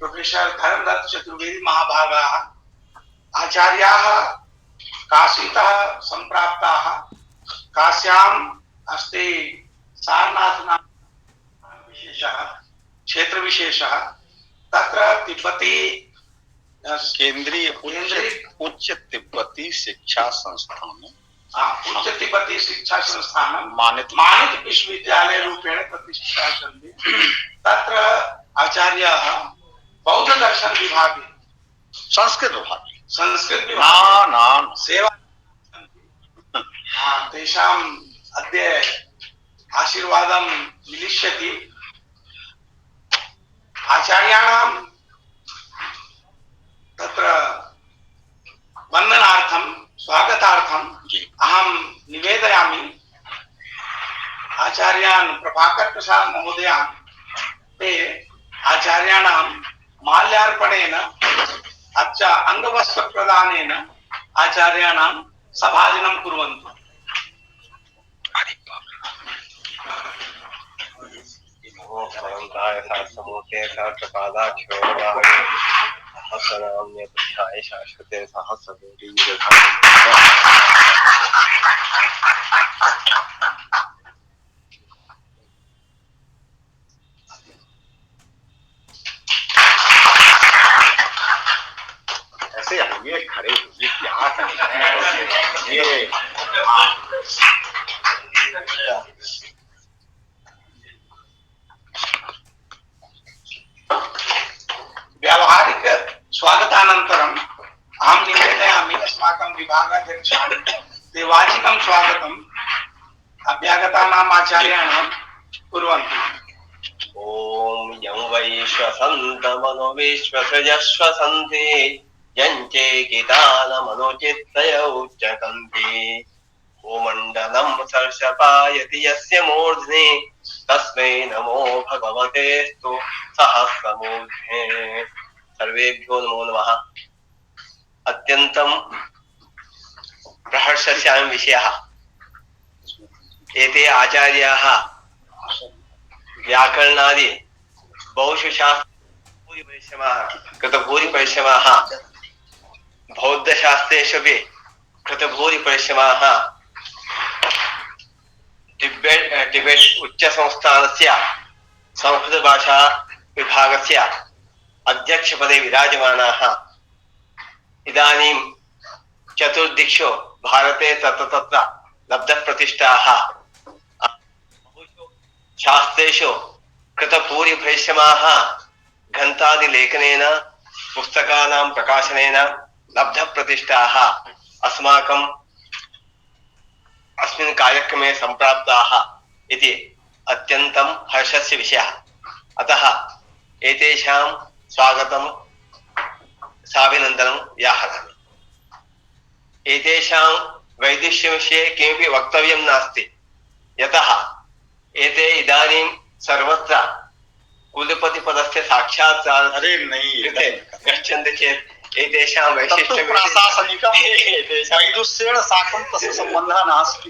Professor Dharmadatta Chaturvedi महाभागाः आचार्याः काशीतः संप्राप्ताः। काश्याम् अस्ति सारनाथ नाम विशेषः क्षेत्र विशेषः। तत्र तिब्बती केंद्रीय उच्च तिब्बती शिक्षा संस्थान उच्च तिब्बती शिक्षा संस्थान मानित विश्वविद्यालय रूपेण प्रतिष्ठिता सन्ति। तत्र आचार्याः बौद्ध दर्शन विभागे संस्कृत विभागे सेवा तेषाम् अद्य आशीर्वादं मिलिष्यति। आचार्याणां तत्र वन्दनार्थं स्वागतार्थम् अहं निवेदयामि आचार्यान् प्रभाकर प्रसाद महोदयान् ते आचार्याणां माल्यार्पणेन अच्च अंगवस्त्र प्रदानेन आचार्याणां सभाजनं कुर्वन्तु। शाश्वते सहस्रकोटि ऐसे ये खड़े ये क्या कर रहे हैं ये व्यावहारिक स्वागतानन्तरम् अहं निवेदयामि अस्माकं विभागाध्यक्षान् देवाचिकं स्वागतम् अभ्यागतानाम् आचार्याणां कुर्वन्तु। ओम यं वैश्वसन्तमनो विश्वसृजस्वसन्ति यञ्चे कितानमनुचित्तय उच्चकन्ति भूमण्डलं सर्षपायति यस्य मूर्ध्नि तस्मै नमो भगवतेस्तु सहस्रमूर्ध्ने। सर्वेभ्यो नमो नमः। अत्यन्तं प्रहर्षस्यां विषयः। एते आचार्याः व्याकरणादि बहुषु कृतभूरिपरिश्रमाः बौद्धशास्त्रेषु अपि कृतभूरिपरिश्रमाः टिबेट् उच्चसंस्थानस्य संस्कृतभाषा विभागस्य अध्यक्षपदे विराजमानाः इदानीं चतुर्दिक्षु भारते तत्र तत्र लब्धप्रतिष्ठाः शास्त्रेषु कृतभूरिपरिश्रमाः ग्रन्थादिलेखनेन पुस्तकानां प्रकाशनेन लब्धप्रतिष्ठाः अस्माकम् अस्मिन् कार्यक्रमे सम्प्राप्ताः इति अत्यन्तं हर्षस्य विषयः। अतः एतेषां स्वागतं साभिनन्दनं व्याहरामि। एतेषां वैदिष्यविषये किमपि वक्तव्यं नास्ति, यतः एते इदानीं सर्वत्र कुलपतिपदस्य साक्षात्कारे गच्छन्ति चेत् एतेषां वैशिष्ट्यं प्राशासनिकं वैदुष्येण साकं तस्य सम्बन्धः नास्ति।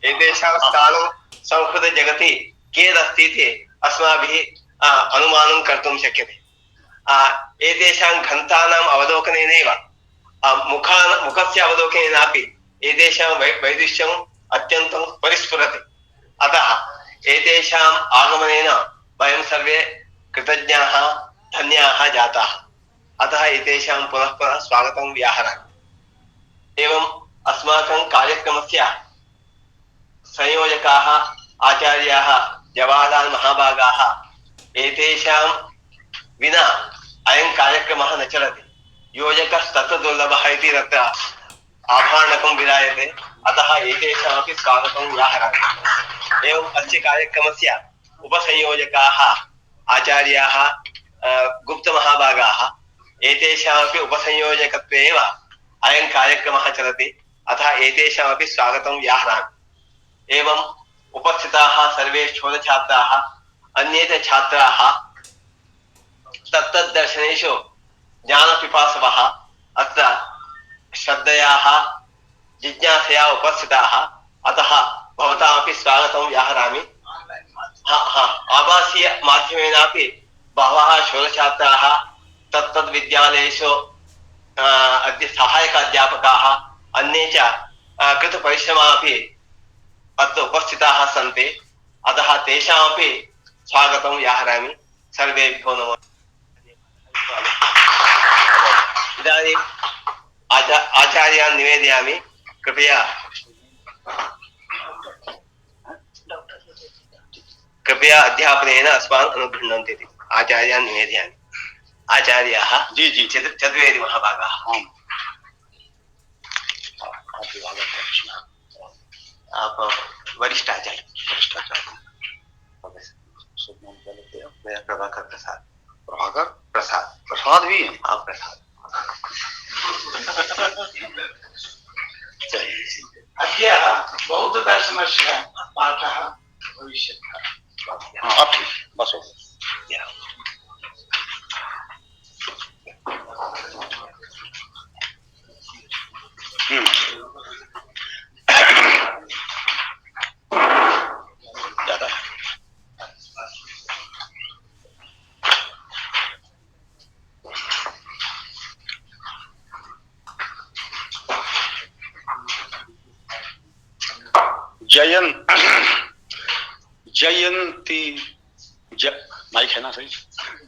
एतेषां स्थानं संस्कृतजगति कियदस्ति इति अस्माभिः अनुमानं कर्तुं शक्यते। एतेषां ग्रन्थानाम् अवलोकनेनैव मुखस्य अवलोकनेनापि एतेषां वैदुष्यम् अत्यन्तं परिस्फुरति। अतः एतेषाम् आगमनेन वयं सर्वे कृतज्ञाः धन्याः जाताः। अतः एतेषां पुनः पुनः स्वागतं व्याहरामि। एवम् अस्माकं कार्यक्रमस्य संयोजकाः आचार्याः जवाहरलाल महाभागाः एतेषां विना अयं कार्यक्रमः न चलति। योजकस्तत्र दुर्लभः इति तत्र आभाणकं विराजते। अतः एतेषामपि स्वागतं व्याहरामि। एवम् अस्य कार्यक्रमस्य उपसंयोजकाः आचार्याः गुप्तमहाभागाः एतेषामपि उपसंयोजकत्वे एव अयं कार्यक्रमः चलति। अतः एतेषामपि स्वागतं व्याहरामि। एवम् उपस्थिताः सर्वे शोधछात्राः अन्ये च छात्राः तत्तद्दर्शनेषु ज्ञानपिपासवः अत्र श्रद्धयाः जिज्ञासया उपस्थिताः। अतः भवतामपि स्वागतं व्याहरामि। आभासीय माध्यमेनापि बहवः शोधछात्राः विद्यालयेषु अद्य सहायक अध्यापकाः अन्ये च कृतपरिश्रमाः अपि अत्र उपस्थिताः सन्ति। अतः तेषामपि स्वागतं व्याहरामि। सर्वेभ्यो नमः। इदानीम् आचार्यान् निवेदयामि, कृपया अध्यापनेन अस्मान् अनुगृह्णन्तु इति आचार्यान् निवेदयामि। आचार्याः जी जी चतुर्वेदी महाभागाः। आप वरिष्ठ आचार्य प्रभाकर प्रसाद भी हैं। आप प्रसाद अद्य बौद्धदर्शनस्य पाठः भविष्यति। आप बस हो ज्यादा जयंती माइक है ना सही।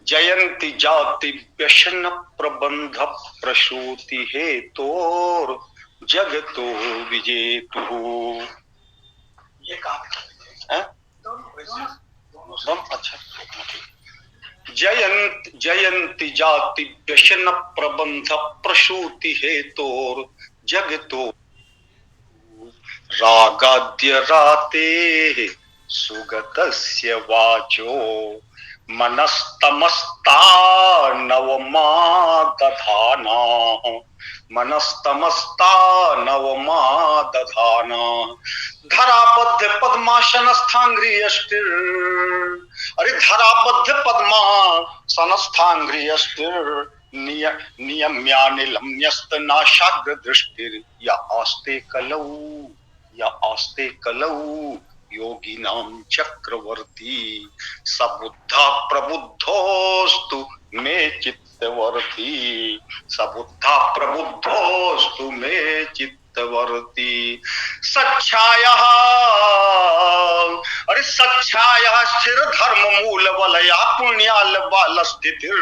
जयंती जाति व्यसन प्रबंध प्रसूति हेतोर जगतो विजेतु। ये काम है दोनों अच्छा। जयंती जाति व्यसन प्रबंध प्रसूति हेतोर जगतो रागाद्य राते सुगतस्य वाचो मनस्तमस्ता नवमा दधाना। मनस्तमस्ता नवमा दधाना। धराबद्ध पद्मासनस्थांघ्रियष्टिर। अरे धराबद्ध पद्मासनस्थांघ्रियष्टिर नियम्यानिलम्यस्त नाशाग्र दृष्टिर या आस्ते कलौ योगिनां चक्रवर्ती सबुद्धा प्रबुद्धोस्तु मे चित्तवर्ती। सबुद्धा प्रबुद्धोस्तु मे चित्तवर्ती। सच्छायः अरे सच्छायः स्थिर धर्म मूल वलया पुण्याल बाल स्थितिर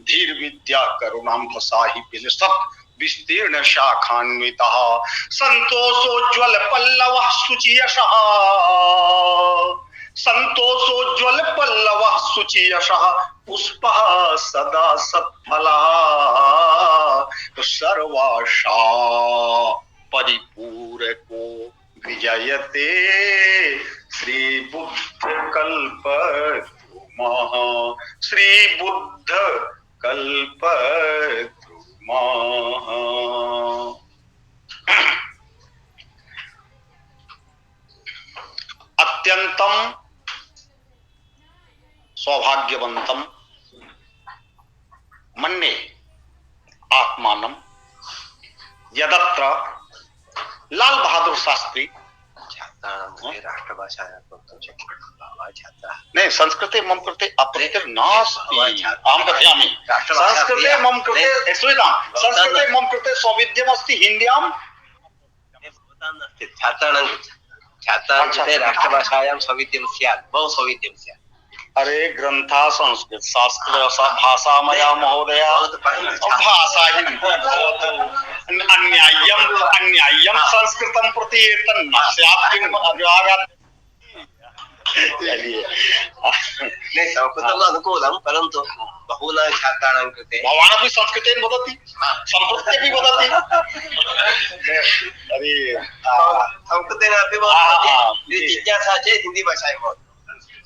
धीर विद्या करुणां भसाहि पिलसत् विस्तीर्ण शाखान्वितः संतोषोज्वल पल्लवः शुचियशः। संतोषोज्वल पल्लवः शुचियशः पुष्पः सदा सत्फलः सर्वाशा परिपूरको विजयते श्री बुद्ध कल्पद्रुमः। श्री बुद्ध कल्पद्रुमः। अत्यंतम सौभाग्यवंतम मन्ये आत्मानम यदत्र लाल बहादुर शास्त्री नहीं संस्कृते मम कृते अप्रतिर्नास्ति अहं कथयामि। संस्कृते मम कृते श्रूयतां संस्कृते मम कृते सौविध्यमस्ति हिन्द्यां छात्राणां कृते राष्ट्रभाषायां सौविध्यं स्यात्, बहु सौविध्यं स्यात्। अरे ग्रंथा संस्कृत संस्कृत भाषा मया महोदय भाषा ही अन्याय्यम संस्कृतं प्रति एतन्न स्यात् किम् अभिवागात्। चलिए नहीं संस्कृतम् अनुकूलं, परन्तु बहूनां छात्राणां कृते भवान् अपि संस्कृतेन वदति संस्कृतेपि वदति। अरे संस्कृतेन अपि भवति, जिज्ञासा चेत् हिन्दी भाषायां भवति।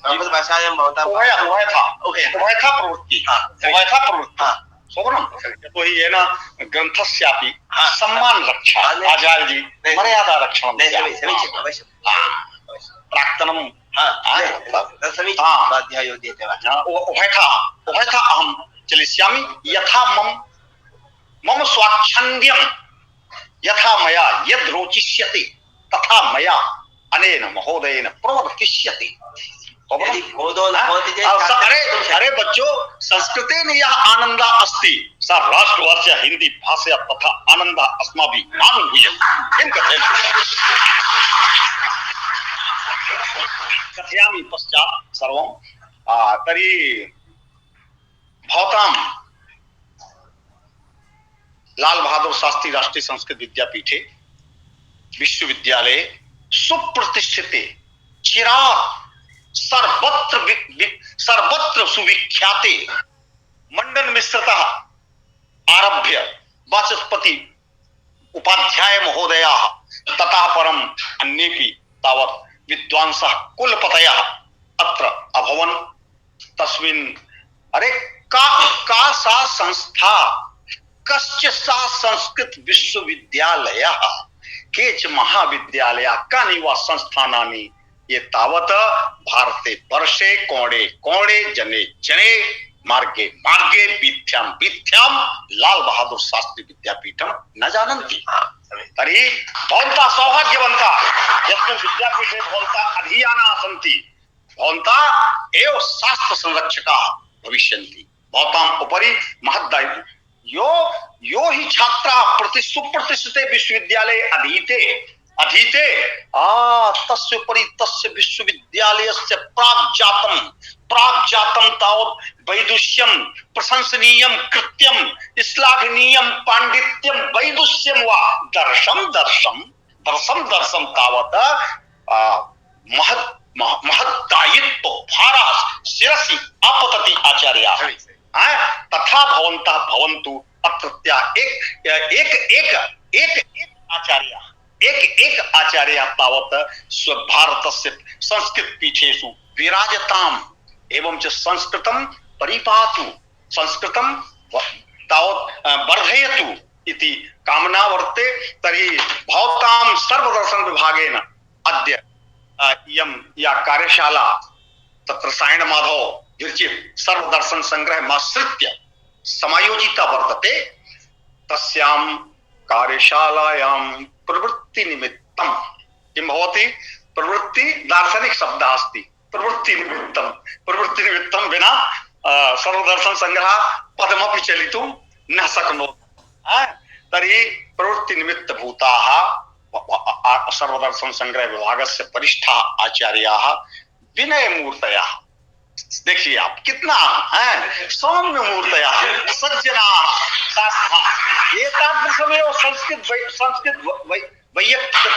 संस्कृत भाषायां भवतां उभयथा प्रवृत्ति शोभनम्। तो ही है ना ग्रंथस्यापि सम्मान रक्षा आचार्य जी मर्यादा रक्षणं समीचीनम् अवश्यं प्राक्तनं स्वाध्यायो दीयते वा उभयथा अहं चलिष्यामि यथा मम स्वाच्छन्द्यं यथा मया यद् रोचिष्यते तथा मया अनेन महोदयेन प्रवर्तिष्यते। यदि बोधो न भवति चेत् अरे बच्चों संस्कृतेन यः आनंदः अस्ति सा राष्ट्रवास्य हिंदी भाषया तथा आनंद अस्माभिः नानुभूयते किं कथयामि पश्चात् सर्वं तर्हि भवतां लाल बहादुर शास्त्री राष्ट्रीय संस्कृत विद्यापीठे विश्वविद्यालये सुप्रतिष्ठिते चिरात् सर्वत्र सुविख्याते मंडन मिश्रतः आरभ्य वाचस्पति उपाध्याय महोदयाः ततः परम अन्येपि तावत् विद्वांसः कुलपतयः अत्र अभवन्। तस्मिन् अरे का सा संस्था कश्च सा संस्कृत विश्वविद्यालयः केच महाविद्यालयाः कानि वा संस्थानानि ये तावत् भारते वर्षे कोणे कोणे जने जने मार्गे मार्गे वीथ्यां वीथ्यां लाल बहादुर शास्त्री विद्यापीठं न जानन्ति। तर्हि भवन्तः सौभाग्यवन्तः यस्मिन् विद्यापीठे भवन्तः अधीयानाः सन्ति, भवन्तः एव शास्त्र संरक्षकाः भविष्यन्ति। भवताम् उपरि महद्दायित्वं यो हि छात्राः सुप्रतिष्ठिते विश्वविद्यालये अधीते तस्योपरि तस्य विश्वविद्यालयस्य प्राग्जातं तावत् वैदुष्यं प्रशंसनीयं कृत्यं श्लाघनीयं पाण्डित्यं वैदुष्यं वा दर्शं तावत् महद्दायित्व भारः शिरसि आपतति आचार्याः। तथा भवन्तः भवन्तु। अत्रत्या एक आचार्य तावत् स्वभारतस्य संस्कृत पीठेषु विराजताम् एवं च संस्कृतं परिपातु, संस्कृतं तावत् वर्धयतु इति कामना वर्तते। तर्हि भवतां सर्वदर्शन विभागेन अद्य या कार्यशाला तत्र सायण माधव विरचित सर्वदर्शन संग्रहमाश्रित्य समायोजिता वर्तते। तस्यां कार्यशालायां प्रवृत्ति निमित्तं किं भवति? प्रवृत्ति दार्शनिक शब्दः अस्ति। प्रवृत्ति निमित्तं विना सर्वदर्शन संग्रह पदमपि चलितुं न शक्नोति। तर्हि प्रवृत्ति निमित्त भूताः सर्वदर्शन संग्रह विभागस्य वरिष्ठाः आचार्याः विनयमूर्तयः, देखिए आप कितना सौम्य मूर्तया सज्जना एतादृशमेव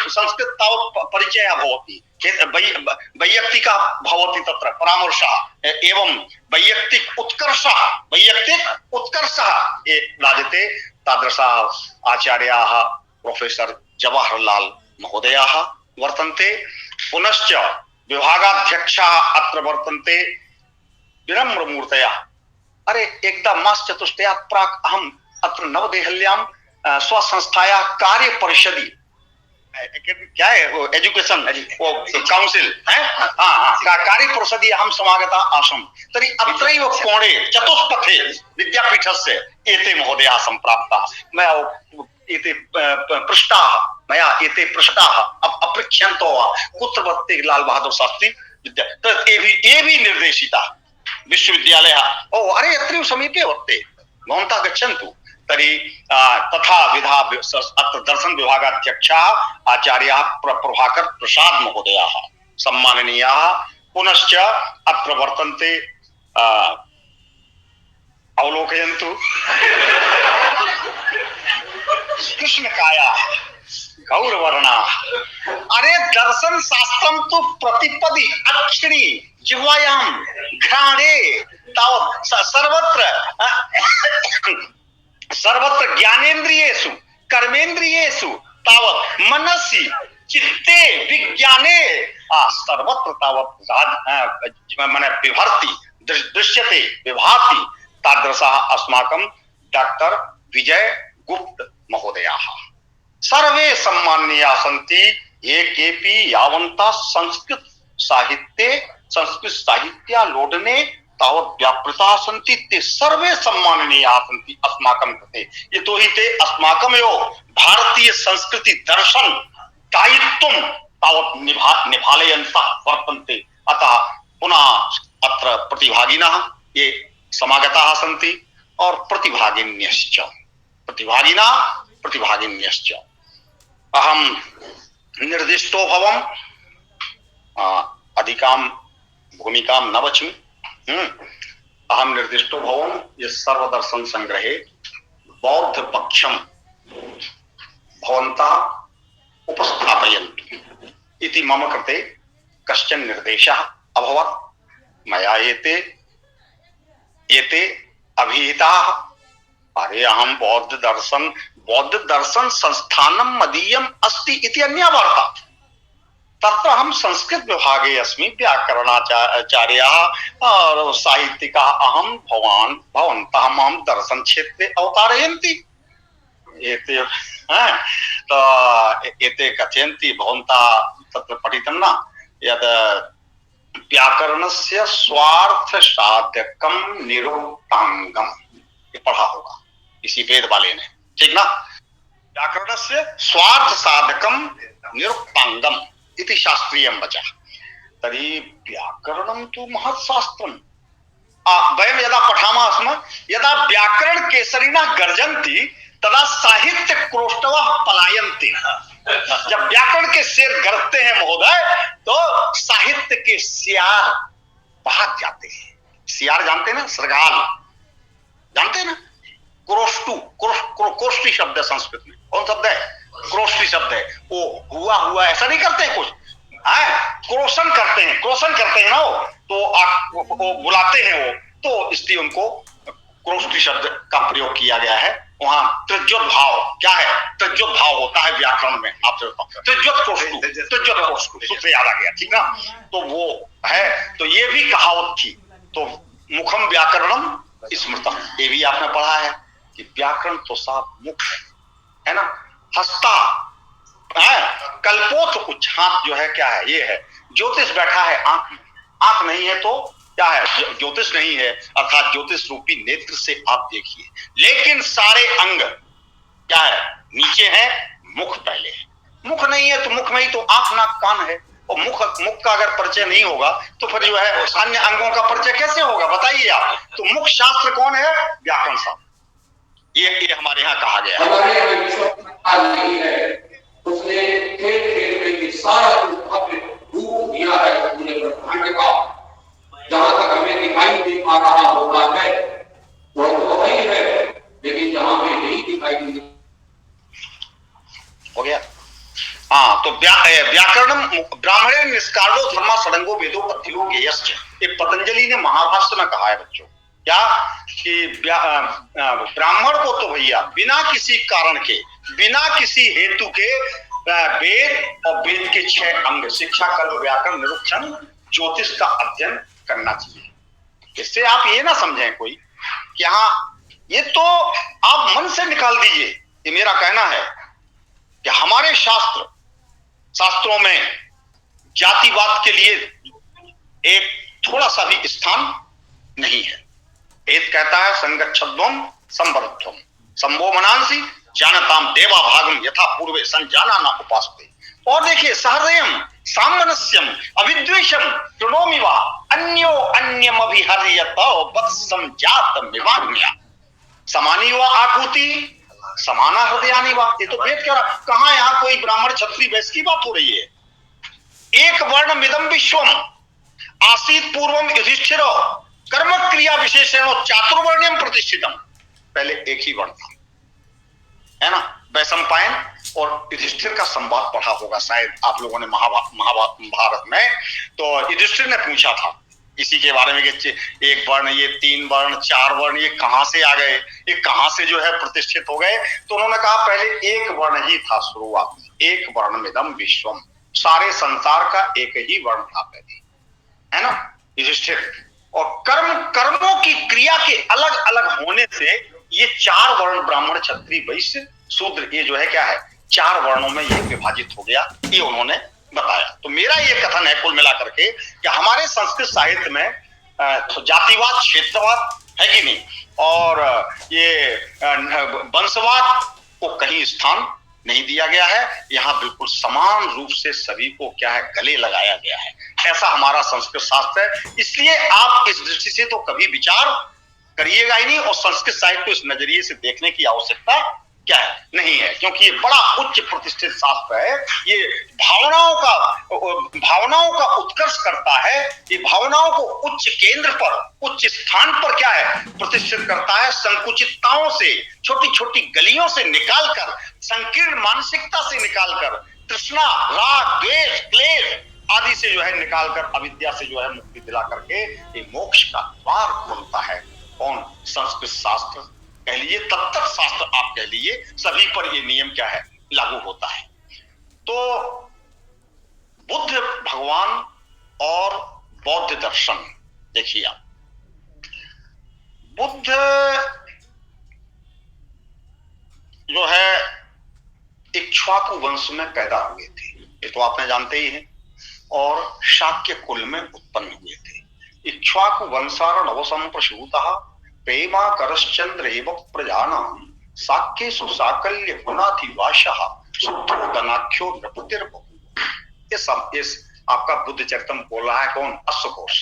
संस्कृत तावत् परिचयः भवति, वैयक्तिकः भवति, तत्र परामर्शः एवं वैयक्तिक उत्कर्षः ये राजते। तादृशाः आचार्याः प्रोफेसर जवाहरलाल महोदयाः वर्तन्ते। पुनश्च विभागाध्यक्षाः अत्र वर्तन्ते विनम्र मूर्तया। अरे एकदा मासचतुष्टयात् प्राक् अहम् अत्र नवदेहल्यां स्वसंस्थायाः कार्यपरिषदि क्या है एजुकेशन काउंसिल कार्यपरिषदि अहं समागतः आसम्। तर्हि अत्रैव कोणे चतुष्पथे विद्यापीठस्य एते महोदयाः सम्प्राप्ताः। मया एते पृष्टाः अपृच्छन्तौ वा कुत्र वर्तते लाल बहादुर शास्त्री विद्या एवि निर्देशिताः विश्वविद्यालयः। अरे अत्रैव समीपे वर्तते, भवन्तः गच्छन्तु। तर्हि तथा विधा अत्र दर्शन विभागाध्यक्षाः आचार्याः प्रभाकर प्रसाद महोदयाः सम्माननीयाः। पुनश्च अत्र वर्तन्ते अवलोकयन्तु कृष्णकाया गौरवर्णाः। अरे दर्शन शास्त्रं तु प्रतिपदि अक्षिणी जिह्वायां घ्राणे तावत् सर्वत्र ज्ञानेन्द्रियेषु कर्मेन्द्रियेषु तावत् मनसि चित्ते विज्ञाने सर्वत्र तावत् माने विभर्ति दृश्यते विभाति। तादृशाः अस्माकं डॉक्टर विजय गुप्त महोदयाः सर्वे सम्माननीयाः सन्ति। ये केपि यावन्तः संस्कृत साहित्यालोडने तावत् व्यापृताः सन्ति ते सर्वे सम्माननीयाः सन्ति अस्माकं कृते। यतोहि ते अस्माकमेव भारतीय संस्कृति दर्शन दायित्वं तावत् निभालयन्तः वर्तन्ते। अतः पुनः अत्र प्रतिभागिनः ये समागताः सन्ति और प्रतिभागिन्यश्च, प्रतिभागिना प्रतिभागिन्यश्च। अहम निर्दिष्टो भवम अधिकाम भूमिकाम न वच्मि। अहम निर्दिष्टो भवम, ये सर्वदर्शन संग्रहे बौद्ध पक्षम भवन्ता उपस्थापयन्तु इति मम कृते कश्चन निर्देशः अभवत्। मया एते अभिहिताः। अरे अहम बौद्ध दर्शन संस्थानम मदीयम अस्ति इति अन्या वार्ता। तत्र हम संस्कृत विभागे अस्मि व्याकरणाचार्याः और साहित्यिकाः अहम भवन्तः मां दर्शन क्षेत्रे अवतारयन्ति। एते तो एते कथयन्ति भवन्तः तत्र पठितं न यद् व्याकरणस्य स्वार्थ साधकम निरुक्तांगम, ये पढ़ा होगा इसी वेद वाले ने, ठीक ना। व्याकरणस्य स्वार्थ साधकम निरुक्तांगम इति शास्त्रीयं वचः। तर्हि व्याकरणं तु महत् शास्त्रम्। वयं यदा पठामः स्म, यदा व्याकरण केसरिणः गर्जन्ति तदा साहित्य क्रोष्टवः पलायन्ति। जब व्याकरण के शेर गरजते हैं महोदय, तो साहित्य के सियार भाग जाते हैं। सियार जानते हैं ना, सरगाल जानते हैं ना। क्रोष्टी शब्द है संस्कृत में। कौन शब्द है? क्रोष्टी शब्द है। वो हुआ ऐसा नहीं करते हैं कुछ, क्रोशन करते हैं ना वो, तो वो बुलाते हैं वो, तो इसलिए उनको क्रोष्टी शब्द का प्रयोग किया गया है। वहां त्रिज्योत भाव क्या है? त्रिज्योत भाव होता है व्याकरण में। आपसे त्रिज्योत क्रोष्टु सूत्र याद आ गया, ठीक ना। तो वो है, तो ये भी कहावत थी। तो मुखम व्याकरणम स्मृतम, ये भी आपने पढ़ा है कि व्याकरण तो साफ मुख है ना। हस्ता है, कल्पोथ उच्छात जो है क्या है? ये है ज्योतिष बैठा है, आंख नहीं है तो क्या है? ज्योतिष नहीं है, अर्थात ज्योतिष रूपी नेत्र से आप देखिए। लेकिन सारे अंग क्या है? नीचे है, मुख पहले है। मुख नहीं है तो मुख में ही तो आंख नाक कान है, और मुख का अगर परिचय नहीं होगा तो फिर जो है अन्य अंगों का परिचय कैसे होगा? बताइए आप। तो मुख शास्त्र कौन है? व्याकरण शास्त्र। ये हमारे यहाँ कहा गया है। उसने खेल में सारा रूप दिया है पूरे ब्रह्मांड का। जहां तक हमें दिखाई दे पा रहा होगा है वो तो वही है, लेकिन जहां पे नहीं दिखाई दे हो गया। हाँ, तो व्याकरणम ब्राह्मणे निष्कारणो धर्मा षडंगो वेदो पथिलो ज्ञेयश्च, ये पतंजलि ने महाभाष्य में कहा है बच्चों। क्या कि ब्राह्मण को तो भैया बिना किसी कारण के, बिना किसी हेतु के वेद और वेद के 6 अंग शिक्षा, कल्प, व्याकरण, निरुक्षण, ज्योतिष का अध्ययन करना चाहिए। इससे आप ये ना समझें कोई कि हाँ ये तो आप मन से निकाल दीजिए। ये मेरा कहना है कि हमारे शास्त्रों में जातिवाद के लिए एक थोड़ा सा भी स्थान नहीं है। वेद कहता है संगच्छध्वम संवरध्वम संभो मनांसी जानताम देवा भागम यथा पूर्वे संजाना न उपासते। और देखिए सहृदयम सामनस्यम अविद्वेषम प्रणोमि वा अन्यो अन्यम अभिहर्यत वत्सम जात विवान्या समानी व आकृति समाना हृदयानी वा। ये तो वेद कह रहा। कहां यहां कोई ब्राह्मण क्षत्रिय वैश्य की बात हो रही है? एक वर्ण मिदम विश्वम आसीत पूर्वम युधिष्ठिरो कर्म क्रिया विशेषण चातुर्वर्ण्यम प्रतिष्ठितम। पहले एक ही वर्ण था, है ना। वैशंपायन और युधिष्ठिर का संवाद पढ़ा होगा शायद आप लोगों ने महाभारत में। तो युधिष्ठिर ने पूछा था इसी के बारे में कि एक वर्ण, ये 3 वर्ण 4 वर्ण ये कहां से आ गए, ये कहां से जो है प्रतिष्ठित हो गए? तो उन्होंने कहा पहले एक वर्ण ही था शुरुआत में, एक वर्ण मिदम विश्वम, सारे संसार का एक ही वर्ण था पहले, है ना युधिष्ठिर। और कर्मों की क्रिया के अलग अलग होने से ये 4 वर्ण ब्राह्मण क्षत्रिय वैश्य शूद्र, ये जो है क्या है 4 वर्णों में ये विभाजित हो गया, ये उन्होंने बताया। तो मेरा ये कथन है कुल मिलाकर के कि हमारे संस्कृत साहित्य में जातिवाद, क्षेत्रवाद है कि नहीं, और ये वंशवाद को कहीं स्थान नहीं दिया गया है। यहाँ बिल्कुल समान रूप से सभी को क्या है गले लगाया गया है। ऐसा हमारा संस्कृत शास्त्र है। इसलिए आप इस दृष्टि से तो कभी विचार करिएगा ही नहीं। और संस्कृत साहित्य को इस नजरिए से देखने की आवश्यकता क्या है, नहीं है, क्योंकि ये बड़ा उच्च प्रतिष्ठित शास्त्र है। ये भावनाओं का उत्कर्ष करता है। ये भावनाओं को उच्च केंद्र पर, उच्च स्थान पर क्या है, प्रतिष्ठित करता है। संकुचितताओं से, छोटी छोटी गलियों से निकालकर, संकीर्ण मानसिकता से निकालकर, तृष्णा, राग, द्वेष, क्लेश आदि से जो है निकालकर, अविद्या से जो है मुक्ति दिला करके ये मोक्ष का द्वार खोलता है। कौन? संस्कृत शास्त्र कह लीजिए, तत्व शास्त्र आप कह लीजिए, सभी पर ये नियम क्या है, लागू होता है। तो बुद्ध भगवान और बौद्ध दर्शन, देखिए आप, बुद्ध जो है इक्ष्वाकु वंश में पैदा हुए थे, ये तो आपने जानते ही हैं, और शाक्य कुल में उत्पन्न हुए थे। इक्ष्वाकु वंशारण अवसंप्रसूतः प्रेमा करश्चंद्र एव प्रजानाम साक्ये सुसाकल्य गुणाधिवासः शुद्धोदनाख्यो नृपतिर्बहु। इस आपका बुद्ध चरितम बोल रहा है कौन? अश्वघोष,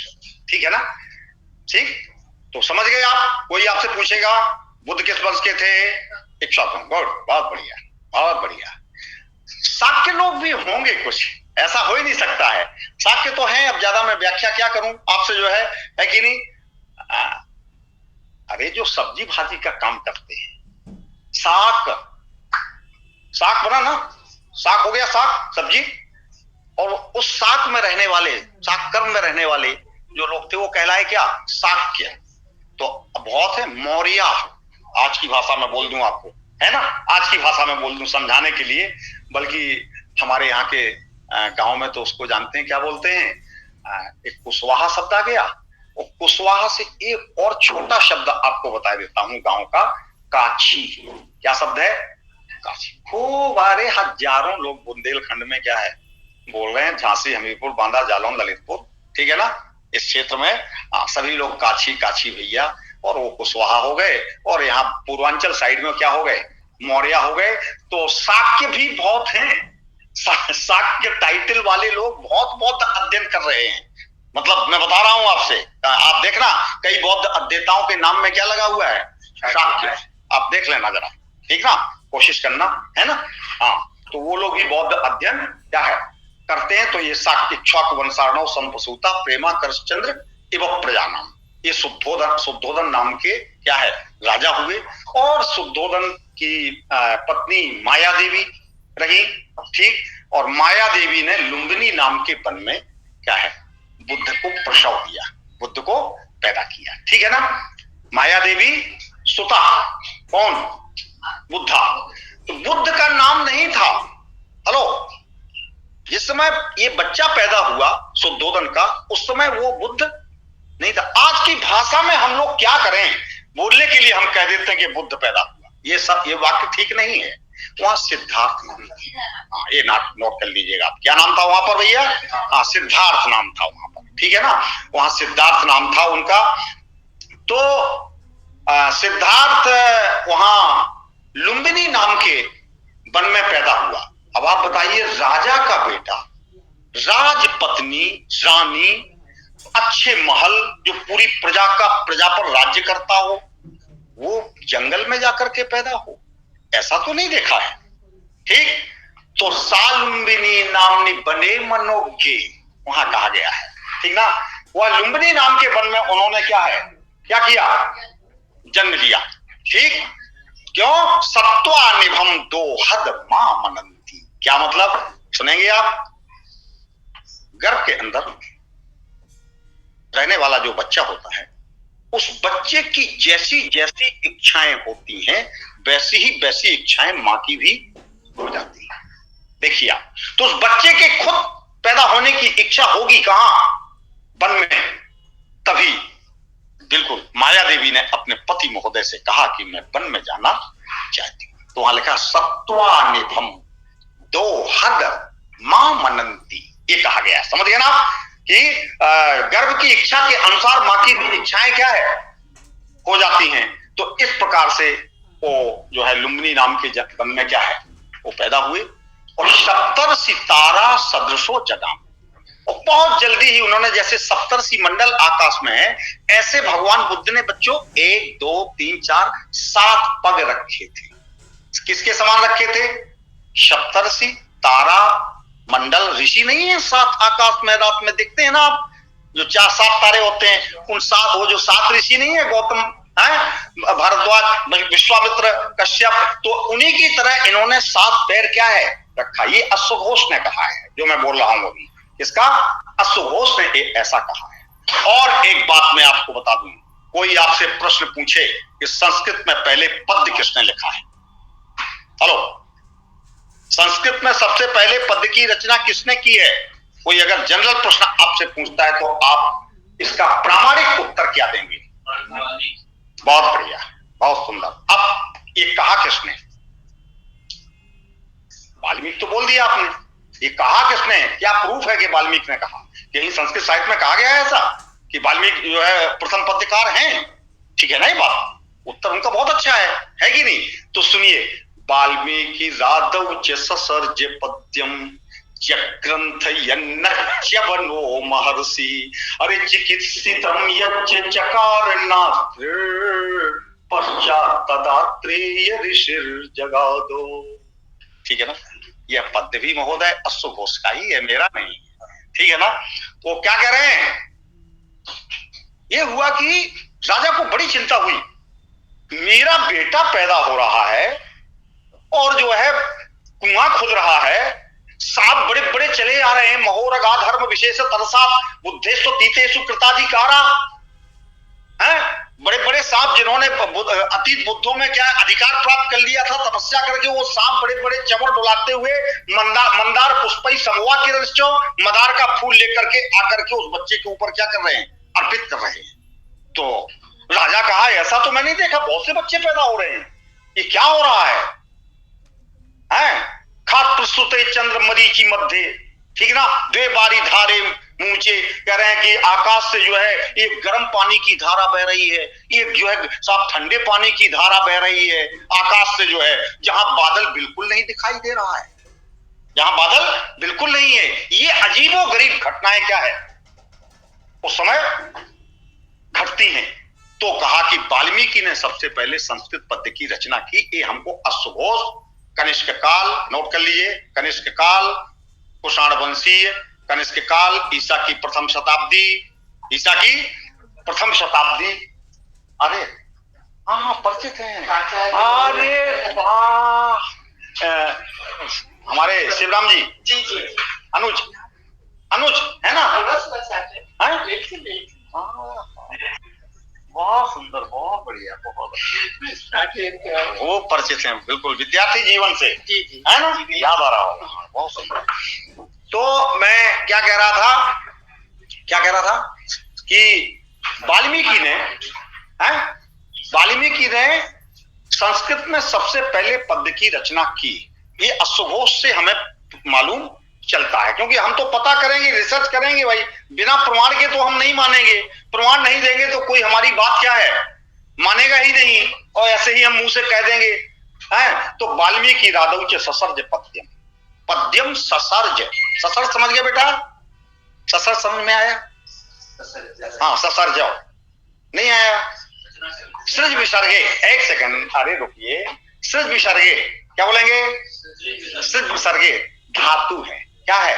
ठीक है ना? ठीक, तो समझ गए आप। कोई आपसे पूछेगा बुद्ध किस वंश के थे? इक्ष्वाकु। गुड, बहुत बढ़िया, बहुत बढ़िया। शाक्य लोग भी होंगे कुछ, ऐसा हो ही नहीं सकता है। शाक्य तो हैं, अब ज्यादा मैं व्याख्या क्या करूं आपसे, जो है कि नहीं। अरे जो सब्जी भाजी का काम करते हैं, साग बना ना, साग हो गया, साग सब्जी, और उस साग में रहने वाले, साग कर्म में रहने वाले जो लोग थे वो कहलाए क्या? शाक्य। तो बहुत है मौर्य, आज की भाषा में बोल दूं आपको, है ना, आज की भाषा में बोल दूं समझाने के लिए, बल्कि हमारे यहाँ के गांव में तो उसको जानते हैं, क्या बोलते हैं, एक कुशवाहा शब्द आ गया। और कुशवाहा से एक और छोटा शब्द आपको बता देता हूं गांव का, काछी। क्या शब्द है? काछी। खूब आरे हजारों लोग बुंदेलखंड में क्या है बोल रहे हैं, झांसी, हमीरपुर, बांदा, जालौन, ललितपुर, ठीक है ना, इस क्षेत्र में सभी लोग काछी काछी भैया, और वो कुशवाहा हो गए। और यहाँ पूर्वांचल साइड में क्या हो गए? मौर्य हो गए। तो शाक्य भी बहुत हैं, शाक्य टाइटल वाले लोग बहुत बौद्ध अध्ययन कर रहे हैं। मतलब मैं बता रहा हूं आपसे, आप देखना कई बौद्ध अध्येताओं के नाम में क्या लगा हुआ है? शाक्य। आप देख लेना जरा, ठीक ना, कोशिश करना, है ना। हाँ, तो वो लोग भी बौद्ध अध्ययन क्या है करते हैं। तो ये शाक्य इक्ष्वाकु वंशार्णव संप्रसूता प्रेमा करश्चंद्र एवं प्रजानाम, ये शुद्धोदन नाम के क्या है राजा हुए। और शुद्धोदन की पत्नी माया देवी रही, ठीक। और माया देवी ने लुम्बिनी नाम के वन में क्या है बुद्ध को प्रसव दिया, बुद्ध को पैदा किया, ठीक है ना। माया देवी सुता, कौन? बुद्धा। तो बुद्ध का नाम नहीं था, हेलो, जिस समय ये बच्चा पैदा हुआ शुद्धोदन का, उस समय वो बुद्ध नहीं था। आज की भाषा में हम लोग क्या करें, बोलने के लिए हम कह देते हैं कि बुद्ध पैदा हुआ, ये वाक्य ठीक नहीं है। वहां सिद्धार्थ नाम था, ये नोट कर लीजिएगा आप। क्या नाम था वहां पर भैया? सिद्धार्थ नाम था वहां पर, ठीक है ना, वहां सिद्धार्थ नाम था उनका। तो सिद्धार्थ वहां लुम्बिनी नाम के वन में पैदा हुआ। अब आप बताइए, राजा का बेटा, राजपत्नी, रानी, अच्छे महल, जो पूरी प्रजा पर राज्य करता हो, वो जंगल में जाकर के पैदा हो, ऐसा तो नहीं देखा है, ठीक। तो सालुम्बिनी नामनी बने मनोज्ञे वहां कहा गया है, ठीक ना। वह लुम्बिनी नाम के वन में उन्होंने क्या किया? जन्म लिया, ठीक। क्यों? सत्वानिभम दोहद मां मनंती। क्या मतलब? सुनेंगे आप। गर्भ के अंदर रहने वाला जो बच्चा होता है, उस बच्चे की जैसी जैसी इच्छाएं होती हैं, वैसी इच्छाएं मां की भी हो जाती है। देखिए आप, तो उस बच्चे के खुद पैदा होने की इच्छा होगी कहां? वन में। तभी बिल्कुल माया देवी ने अपने पति महोदय से कहा कि मैं वन में जाना चाहती हूं। तो वहां लिखा सत्वानिभम दोहद मां मनंती, ये कहा गया। समझ गए ना आप कि गर्भ की इच्छा के अनुसार मां की भी इच्छाएं क्या है हो जाती हैं। तो इस प्रकार से वो जो है लुम्बिनी नाम के वन में क्या है वो पैदा हुए। और 70 सितारा सदृशो जगाम, और बहुत जल्दी ही उन्होंने, जैसे सप्तर्षि मंडल आकाश में है, ऐसे भगवान बुद्ध ने बच्चों 1 2 3 4 7 पग रखे थे। किसके समान रखे थे? सप्तर्षि, तारा मंडल, ऋषि नहीं है 7 आकाश में रात में दिखते हैं ना आप, जो 4-7 तारे होते हैं, उन 7, वो जो 7 ऋषि नहीं है, गौतम है, भरद्वाज, विश्वामित्र, कश्यप, तो उन्हीं की तरह इन्होंने 7 पैर क्या है रखा। ये अश्वघोष ने कहा है जो मैं बोल रहा हूं अभी, इसका अश्वघोष ने ऐसा कहा है। और एक बात मैं आपको बता दूं, कोई आपसे प्रश्न पूछे कि संस्कृत में पहले पद्य किसने लिखा है? हेलो, संस्कृत में सबसे पहले पद्य की रचना किसने की है? कोई अगर जनरल प्रश्न आपसे पूछता है तो आप इसका प्रामाणिक उत्तर क्या देंगे? बहुत बढ़िया, बहुत सुंदर। अब ये कहा किसने? वाल्मीकि तो बोल दिया आपने, ये कहा किसने? क्या प्रूफ है कि वाल्मीकि ने कहा? यही संस्कृत साहित्य में कहा गया है ऐसा कि वाल्मीकि जो है प्रथम पद्यकार हैं? ठीक है ना ये बात? उत्तर उनका बहुत अच्छा है कि नहीं? तो सुनिए, वाल्मीकि राधव च ससर्ज पद्यम ग्रंथ यन्नच्यवनो महर्षि अरे चिकित्सितम यच्च चकारनाथ पश्चात तदात्रेय ऋषिर जगादो। ठीक है ना? यह पद्य भी महोदय अश्वघोष का ही है, मेरा नहीं। ठीक है ना? तो क्या कह रहे हैं? ये हुआ कि राजा को बड़ी चिंता हुई, मेरा बेटा पैदा हो रहा है और जो है कुआं खुद रहा है, 7 बड़े बड़े चले आ रहे हैं, महोरगा धर्म विशेष तरसा बुद्धेषु तीतेषु कृताधिकारा है, बड़े बड़े सांप जिन्होंने अतीत बुद्धों में क्या अधिकार प्राप्त कर लिया था तपस्या करके, वो सांप बड़े बड़े चमड़ डुलाते हुए मंदार पुष्पई समवा किरणश्चो मदार का फूल लेकर के आकर के उस बच्चे के ऊपर क्या कर रहे हैं? अर्पित कर रहे हैं। तो राजा कहा ऐसा तो मैं नहीं देखा, बहुत से बच्चे पैदा हो रहे हैं, ये क्या हो रहा है? खात प्रस्तुते चंद्र मरीचि मध्य, ठीक ना, 2 बारी धारे मुंचे, कह रहे हैं कि आकाश से जो है एक गर्म पानी की धारा बह रही है, एक जो है साफ ठंडे पानी की धारा बह रही है आकाश से, जो है जहां बादल बिल्कुल नहीं दिखाई दे रहा है, जहां बादल बिल्कुल नहीं है। ये अजीबोगरीब घटनाएं क्या है उस समय घटती हैं। तो कहा कि वाल्मीकि ने सबसे पहले संस्कृत पद्य की रचना की। ये हमको अश्वघोष, कनिष्क काल, नोट कर लीजिए, कनिष्क काल, कुषाण वंशीय, कनिष्क काल, ईसा की प्रथम शताब्दी, ईसा की प्रथम शताब्दी। अरे हाँ परिचित हैं, अरे वाह, हमारे शिवराम जी, जी अनुज है ना? बहुत सुंदर, बहुत बढ़िया, बहुत अच्छा। वो परिचित हैं बिल्कुल, विद्यार्थी जीवन से, है ना? याद आ रहा होगा, बहुत सुंदर। तो मैं क्या कह रहा था कि वाल्मीकि ने संस्कृत में सबसे पहले पद्य की रचना की। ये अश्वघोष से हमें मालूम चलता है, क्योंकि हम तो पता करेंगे, रिसर्च करेंगे भाई, बिना प्रमाण के तो हम नहीं मानेंगे, प्रमाण नहीं देंगे तो कोई हमारी बात क्या है, मानेगा ही नहीं, और ऐसे ही हम मुंह से कह देंगे है। तो वाल्मीकि राधव च ससर्ज पद्यम, पद्यम ससर्ज, ससर्ज समझ गया बेटा? ससर्ज समझ में आया? हाँ, ससर्ज नहीं आया? सृज विसर्गे, एक सेकंड, अरे रुकिए, सृज विसर्गे क्या बोलेंगे? सृज विसर्गे धातु है, क्या है?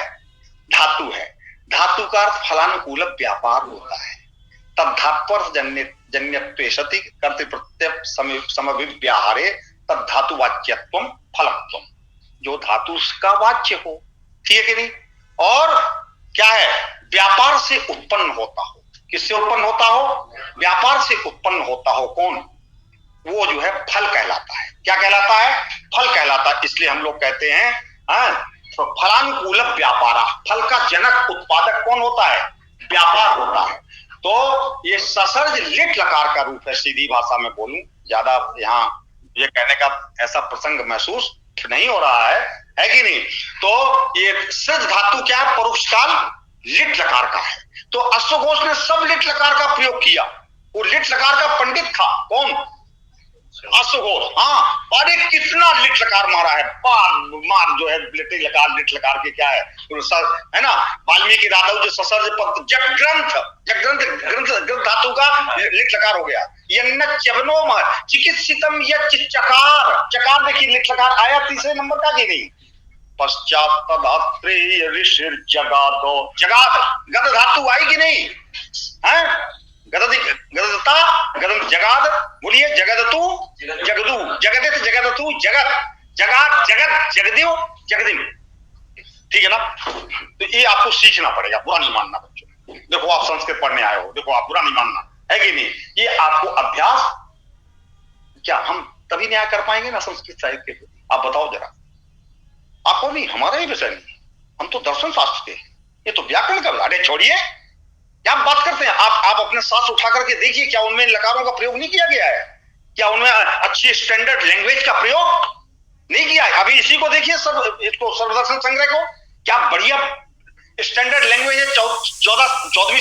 धातु है। धातु का अर्थ फलानुकूल व्यापार होता है। तब धात्वर्थ जन्यत्वे सति कर्तृप्रत्यय समव्याहारे तब धातु वाच्यत्वम फलत्वम, जो धातु का वाच्य हो, ठीक है कि नहीं? और क्या है? व्यापार से उत्पन्न होता हो। किससे उत्पन्न होता हो? व्यापार से उत्पन्न होता हो। कौन? वो जो है फल कहलाता है। क्या कहलाता है? फल कहलाता है। इसलिए हम लोग कहते हैं तो फलानुकूल व्यापारा, फल का जनक उत्पादक कौन होता है? व्यापार होता है। तो ये ससर्ज लिट लकार का रूप है, सीधी भाषा में बोलूं, ज्यादा यहाँ ये कहने का ऐसा प्रसंग महसूस नहीं हो रहा है कि नहीं? तो ये सृज धातु क्या है? परोक्ष काल लिट लकार का है। तो अश्वघोष ने सब लिट लकार का प्रयोग किया। वो लिट लकार का पंडित था। कौन? अश्वघोष, हाँ, अरे कितना लिट लकार मारा है, मार जो है लिट लकार के क्या है ना, वाल्मीकि राघव जो ससर्ज पद जगग्रंथ धातु का लिट लकार हो गया। यन्न च्यवनो चिकित्सितम चकार देखिए लिट लकार आया तीसरे नंबर का कि नहीं। पश्चात तदात्रेय ऋषिर जगादो, जगाद गद धातु आई कि नहीं है, गदता गदंत जगाद, बोलिए जगदतु जगदू, जगदित जगदतु जगत, जगाद जगत जगदेव जगदिम, ठीक है ना। तो ये आपको सीखना पड़ेगा, बुरा नहीं मानना बच्चों। देखो आप संस्कृत पढ़ने आए हो, देखो आप बुरा नहीं मानना है कि नहीं, ये आपको अभ्यास, क्या हम तभी न्याय कर पाएंगे ना संस्कृत साहित्य के, आप बताओ जरा, आपको नहीं, हमारा ही विषय नहीं, हम तो दर्शन शास्त्र के, ये तो व्याकरण का। अरे छोड़िए, क्या बात करते हैं आप अपने सांस उठा करके देखिए, क्या उनमें लकारों का प्रयोग नहीं किया गया है, क्या उनमें अच्छी स्टैंडर्ड लैंग्वेज का प्रयोग नहीं किया है। अभी इसी को देखिए, इसको सर्वदर्शन संग्रह को, क्या बढ़िया स्टैंडर्ड लैंग्वेज है, 14वीं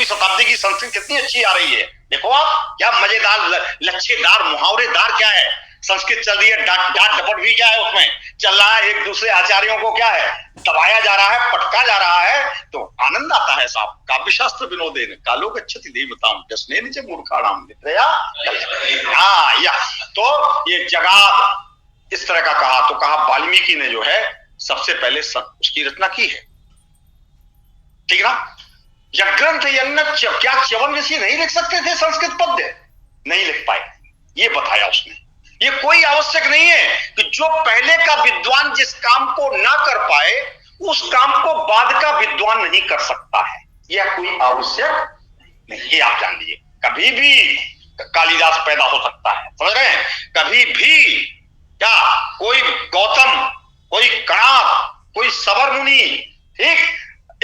शताब्दी की संस्कृत कितनी अच्छी आ रही है। देखो आप, क्या मजेदार लच्छेदार मुहावरेदार क्या है संस्कृत चल रही है, डांट डपट भी क्या है उसमें चल रहा है, एक दूसरे आचार्यों को क्या है दबाया जा रहा है, पटका जा रहा है, तो आनंद आता है साहब। काव्यशास्त्र विनोदेन कालो गच्छति देवताम जस्नेन च मूर्खाणाम निद्रया। हाँ, या तो ये जगाद इस तरह का कहा, तो कहा वाल्मीकि ने जो है सबसे पहले उसकी रचना की है, ठीक ना। यज्ञग्रंथ यन्न क्या च्यवन ऋषि नहीं लिख सकते थे संस्कृत पद्य, नहीं लिख पाए, ये बताया उसने। ये कोई आवश्यक नहीं है कि जो पहले का विद्वान जिस काम को ना कर पाए उस काम को बाद का विद्वान नहीं कर सकता है, यह कोई आवश्यक नहीं, ये आप जान लीजिए। कभी भी कालिदास पैदा हो सकता है, समझ रहे हैं, कभी भी क्या कोई गौतम, कोई कणाद, कोई सबर मुनि, ठीक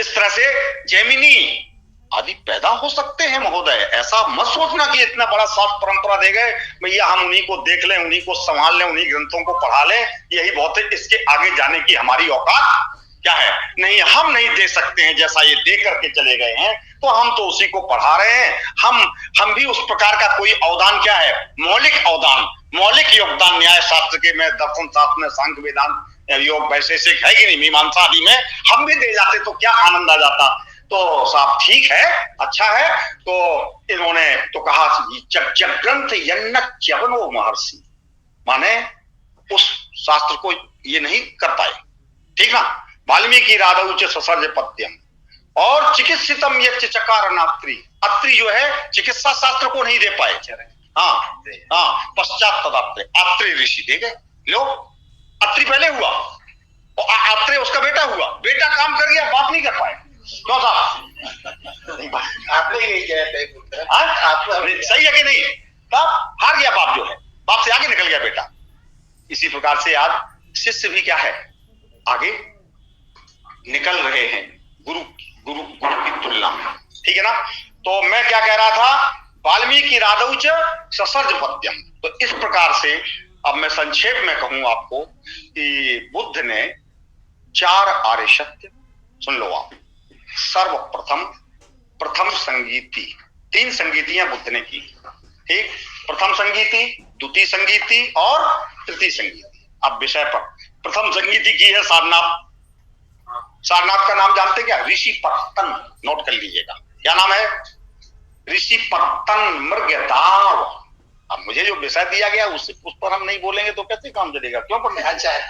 इस तरह से जैमिनी आदि पैदा हो सकते हैं महोदय। ऐसा मत सोचना कि इतना बड़ा शास्त्र परंपरा दे गए भैया हम उन्हीं को देख लें, उन्हीं को संभाल लें, उन्हीं ग्रंथों को पढ़ा लें, यही बहुत है, इसके आगे जाने की हमारी औकात क्या है, नहीं, हम नहीं दे सकते हैं। जैसा ये दे करके चले गए हैं तो हम तो उसी को पढ़ा रहे हैं। हम भी उस प्रकार का कोई अवदान क्या है, मौलिक अवदान, मौलिक योगदान न्याय शास्त्र के में, दर्शन शास्त्र में, सांख्य वेदांत योग वैशेषिक है कि नहीं, मीमांसा आदि में हम भी दे जाते तो क्या आनंद आ जाता। तो साहब ठीक है, अच्छा है। तो इन्होंने तो कहा जगग्रंथ यन्न च्यवनो महर्षि, माने उस शास्त्र को ये नहीं कर पाए, ठीक ना। वाल्मीकि राघव च ससर्ज पद्यम और चिकित्सितम यच्च चकारणात्रि, अत्रि जो है चिकित्सा शास्त्र को नहीं दे पाए। हाँ, पश्चात तदात्रे, आत्रेय ऋषि दे गए। लो, अत्रि पहले हुआ और आत्रेय उसका बेटा हुआ, बेटा काम कर गया, बाप नहीं कर पाए। क्यों साहब, आपने ही नहीं किया, सही है कि नहीं, तब हार गया बाप, जो है बाप से आगे निकल गया बेटा। इसी प्रकार से आज शिष्य भी क्या है, आगे निकल रहे हैं गुरु की तुलना में, ठीक है ना। तो मैं क्या कह रहा था, वाल्मीकि राघव च ससर्ज पद्यम। तो इस प्रकार से अब मैं संक्षेप में कहूं आपको कि बुद्ध ने 4 आर्य सत्य, सुन लो आप, सर्वप्रथम प्रथम संगीति, 3 संगीतियां बुद्ध ने की, ठीक, प्रथम संगीति, द्वितीय संगीति और तृतीय संगीति। अब विषय पर प्रथम संगीति की है सारनाथ। सारनाथ का नाम जानते क्या, ऋषिपत्तन, नोट कर लीजिएगा, क्या नाम है, ऋषिपत्तन मृगदाव। अब मुझे जो विषय दिया गया उस पर हम नहीं बोलेंगे तो कैसे काम चलेगा, क्यों पढ़ने, अच्छा है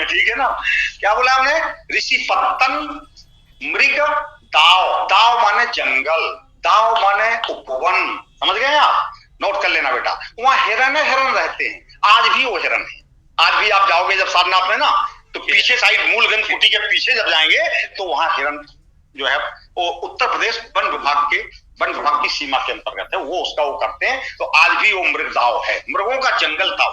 ठीक है ना। क्या बोला हमने, ऋषिपत्तन मृग दाव, दाव माने जंगल, दाव माने उपवन, समझ गए आप, नोट कर लेना बेटा। वहां हिरन रहते हैं, आज भी वो हिरन है। आज भी आप जाओगे जब सारनाथ में ना, तो पीछे साइड मूलगंज कुटी के पीछे जब जाएंगे तो वहां हिरन जो है वो उत्तर प्रदेश वन विभाग की सीमा के अंतर्गत है, वो उसका वो करते हैं। तो आज भी वो मृगदाव है, मृगों का जंगल था,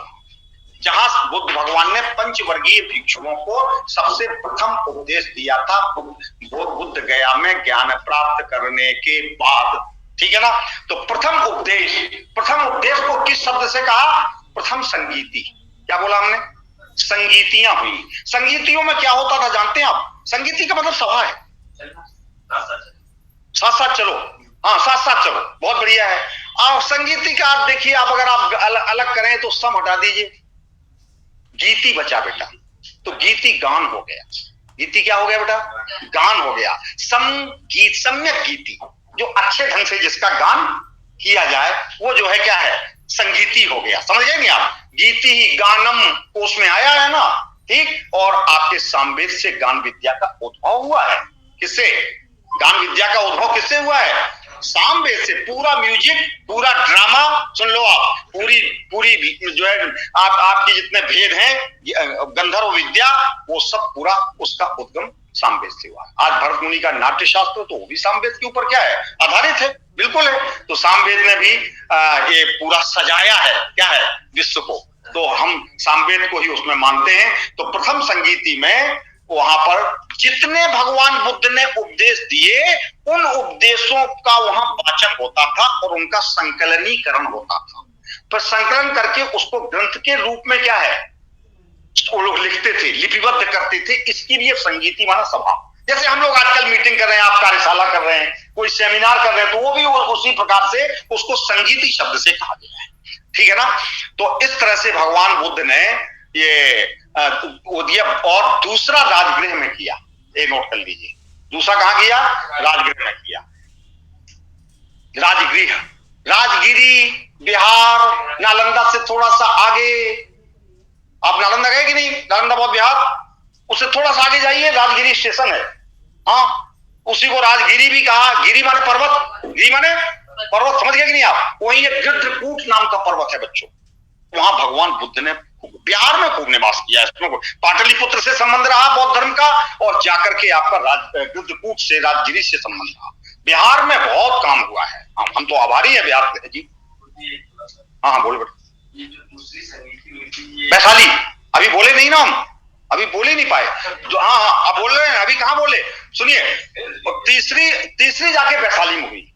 जहां बुद्ध भगवान ने पंचवर्गीय भिक्षुओं को सबसे प्रथम उपदेश दिया था, बुद्ध गया में ज्ञान प्राप्त करने के बाद, ठीक है ना। तो प्रथम उपदेश को किस शब्द से कहा, प्रथम संगीति। क्या बोला हमने, संगीतियां हुई। संगीतियों में क्या होता था जानते हैं आप, संगीति का मतलब सभा है, साथ साथ चलो, हाँ साथ साथ चलो, बहुत बढ़िया है। और संगीति का आप देखिए, आप अगर आप अलग करें तो सम हटा दीजिए, गीति बचा बेटा, तो गीति गान हो गया। गीति क्या हो गया बेटा? गान हो गया। संगीत, सम्यक गीति, जो अच्छे ढंग से जिसका गान किया जाए वो जो है क्या है? संगीति हो गया। समझ गए नहीं आप? गीति ही गानम कोश में आया है ना, ठीक। और आपके सामवेद से गान विद्या का उद्भव हुआ है। किससे? गान विद्या का उद्भव किससे हुआ है? सामवेद से। पूरा म्यूजिक, पूरा ड्रामा, सुन लो आप, पूरी जो है आपकी जितने भेद हैं, गंधर्व विद्या, वो सब पूरा उसका उद्गम सामवेद से हुआ। आज भरत मुनि का नाट्य शास्त्र तो वो भी सामवेद के ऊपर क्या है? आधारित है, बिल्कुल है। तो सामवेद ने भी ये पूरा सजाया है, क्या है? विश्व को। तो हम सामवेद को ही उसमें मानते हैं। तो प्रथम संगीति में वहां पर जितने भगवान बुद्ध ने उपदेश दिए, उन उपदेशों का वहां वाचन होता था और उनका संकलनीकरण होता था। पर संकलन करके उसको ग्रंथ के रूप में क्या है? वो लोग लिखते थे, लिपिबद्ध करते थे। इसके लिए संगीति माना सभा। जैसे हम लोग आजकल मीटिंग कर रहे हैं, आप कार्यशाला कर रहे हैं, कोई सेमिनार कर रहे हैं, तो वो भी उसी प्रकार से उसको संगीति शब्द से कहा गया है, ठीक है ना। तो इस तरह से भगवान बुद्ध ने ये दिया। और दूसरा राजगृह में किया, ये नोट कर लीजिए। दूसरा कहां किया? राजगृह में किया। राजगृह, राजगिरी, बिहार, नालंदा से थोड़ा सा आगे। आप नालंदा गए कि नहीं? नालंदा बहुत बिहार, उससे थोड़ा सा आगे जाइए, राजगिरी स्टेशन है। हाँ, उसी को राजगिरी भी कहा। गिरी माने पर्वत, गिरी माने पर्वत, समझ गए कि नहीं आप? वहीं एक गृध्रकूट नाम का पर्वत है बच्चों। वहां भगवान बुद्ध ने बिहार में खूब निवास किया है। पाटलिपुत्र से संबंध रहा बौद्ध धर्म का, और जाकर के आपका गृध्रकूट से, राजगिरी से संबंध रहा। बिहार में बहुत काम हुआ है। हम तो आभारी है बिहार के जी। हाँ बोले बेटा। ये जो दूसरी संगीति हुई थी, वैशाली, अभी बोले नहीं ना हम, अभी बोल ही नहीं पाए जो। हाँ अब बोल रहे हैं, अभी कहाँ बोले? सुनिए, तीसरी जाके वैशाली में हुई।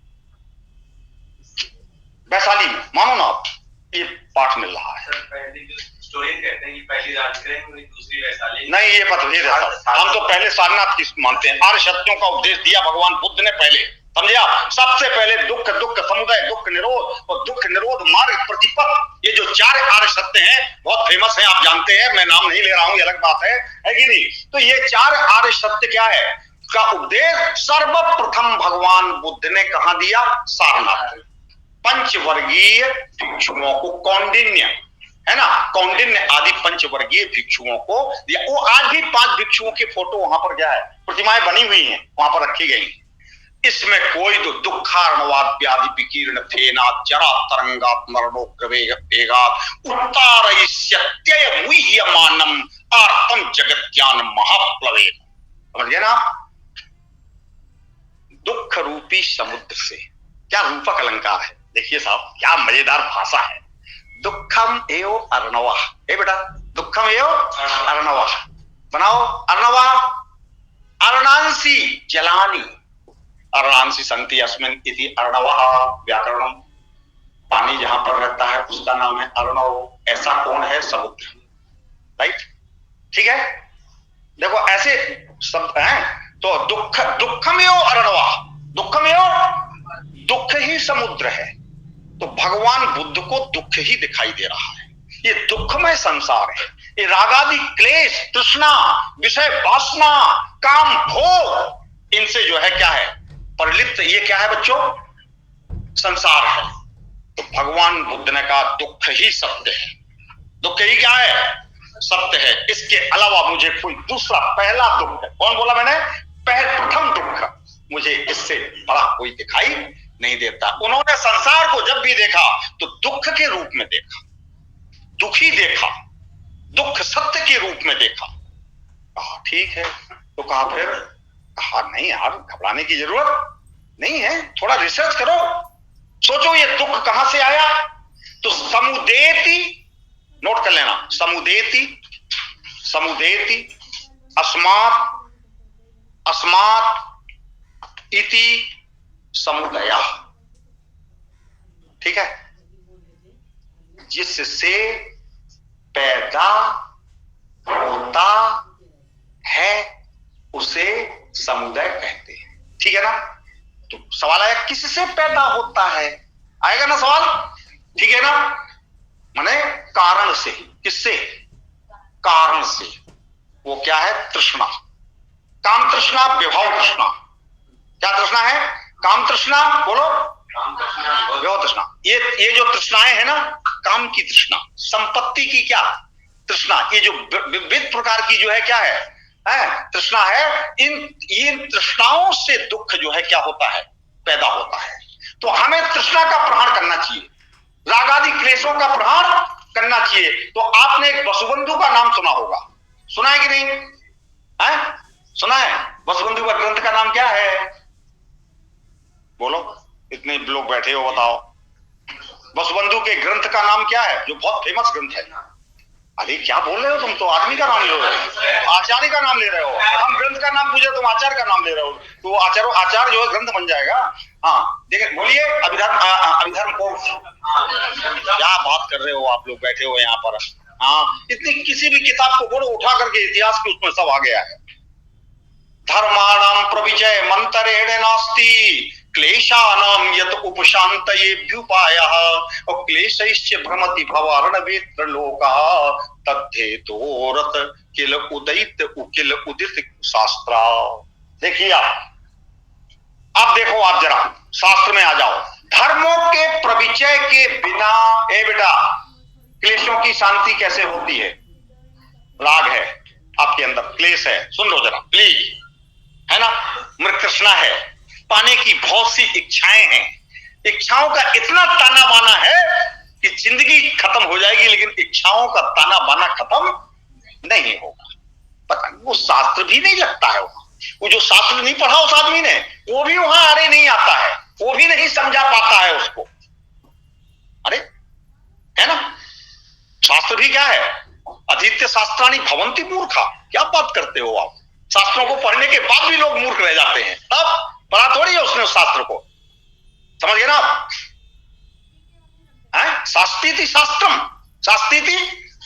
वैशाली में, मानो ना आप, ये पाठ मिल रहा है। सर पहली जो स्टोरी कहते हैं कि पहली राजगृह हुई, दूसरी वैशाली। नहीं, ये मतभेद है। हम तो पहले सारनाथ की मानते हैं। आर्य सत्यों का उपदेश दिया भगवान बुद्ध ने पहले, समझे आप? सबसे पहले दुख, दुख समुदय, दुख निरोध और दुख निरोध मार्ग प्रतिपद, ये जो 4 आर्य सत्य हैं, बहुत फेमस है, आप जानते हैं, मैं नाम नहीं ले रहा हूं, ये अलग बात है कि नहीं? तो ये 4 आर्य सत्य क्या है का उपदेश सर्वप्रथम भगवान बुद्ध ने कहां दिया? सारनाथ। पंचवर्गीय भिक्षुओं को, कौंडिन्य है ना, कौंडिन्य आदि पंचवर्गीय भिक्षुओं को दिया। वो आज भी 5 भिक्षुओं के फोटो वहां पर क्या है? प्रतिमाएं बनी हुई हैं, वहां पर रखी गई। इसमें कोई तो दुखार्णवाद व्याधि विकीर्ण थेना जरा तरंगात मरणोग्रवेगात उत्तारयिष्यत्यय मुह्यमानम आर्तम जगत्यान महाप्लवे। समझ गए ना? दुख रूपी समुद्र से, क्या रूपक अलंकार है। देखिए साहब, क्या मजेदार भाषा है। दुखम एव अर्णवा, ए बेटा, दुखम एव अर्णवा बनाओ। अर्णवा, अर्णांसी जलानी, अर्णांसी संति अस्मिन् इति अर्णवः व्याकरणम। पानी जहां पर रहता है उसका नाम है अर्णव। ऐसा कौन है? समुद्र, राइट, ठीक है। देखो ऐसे शब्द हैं। तो दुख, दुखमेव अर्णवा, दुखमेव, दुख ही समुद्र है। तो भगवान बुद्ध को दुख ही दिखाई दे रहा है। ये दुखमय संसार है। ये रागादि क्लेश, तृष्णा, विषय वासना, काम, भोग, इनसे जो है क्या है? परिलिप्त। ये क्या है बच्चों? संसार है। तो भगवान बुद्ध ने कहा दुख ही सत्य है। दुख ही क्या है? सत्य है। इसके अलावा मुझे कोई दूसरा पहला दुख है, कौन बोला मैंने? प्रथम दुख मुझे इससे बड़ा कोई दिखाई नहीं देता। उन्होंने संसार को जब भी देखा तो दुख के रूप में देखा, दुखी देखा, दुख सत्य के रूप में देखा। कहा ठीक है। तो कहा फिर, कहा नहीं यार, घबराने की जरूरत नहीं है, थोड़ा रिसर्च करो, सोचो ये दुख कहां से आया। तो समुदेति, नोट कर लेना, समुदेति, समुदेति अस्मात्, अस्मात् इति समुदया, ठीक है। जिससे पैदा होता है उसे समुदाय कहते हैं, ठीक है ना। तो सवाल आया किससे पैदा होता है? आएगा ना सवाल? ठीक है ना? माने कारण से, किससे? कारण से। वो क्या है? तृष्णा, काम तृष्णा, विभव तृष्णा। क्या तृष्णा है? काम तृष्णा, बोलो। विभव तृष्णा। ये जो तृष्णाएं है ना, काम की तृष्णा, संपत्ति की क्या तृष्णा, ये जो विविध प्रकार की जो है क्या है तृष्णा है। इन तृष्णाओं से दुख जो है क्या होता है? पैदा होता है। तो हमें तृष्णा का प्रहार करना चाहिए, राग आदि क्लेशों का प्रहार करना चाहिए। तो आपने एक वसुबंधु का नाम सुना होगा, सुना है कि नहीं है? सुना है? वसुबंधु का ग्रंथ का नाम क्या है? बोलो, इतने लोग बैठे हो, बताओ। वसुबंधु के ग्रंथ का नाम क्या है, जो बहुत फेमस ग्रंथ है? अरे क्या बोल रहे हो तुम? तो आदमी का नाम ले रहे हो, आचार्य का नाम ले रहे हो। हम ग्रंथ का नाम पूछे, तुम आचार्य का नाम ले रहे हो। तो आचार्य जो है ग्रंथ बन जाएगा। हाँ, देखिए, बोलिए। अभिधर्म को क्या बात कर रहे हो आप लोग बैठे हो यहाँ पर? हाँ, इतनी किसी भी किताब को बोलो, उठा करके इतिहास के उसमें सब आ गया है। धर्माणाम प्रविजय मंतरेण नास्ति क्लेशानाम यत उपशान्तयेभ्युपायः और क्लेशैश्च भ्रमति भवार्णवेत्र लोकः तद्धेतोरत किल उदित उकिल उदित शास्त्रा। देखिए अब देखो, आप जरा शास्त्र में आ जाओ। धर्मों के प्रविजय के बिना ए बेटा क्लेशों की शांति कैसे होती है? राग है आपके अंदर, क्लेश है, सुन लो जरा प्लीज, है ना? मृत तृष्णा है, पाने की बहुत सी इच्छाएं हैं, इच्छाओं का इतना ताना बाना है कि जिंदगी खत्म हो जाएगी, लेकिन इच्छाओं का ताना बाना खत्म नहीं होगा। पता नहीं, वो शास्त्र भी नहीं लगता है वहां। वो जो शास्त्र नहीं पढ़ा उस आदमी ने, वो भी वहां अरे नहीं आता है, वो भी नहीं समझा पाता है उसको। अरे है ना, शास्त्र भी क्या है? अधीत्य शास्त्राणि भवन्ति मूर्खा। क्या बात करते हो आप? शास्त्रों को पढ़ने के बाद भी लोग मूर्ख रह जाते हैं। तब पढ़ा थोड़ी है उसने उस शास्त्र को, समझ गए ना आप? शास्त्रीति शास्त्रम, शास्त्रीति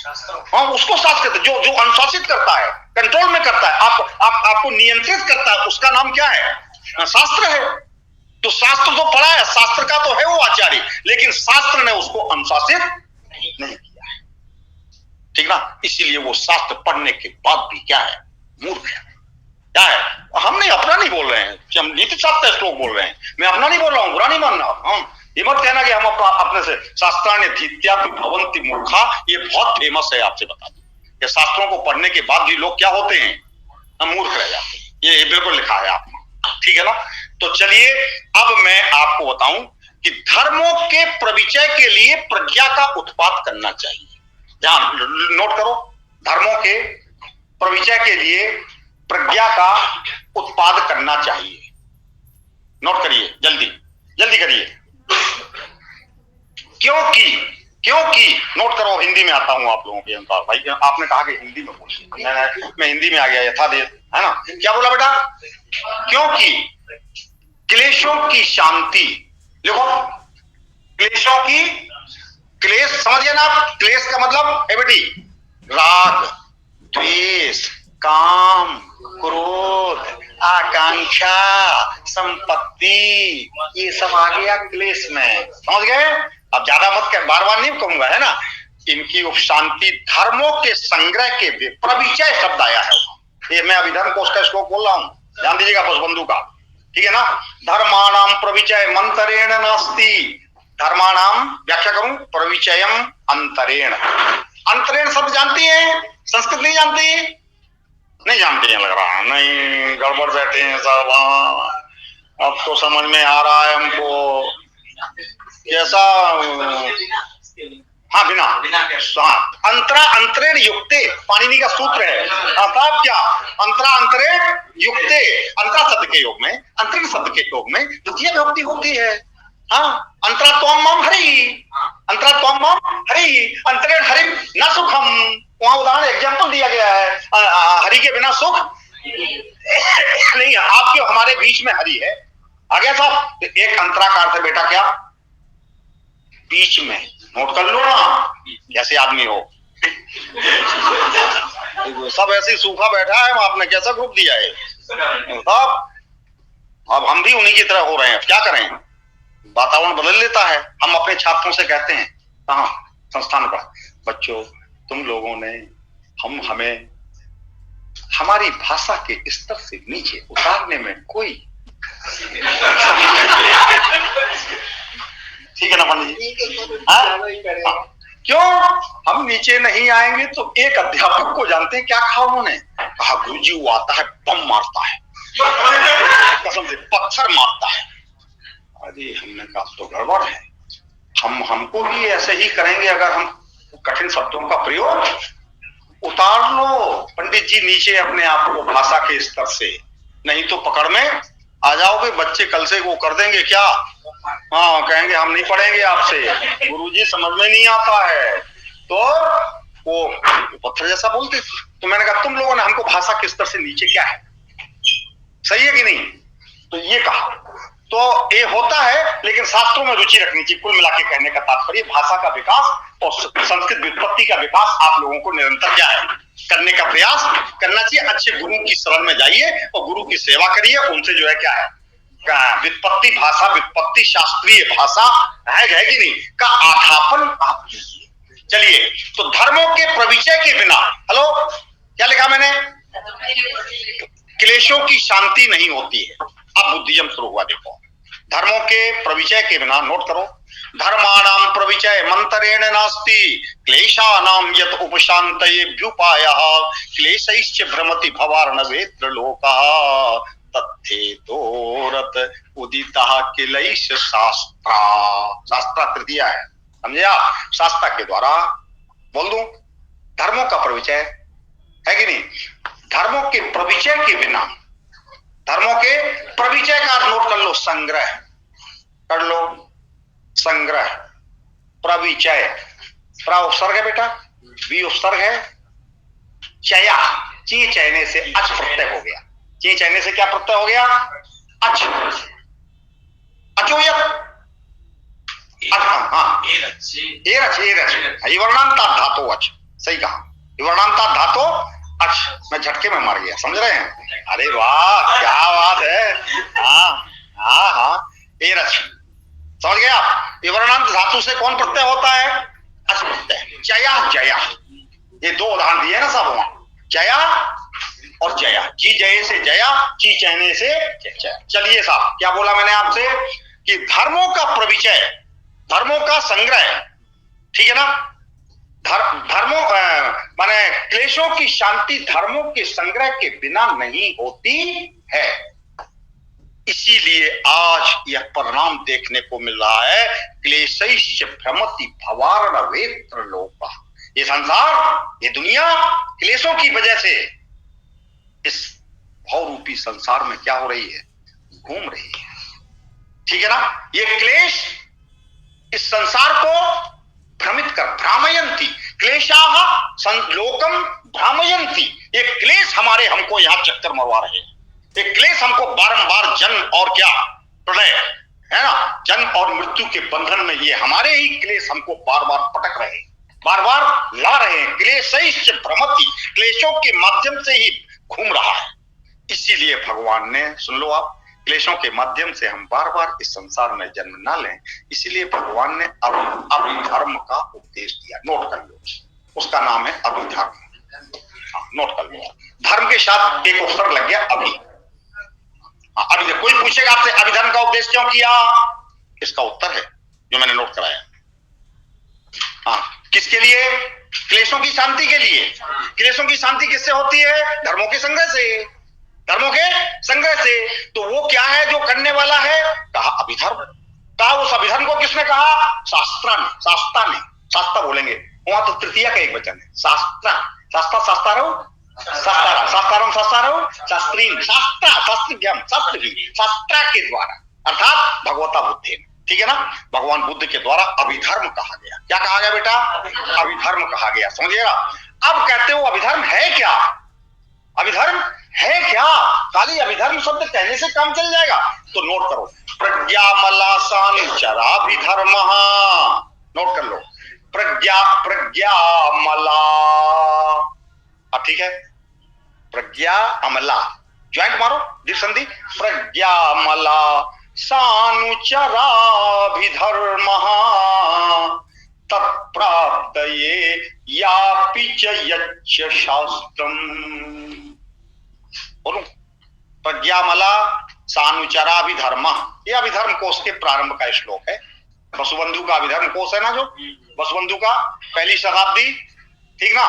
हाँ, उसको शास्त्र कहते, जो अनुशासित करता है, कंट्रोल में करता है, आपको नियंत्रित करता है, उसका नाम क्या है? शास्त्र है। तो शास्त्र तो पढ़ा है, शास्त्र का तो है वो आचार्य, लेकिन शास्त्र ने उसको अनुशासित नहीं किया है, ठीक ना? इसीलिए वो शास्त्र पढ़ने के बाद भी क्या है? मूर्ख है। क्या है? हम नहीं, अपना नहीं बोल रहे हैं, हम नीति शास्त्र श्लोक बोल रहे हैं। मैं अपना नहीं बोल रहा हूं, बुरा नहीं मानना। हम ये मत कहना कि हम अपने से शास्त्राण्य धीत्या भवन्ति मूर्खा, ये बहुत फेमस है, आपसे बता दूं। ये शास्त्रों को पढ़ने के बाद भी लोग क्या होते हैं? हम मूर्ख रह जाते हैं। ये बिल्कुल लिखा है आपने, ठीक है ना? तो चलिए अब मैं आपको बताऊं कि धर्मों के प्रविजय के लिए प्रज्ञा का उत्पाद करना चाहिए। ध्यान नोट करो, धर्मों के प्रविजय के लिए प्रज्ञा का उत्पाद करना चाहिए। नोट करिए, जल्दी जल्दी करिए। क्योंकि नोट करो, हिंदी में आता हूं आप लोगों के अनुसार। भाई आपने कहा कि हिंदी में बोलिए, मैं हिंदी में आ गया यथादेश, है ना? क्या बोला बेटा? क्योंकि क्लेशों की शांति, लिखो, क्लेशों की, क्लेश समझ गए ना आप? क्लेश का मतलब है बेटी राग, द्वेष, काम, क्रोध, आकांक्षा, संपत्ति, ये सब आ गया क्लेश में, समझ गए? अब ज्यादा मत कर, बार बार नहीं कहूंगा, है ना? इनकी उपशांति धर्मों के संग्रह के प्रविजय शब्द आया है। ये मैं अभिधर्म कोश का श्लोक बोल रहा हूं, ध्यान दीजिएगा वसुबंधु का, ठीक है ना? धर्माणाम प्रविजय मंतरेण नास्ति। धर्माणाम व्याख्या करूं, प्रविजयम अंतरेण। अंतरेण शब्द जानती है? संस्कृत नहीं जानती? नहीं जानती है लग रहा है, नहीं, गड़बड़ बैठे हैं सब। अब तो समझ में आ रहा है हमको कैसा। हाँ, बिना अंतरा अंतरेण युक्ते, पाणिनि का सूत्र है। अर्थात क्या? अंतरा अंतरेण युक्ते, अंतरा शब्द के योग में, अंतरेण शब्द के योग में द्वितीय विभक्ति होती है। हाँ, अंतरा त्वम मम हरि, अंतरा त्वम मम हरि, अंतरेण हरि न सुखम। वहां उदाहरण एग्जाम्पल दिया गया है, हरि के बिना सुख नहीं है। आपके हमारे बीच में हरि है, आ गया साहब? एक अंतरा का अर्थ है बेटा क्या? बीच में। नोट कर लो ना, कैसे आदमी हो सब ऐसे सूखा बैठा है, आपने कैसा ग्रुप दिया है साहब? अब हम भी उन्हीं की तरह हो रहे हैं, क्या करें? वातावरण बदल लेता है। हम अपने छात्रों से कहते हैं, कहाँ संस्थान पर, बच्चों तुम लोगों ने हमें हमारी भाषा के स्तर से नीचे उतारने में कोई ठीक है ना पंडित जी? क्यों हम नीचे नहीं आएंगे? तो एक अध्यापक को जानते हैं क्या कहा उन्होंने? कहा गुरुजी वो आता है बम मारता है, कसम से पत्थर मारता है। अरे हमने कहा तो गड़बड़ है, हमको भी ऐसे ही करेंगे अगर हम कठिन शब्दों का प्रयोग। उतार लो पंडित जी नीचे अपने आप को भाषा के स्तर से, नहीं तो पकड़ में आ जाओगे। बच्चे कल से वो कर देंगे क्या, हाँ कहेंगे हम नहीं पढ़ेंगे आपसे, गुरुजी समझ में नहीं आता है। तो वो पत्थर जैसा बोलते थे। तो मैंने कहा तुम लोगों ने हमको भाषा के स्तर से नीचे क्या है, सही है कि नहीं? तो ये कहा, तो ये होता है, लेकिन शास्त्रों में रुचि रखनी चाहिए। कुल मिला के कहने का तात्पर्य भाषा का विकास और संस्कृत व्युत्पत्ति का विकास आप लोगों को निरंतर क्या है, करने का प्रयास करना चाहिए। अच्छे गुरु की शरण में जाइए और गुरु की सेवा करिए, उनसे जो है क्या है, व्युत्पत्ति भाषा, व्युत्पत्ति शास्त्रीय भाषा है कि नहीं का आधापन आप कीजिए। चलिए, तो धर्मों के प्रविचय के बिना, हेलो क्या लिखा मैंने, क्लेशों की शांति नहीं होती है। अब बुद्धिज्म शुरू हुआ, देखो धर्मों के प्रविचय के बिना, नोट करो, धर्माणाम प्रविचय मंत्रेण नास्ति क्लेशानाम यत उपशान्तयेभ्युपायः क्लेशैश्च भ्रमति भवार्णवेत्र लोकः तथेतोरत उदितः क्लेश शास्त्रा। शास्त्रा तृतीया है, समझे आप? शास्त्रा के द्वारा बोल दूं, धर्मों का प्रविचय है कि नहीं? धर्मों के प्रविचय के बिना, धर्मों के प्रविचय का नोट कर लो, संग्रह कर लो, संग्रह, प्रविचय, प्र उपसर्ग है बेटा, बी उपसर्ग है, चया, ची चयने से अच प्रत्यय हो गया, ची चयने से क्या प्रत्यय हो गया, अच, अचोयत, हाँ वर्णांता धातो अच, सही कहा, वर्णांता धातो अच। मैं झटके में मार गया, समझ रहे हैं? अरे वाह क्या बात है, हाँ हाँ हाँ, एरच, समझ गए आप? वर्णांत धातु से कौन प्रत्यय होता है, अच प्रत्यय। चया जया, ये दो उदाहरण दिए ना सब वहां, चया और जया, ची जय से जया, ची चयने से जया। चलिए साहब, क्या बोला मैंने आपसे कि धर्मों का प्रविचय, धर्मों का संग्रह, ठीक है ना? धर्मों माने क्लेशों की शांति धर्मों के संग्रह के बिना नहीं होती है। इसीलिए आज यह परिणाम देखने को मिल रहा है, क्लेशैश्च भ्रमति भवार्णवेत्र लोकः। ये संसार, ये दुनिया क्लेशों की वजह से इस भवरूपी संसार में क्या हो रही है, घूम रही है, ठीक है ना? ये क्लेश इस संसार को भ्रमित कर, भ्रामयंती क्लेशाः लोकम भ्रामयंती। ये क्लेश हमको यहाँ चक्कर मरवा रहे हैं, ये क्लेश हमको बारंबार जन्म और क्या प्रलय है ना, जन्म और मृत्यु के बंधन में ये हमारे ही क्लेश हमको बार बार पटक रहे हैं, बार बार ला रहे हैं। क्लेशैश्च भ्रमति, क्लेशों के माध्यम से ही घूम रहा है। इसीलिए भगवान ने, सुन लो आप, क्लेशों के माध्यम से हम बार बार इस संसार में जन्म ना लें, इसीलिए भगवान ने अभिधर्म का उपदेश दिया। नोट कर लो, उसका नाम है अभिधर्म। नोट कर लो, धर्म के साथ एक उपसर्ग लग गया, अभी। अभी कोई पूछेगा आपसे अभिधर्म का उपदेश क्यों किया, इसका उत्तर है जो मैंने नोट कराया। किसके लिए? क्लेशों की शांति के लिए। क्लेशों की शांति किससे होती है? धर्मों के संग्रह से, धर्मों के संग्रह से। तो वो क्या है जो करने वाला है? कहा अभिधर्म। कहा उस अभिधर्म को किसने कहा? शास्त्रा ने, शास्त्रा ने, शास्त्रा बोलेंगे वहां तो तृतीया का एक वचन है, शास्त्रा, शास्त्रा, शास्त्रारो, शास्त्रारा, शास्त्रारम, शास्त्रारो, शास्त्रीन, शास्त्रा, शास्त्रज्ञम, शास्त्र की, शास्त्रा के द्वारा, अर्थात भगवता बुद्धि, ठीक है ना? भगवान बुद्ध के द्वारा अभिधर्म कहा गया। क्या कहा गया बेटा? अभिधर्म कहा गया, समझिएगा। अब कहते हो अभिधर्म है क्या? अभिधर्म है क्या? खाली अभिधर्म शब्द कहने से काम चल जाएगा? तो नोट करो, प्रज्ञामलासान चराभिधर्म, नोट कर लो, प्रज्ञामला, ठीक है, प्रज्ञा अमला, ज्वाइंट मारो, दीर्घ संधि, प्रज्ञामला सानुचराभिधर्मः तत्प्राप्तये यापि च यच्च शास्त्रम्। बोलूं, प्रज्ञामला सानुचराभिधर्म, ये अभिधर्म कोश के प्रारंभ का श्लोक है। वसुबंधु का अभिधर्म कोश है ना, जो वसुबंधु का पहली शताब्दी, ठीक ना,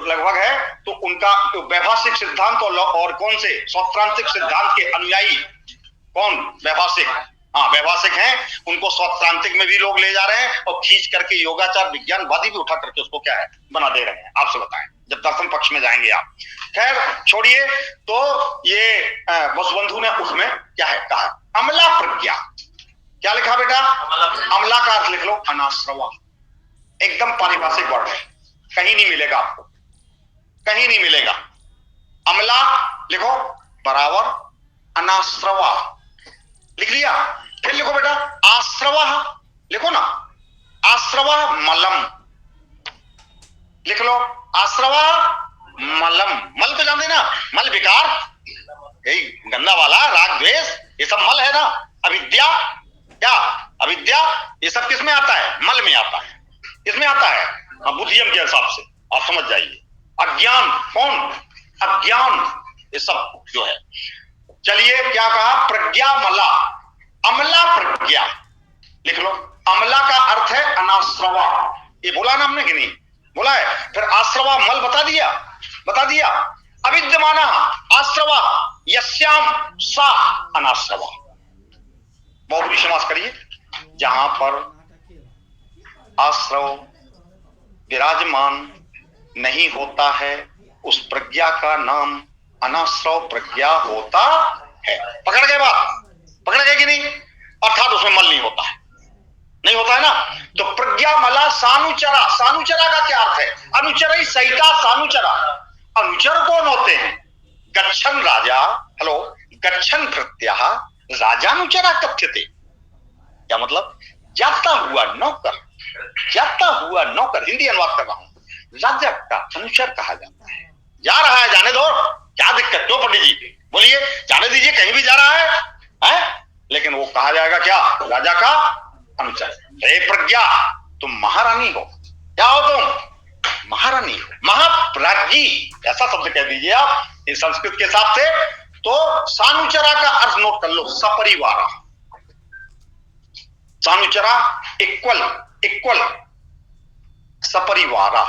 लगभग है। तो उनका वैभाषिक सिद्धांत और कौन से सौत्रांतिक सिद्धांत के अनुयायी कौन, वैभाषिक, हाँ वैभाषिक हैं। उनको सौत्रांतिक में भी लोग ले जा रहे हैं और खींच करके योगाचार विज्ञानवादी भी उठा करके उसको क्या है बना दे रहे हैं। आपसे बताएं जब दर्शन पक्ष में जाएंगे आप। खैर छोड़िए, तो ये वसुबंधु ने उसमें क्या है कहा, अमला प्रज्ञा। क्या लिखा बेटा, अमला का अर्थ लिख लो अनाश्रवा। एकदम पारिभाषिक वर्ड है, कहीं नहीं मिलेगा आपको, कहीं नहीं मिलेगा। अमला लिखो बराबर अनाश्रवा, लिख लिया। फिर लिखो बेटा आश्रवा, लिखो ना आश्रवा मलम, लिख लो आश्रवा मलम। मल तो जानते ना, मल विकार, यही गंदा वाला राग द्वेष, ये सब मल है ना। अविद्या, क्या अविद्या, ये सब किस में आता है, मल में आता है, इसमें आता है बुद्धियम के हिसाब से, आप समझ जाइए। अज्ञान, कौन अज्ञान, ये सब जो है। चलिए क्या कहा, प्रज्ञा मला, अमला प्रज्ञा, लिख लो। अमला का अर्थ है अनाश्रवा, ये बोला ना हमने कि नहीं बोला है। फिर आश्रवा मल बता दिया, बता दिया। अविद्यमाना आश्रवा यस्याम सा अनाश्रवा। बहुब्री समास करिए, जहां पर आश्रव विराजमान नहीं होता है उस प्रज्ञा का नाम अनाश्रव प्रज्ञा होता है। पकड़ गए बात, पकड़ गए कि नहीं। अर्थात उसमें मल नहीं होता है, नहीं होता है ना। तो प्रज्ञा मला सानुचरा, सानुचरा का क्या अर्थ है, अनुचर सहिता सानुचरा। अनुचर कौन होते हैं, गच्छन राजा, हेलो, गच्छन भृत्या राजानुचरा कथ्यते। क्या मतलब, जाता हुआ नौकर, जाता हुआ नौकर, हिंदी अनुवाद कर रहा हूं, राजा का अनुचर कहा जाता है। जा रहा है, जाने दो, क्या दिक्कत, क्यों पंडित जी बोलिए, जाने दीजिए, कहीं भी जा रहा है? लेकिन वो कहा जाएगा क्या, राजा का अनुचर। हे प्रज्ञा, तुम महारानी हो, क्या हो तुम, महारानी हो, महाप्राज्ञी, ऐसा शब्द कह दीजिए आप इस संस्कृत के हिसाब से। तो सानुचरा का अर्थ नोट कर लो, सपरिवार। सानुचरा इक्वल, इक्वल, सपरिवारा।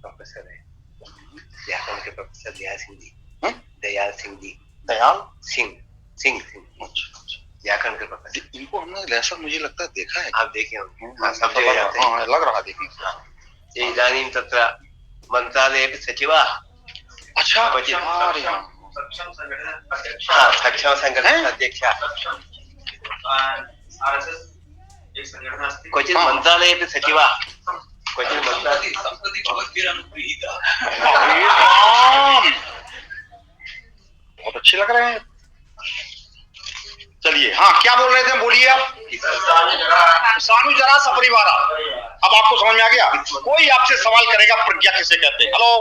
प्रोफेसर है व्याकरण के, प्रोफेसर दयाल सिंह जी, दयाल सिंह जी, दयाल सिंह, सिंह व्याकरण के प्रोफेसर। इनको हमने लेसन मुझे लगता है देखा है, आप देखे होंगे, सब जगह जाते हैं, लग रहा देखने से। इदानीं तत्र मंत्रालये सचिवाः, अच्छा, सक्षम संगठन अध्यक्ष, सक्षम संगठन अध्यक्ष, आरएसएस एक संगठन अस्ति, क्वचित् मंत्रालये सचिवाः, क्वचित् मंत्रालये संस्कृति भगवद्गीता। बहुत अच्छे लग रहे हैं। चलिए, हाँ क्या बोल रहे थे, बोलिए आप। सानुचरा सपरिवारा, अब आपको समझ में आ गया। कोई आपसे सवाल करेगा प्रज्ञा किसे कहते हैं, हेलो,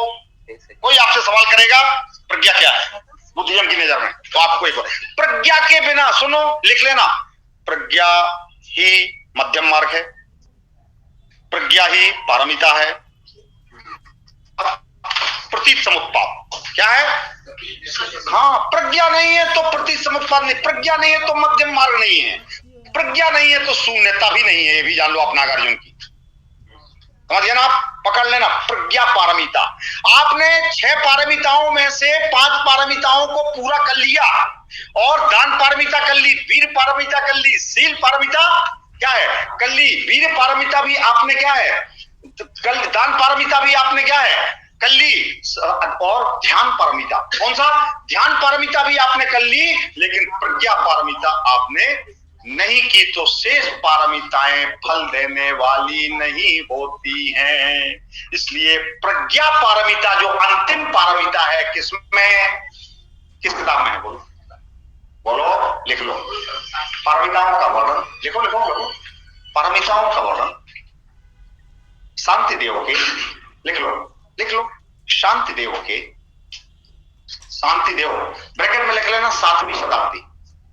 कोई आपसे सवाल करेगा प्रज्ञा क्या है बुद्धिज्म की नजर में, तो आपको एक प्रज्ञा के बिना, सुनो लिख लेना, प्रज्ञा ही मध्यम मार्ग है, प्रज्ञा ही पारमिता है। प्रतीत समुत्पाद क्या है, हाँ प्रज्ञा नहीं है तो प्रतीत समुत्पाद नहीं, प्रज्ञा नहीं है तो मध्यम मार्ग नहीं है, प्रज्ञा नहीं है तो शून्यता भी नहीं है, ये भी जान लो आप नागार्जुन की। समझिए ना, आप पकड़ लेना, प्रज्ञा पारमिता। आपने 6 पारमिताओं में से 5 पारमिताओं को पूरा कर लिया और दान पारमिता कर ली, वीर पारमिता कर ली, शील पारमिता क्या है कर ली, वीर पारमिता भी आपने क्या है कल, दान पारमिता भी आपने क्या है कर ली, और ध्यान पारमिता, कौन सा, ध्यान पारमिता भी आपने कर ली, लेकिन प्रज्ञा पारमिता आपने नहीं की। तो शेष पारमिताएं फल देने वाली नहीं होती हैं। इसलिए प्रज्ञा पारमिता जो अंतिम पारमिता है, किसमें, किस किताब में है, बोलो बोलो, लिख लो, पारमिताओं का वर्णन, लिखो लिखो लिखो, पारमिताओं का वर्णन शांति देव के, लिख लो शांति देव के, शांति देव ब्रैकेट में लिख लेना 7वीं शताब्दी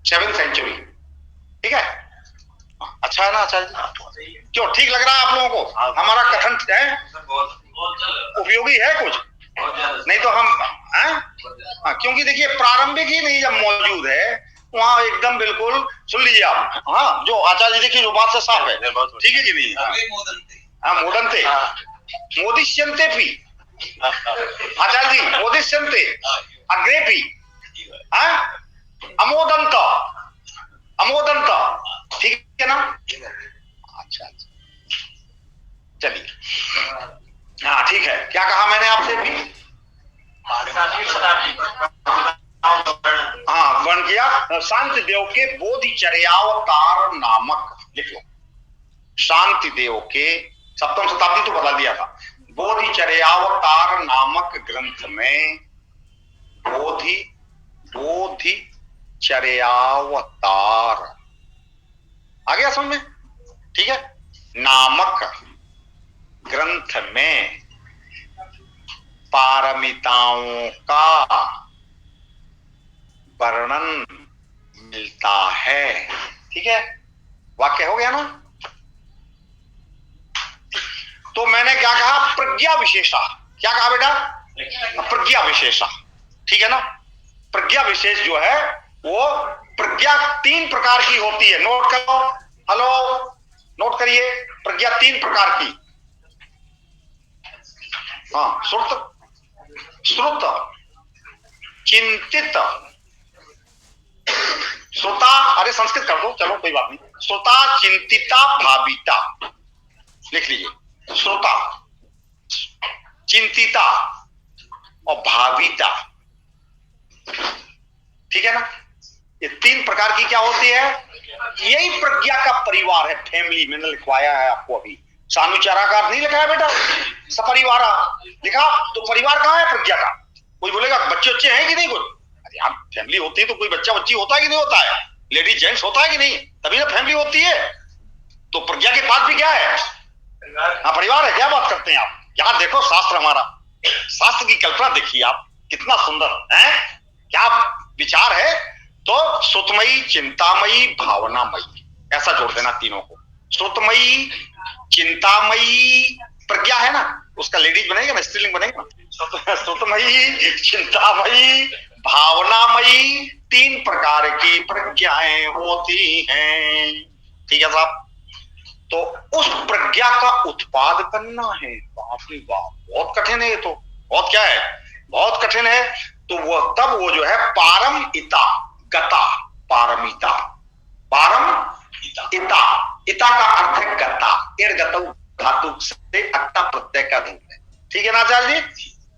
7th सेंचुरी। ठीक है, अच्छा है ना आचार्य जी? क्यों ठीक लग रहा है आप लोगों को? हमारा कथन है उपयोगी है कुछ? नहीं तो हम हाँ, क्योंकि देखिए प्रारंभिक ही नहीं जब मौजूद है वहां एकदम बिल्कुल सुन लीजिए आप। हाँ, जो आचार्य जी देखिए जो बात से साफ है, ठीक है कि नहीं? हाँ, मोदंते मोदिष्यन्ते भी आचार्य जी, मोदिष्यन्ते अग्रेपी अमोदंत अमोदंत, ठीक है ना? अच्छा चलिए, हाँ ठीक है। क्या कहा मैंने आपसे भी? हाँ, वर्ण किया। शांति देव के बोधिचर्यावतार नामक, लिख लो शांति देव के 7वीं शताब्दी तो बता दिया था। बोधिचर्यावतार नामक ग्रंथ में बोधिचर्यावतार आ गया समझ में? ठीक है, नामक ग्रंथ में पारमिताओं का वर्णन मिलता है। ठीक है, वाक्य हो गया ना? तो मैंने क्या कहा? प्रज्ञा विशेषा। क्या कहा बेटा? प्रज्ञा विशेषा, ठीक है ना? प्रज्ञा विशेष जो है वो प्रज्ञा 3 प्रकार की होती है। नोट करो, हेलो नोट करिए, प्रज्ञा 3 प्रकार की। हाँ, श्रुत, चिंतित, श्रोता, अरे संस्कृत कर दो, चलो कोई बात नहीं। श्रोता, चिंतिता, भाविता, लिख लीजिए। श्रोता, चिंतिता और भाविता, ठीक है ना? ये 3 प्रकार की क्या होती है? यही प्रज्ञा का परिवार है। फैमिली मैंने लिखवाया है आपको अभी, सानुचारा का अर्थ नहीं लिखा है बेटा, सपरिवार लिखा। तो परिवार कहाँ है प्रज्ञा का? कोई बोलेगा बच्चे बच्चे हैं कि नहीं? कुछ अरे यार, फैमिली होती है तो कोई बच्चा बच्ची होता है कि नहीं होता है? लेडीज जेंट्स होता है कि नहीं? तभी ना फैमिली होती है। तो प्रज्ञा के पास भी क्या है? हाँ, परिवार है। क्या बात करते हैं आप? यहाँ देखो शास्त्र, हमारा शास्त्र की कल्पना देखिए आप, कितना सुंदर है, क्या विचार है। तो श्रुतमयी, चिंतामयी, भावनामयी, ऐसा जोड़ देना तीनों को। श्रुतमयी, चिंतामयी, प्रज्ञा है ना, उसका लेडीज बनेगा ना, स्त्रीलिंग बनेगा ना। श्रुतमयी, चिंतामयी, भावनामयी, 3 प्रकार की प्रज्ञाएं होती हैं। ठीक है साहब? तो उस प्रज्ञा का उत्पाद करना है। बाप रे बाप, बहुत कठिन है ये तो। बहुत क्या है? बहुत कठिन है। तो वो तब वो जो है पारमिता गता, पारमिता, पारमिता, इता का अर्थ है गता, इर्गतौ धातु से अक्ता प्रत्यय का रूप है। ठीक है ना आचार्य जी?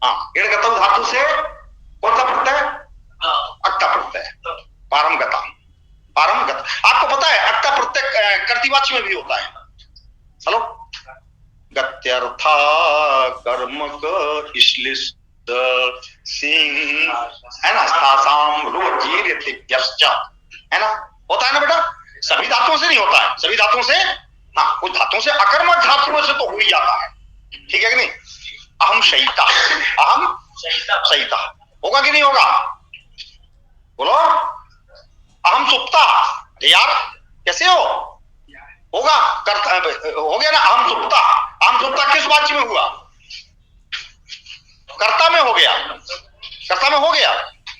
हाँ, इर्गतौ धातु से कौन सा प्रत्यय? अक्ता प्रत्यय, पारम गता, पारम गता। आपको पता है अक्ता प्रत्यय कर्तृवाची में भी होता है। चलो, गत्यर्था कर्म श्लिष्ट सिंह है ना, स्थासाम रुचिर्यतिभ्यश्च, है ना? होता है ना बेटा? सभी धातुओं से नहीं होता है, सभी धातुओं से, हाँ कुछ धातुओं से, अकर्मक धातुओं से तो हो ही जाता है। ठीक है कि नहीं? अहम शयिता, अहम शयिता होगा कि नहीं होगा? बोलो। अहम सुप्ता, यार कैसे हो? होगा, हो गया ना अहम सुप्ता। अहम सुप्ता किस वाच्य में हुआ? कर्ता में हो गया, कर्ता में हो गया।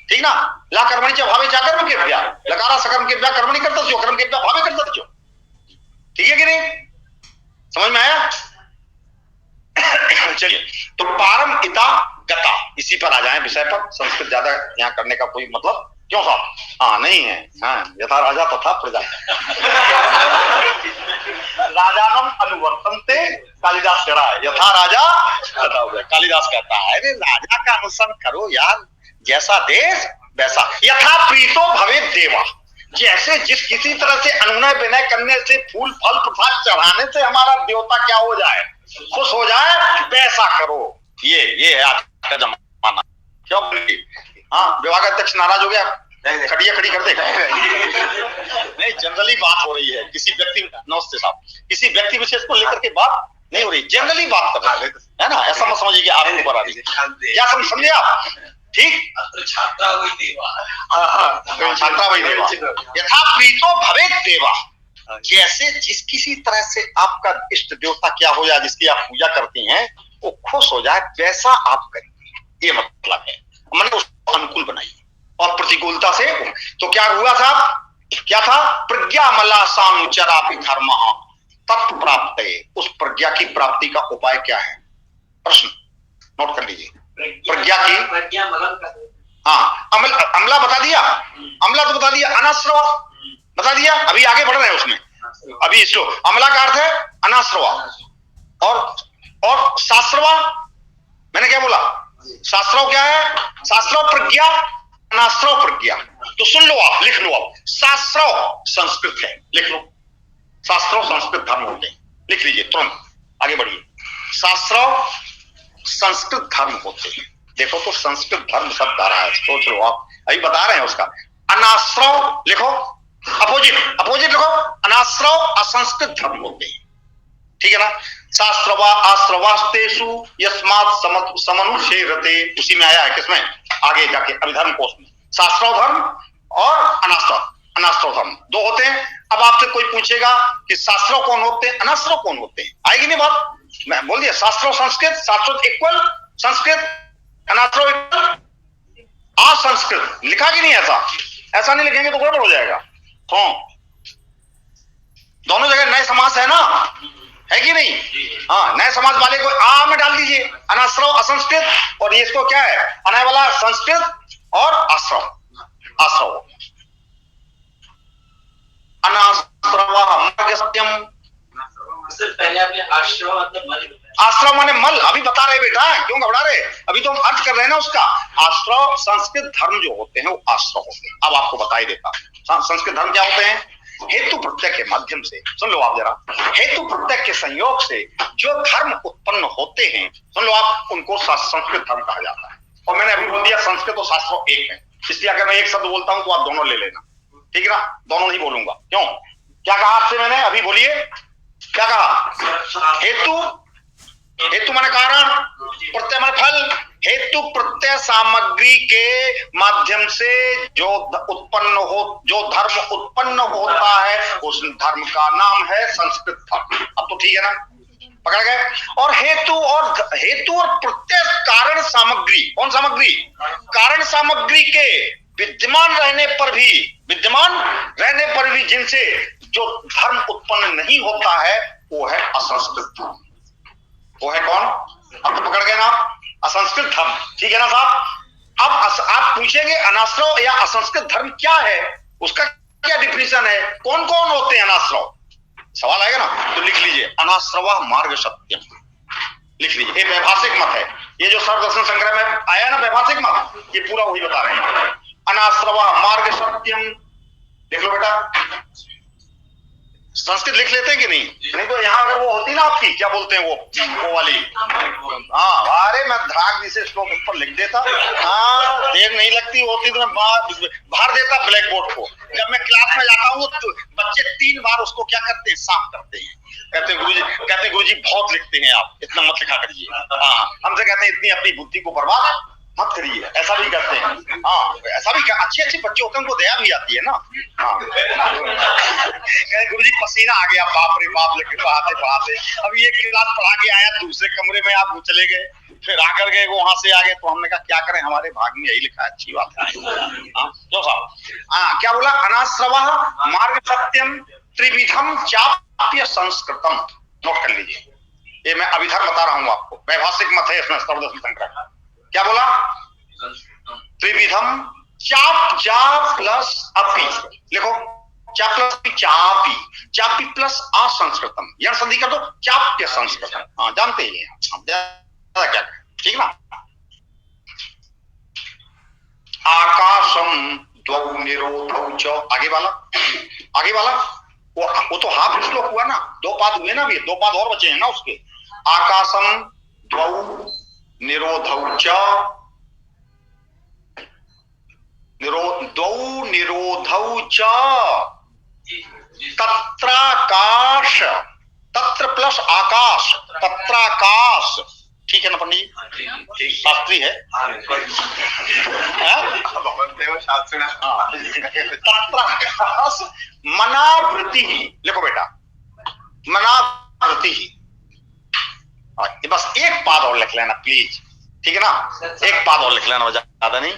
ठीक ना? ला कर्मणि च भावे च कर्म के व्या, लकारा सकर्म के व्या कर्मणि करता जो, कर्म के व्या भावे करता जो। ठीक है कि नहीं? समझ में आया? चलिए, तो पारम इता गता, इसी पर आ जाए विषय पर। संस्कृत ज्यादा यहाँ करने का कोई मतलब क्यों साहब? हाँ नहीं है। हाँ, यथा राजा तथा प्रजा, राजानम अनुवर्तन्ते, कालिदास कह रहा है यथा राजा तथा प्रजा। कालिदास कहता है अरे राजा का अनुसरण करो यार, जैसा देश वैसा। यथा प्रीतो भवे देवा, जैसे जिस किसी तरह से अनुनय विनय करने से, फूल फल प्रसाद चढ़ाने से हमारा देवता क्या हो जाए? खुश हो जाए, वैसा करो। ये है आज का जमाना। क्यों? हाँ, विभागाध्यक्ष नाराज हो गया, खड़िया खड़ी कर दे। नहीं, जनरली बात हो रही है किसी व्यक्ति, नमस्ते साहब, किसी व्यक्ति विशेष को लेकर के बात नहीं हो रही, जनरली बात कर रहे है ना, ऐसा मत समझिए कि आप ऊपर आ रही है, क्या समझे आप? ठीक, छात्रा वही देवा, छात्रा वही देवा, यथा प्रीतो भवेत देवा, जैसे जिस किसी तरह से आपका इष्ट देवता क्या हो जाए, जिसकी आप पूजा करती हैं वो खुश हो जाए, वैसा आप करिए, ये मतलब है। मैंने उसको अनुकूल बनाई और प्रतिकूलता से। तो क्या हुआ साहब, क्या था, प्रज्ञा मलासानुचरापि धर्मः तत्प्राप्त, उस प्रज्ञा की प्राप्ति का उपाय क्या है? प्रश्न नोट कर लीजिए। प्रज्ञा की, हाँ, अमला बता दिया, अमला तो बता दिया, अनाश्रव बता दिया, अभी आगे बढ़ रहे हैं उसमें, अभी इसको अमला का अर्थ है अनाश्रवा, और शास्त्रवा, मैंने क्या बोला, शास्त्रव क्या है? शास्त्रव प्रज्ञा, अनाश्रव प्रज्ञा। तो सुन लो आप, लिख लो आप, शास्त्रव संस्कृत है, लिख लो, शास्त्रव संस्कृत धर्म होते हैं, लिख लीजिए तुरंत, आगे बढ़िए। शास्त्रव संस्कृत धर्म होते हैं, देखो तो संस्कृत धर्म शब्द आ रहा है, सोच लो आप, अभी बता रहे हैं उसका। अनाश्रव लिखो, अपोजिट लिखो, अनाश्रव असंस्कृत धर्म होते हैं, ठीक है ना। शास्त्रवा आश्रवास्तेषु यस्मात् समनुच्छेदते, उसी में आया है, किसमें, आगे जाके अभिधर्म कोश में, शास्त्रव धर्म और अनाश्रव धर्म दो होते हैं। अब आपसे कोई पूछेगा कि शास्त्रव कौन होते हैं, अनाश्रव कौन होते हैं, आएगी नहीं बात, मैं बोल दिया, शास्त्रव संस्कृत, शास्त्रव इक्वल संस्कृत, अनाश्रव इक्वल असंस्कृत, लिखा कि नहीं? ऐसा नहीं लिखेंगे तो गड़बड़ हो जाएगा। हाँ, दोनों जगह नए समास है ना, है कि नहीं? हाँ, नए समाज वाले को आ में डाल दीजिए, अनाश्रव असंस्कृत, और ये इसको क्या है, अनय वाला संस्कृत और आश्रव, आश्रव अनाश्रव पहले आपने आश्रव मतलब मल, आश्रव माने मल, अभी बता रहे बेटा, क्यों घबरा रहे, अभी तो हम अर्थ कर रहे हैं ना उसका। आश्रव संस्कृत धर्म जो होते हैं वो आश्रव होते हैं, अब आपको बताई देता। संस्कृत धर्म क्या होते हैं? हेतु प्रत्यय के माध्यम से, सुन लो आप जरा, हेतु प्रत्यय के संयोग से जो धर्म उत्पन्न होते हैं, सुन लो आप, उनको संस्कृत धर्म कहा जाता है। और मैंने अभी बोल दिया संस्कृत और शास्त्र एक है, इसलिए अगर मैं एक शब्द बोलता हूं तो आप दोनों ले लेना, ठीक है ना, दोनों नहीं बोलूंगा। क्यों, क्या कहा आपसे मैंने, अभी बोलिए क्या कहा? हेतु माने कारण, प्रत्यय माने फल, हेतु प्रत्यय सामग्री के माध्यम से जो धर्म उत्पन्न होता है उस धर्म का नाम है संस्कृत धर्म। अब तो ठीक है ना, पकड़ गए। और हेतु और प्रत्यय कारण सामग्री, कौन सामग्री? कारण सामग्री के विद्यमान रहने पर भी जिनसे जो धर्म उत्पन्न नहीं होता है वो है असंस्कृत धर्म। वो है कौन? अब तो पकड़ गए ना, असंस्कृत धर्म, ठीक है ना साहब। अब आप पूछेंगे अनाश्रव या असंस्कृत धर्म क्या है, उसका क्या डिफिनेशन है, कौन कौन होते हैं अनाश्रव, सवाल आएगा ना, तो लिख लीजिए अनाश्रवा मार्ग सत्यम, लिख लीजिए, ये वैभाषिक मत है, ये जो सर्वदर्शन संग्रह में आया ना वैभाषिक मत, ये पूरा वही बता रहे हैं। अनाश्रवा मार्ग सत्यम, देख लो बेटा, संस्कृत लिख लेते हैं कि नहीं तो यहाँ अगर वो होती ना आपकी, क्या बोलते हैं वो वाली, हाँ, अरे मैं धाग से श्लोक ऊपर लिख देता, हाँ, देर नहीं लगती होती तो मैं बाहर देता ब्लैक बोर्ड को। जब मैं क्लास में जाता हूँ तो बच्चे 3 बार उसको क्या करते हैं, साफ करते हैं, कहते हैं गुरुजी बहुत लिखते हैं आप, इतना मत लिखा करिए। हाँ, हमसे कहते हैं इतनी अपनी बुद्धि को बर्बाद मत करिए, ऐसा भी करते हैं। हाँ, ऐसा भी अच्छे बच्चे होते हैं, उनको दया भी आती है ना। हाँ, कहे गुरुजी पसीना आ गया, बाप रे बाप, लेके पढ़ाते अब ये क्लास पढ़ा के आया, दूसरे कमरे में आप चले गए, फिर आकर गए वहां से आ गए, तो हमने कहा क्या करें, हमारे भाग में यही लिखा है, अच्छी बात है। जो साहब क्या बोला, अनाश्रवः मार्ग सत्यम त्रिविधम चाप्य संस्कृतम, नोट कर लीजिए, ये मैं अभिधर्म बता रहा हूं आपको, वैभाषिक मत है इसमें सर्वदर्शन संग्रह। क्या बोला, त्रिविधम चाप प्लस अपि, लिखो चाप प्लस चापी, चापी प्लस असंस्कृतम, यह संधि कर दो, चाप्य संस्कृतम। हाँ, जानते ही हैं क्या, ठीक ना। आकाशम द्वौ निरोधौ च, आगे वाला वो तो हाफ श्लोक हुआ ना, 2 पाद हुए ना, भी 2 पाद और बचे हैं ना उसके। आकाशम द्वौ निरोधौ च, द्वौ निरोधौ च, तत्राकाश तत्र प्लस आकाश, तत्राकाश, ठीक है ना पंडित जी? शास्त्री है तत्राकाश मनावृत्ति ही, लिखो बेटा, मनावृत्ति ही। बस एक पाद और लिख लेना प्लीज, ठीक है ना? एक पाद और लिख लेना, ज्यादा नहीं।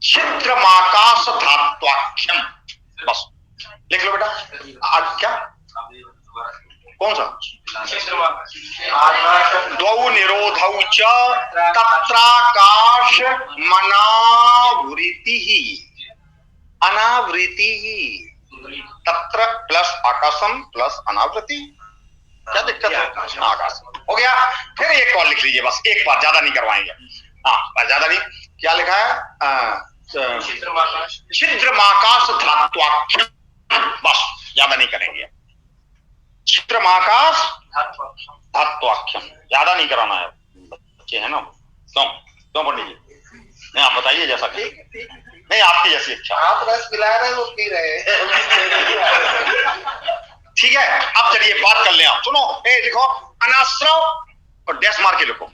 छिद्रमाकाश धात्वाख्यम, बस लिख लो बेटा। आज क्या, कौन सा? द्वौ निरोधौ च तत्राकाश मनावृत्ति ही, अनावृत्ति ही, तत्र प्लस आकाशम प्लस अनावृत्ति, क्या दिक्कत है? आकाश हो गया। फिर एक और लिख लीजिए, बस एक बार, ज्यादा नहीं करवाएंगे। हाँ ज्यादा नहीं। क्या लिखा है? छिद्रमाकाश धात्वाख्यम, बस ज्यादा नहीं करेंगे। छिद्रमाकाश धात्वाख्यम, ज्यादा नहीं कराना है, बच्चे है ना। क्यों क्यों पंडित जी? नहीं आप बताइए, जैसा कि नहीं आपकी जैसी इच्छा। आप रस पिला रहे वो पी रहे ठीक है, अब चलिए बात कर लें। आप सुनो, लिखो अनाश्रव और डैश मार के लिखो,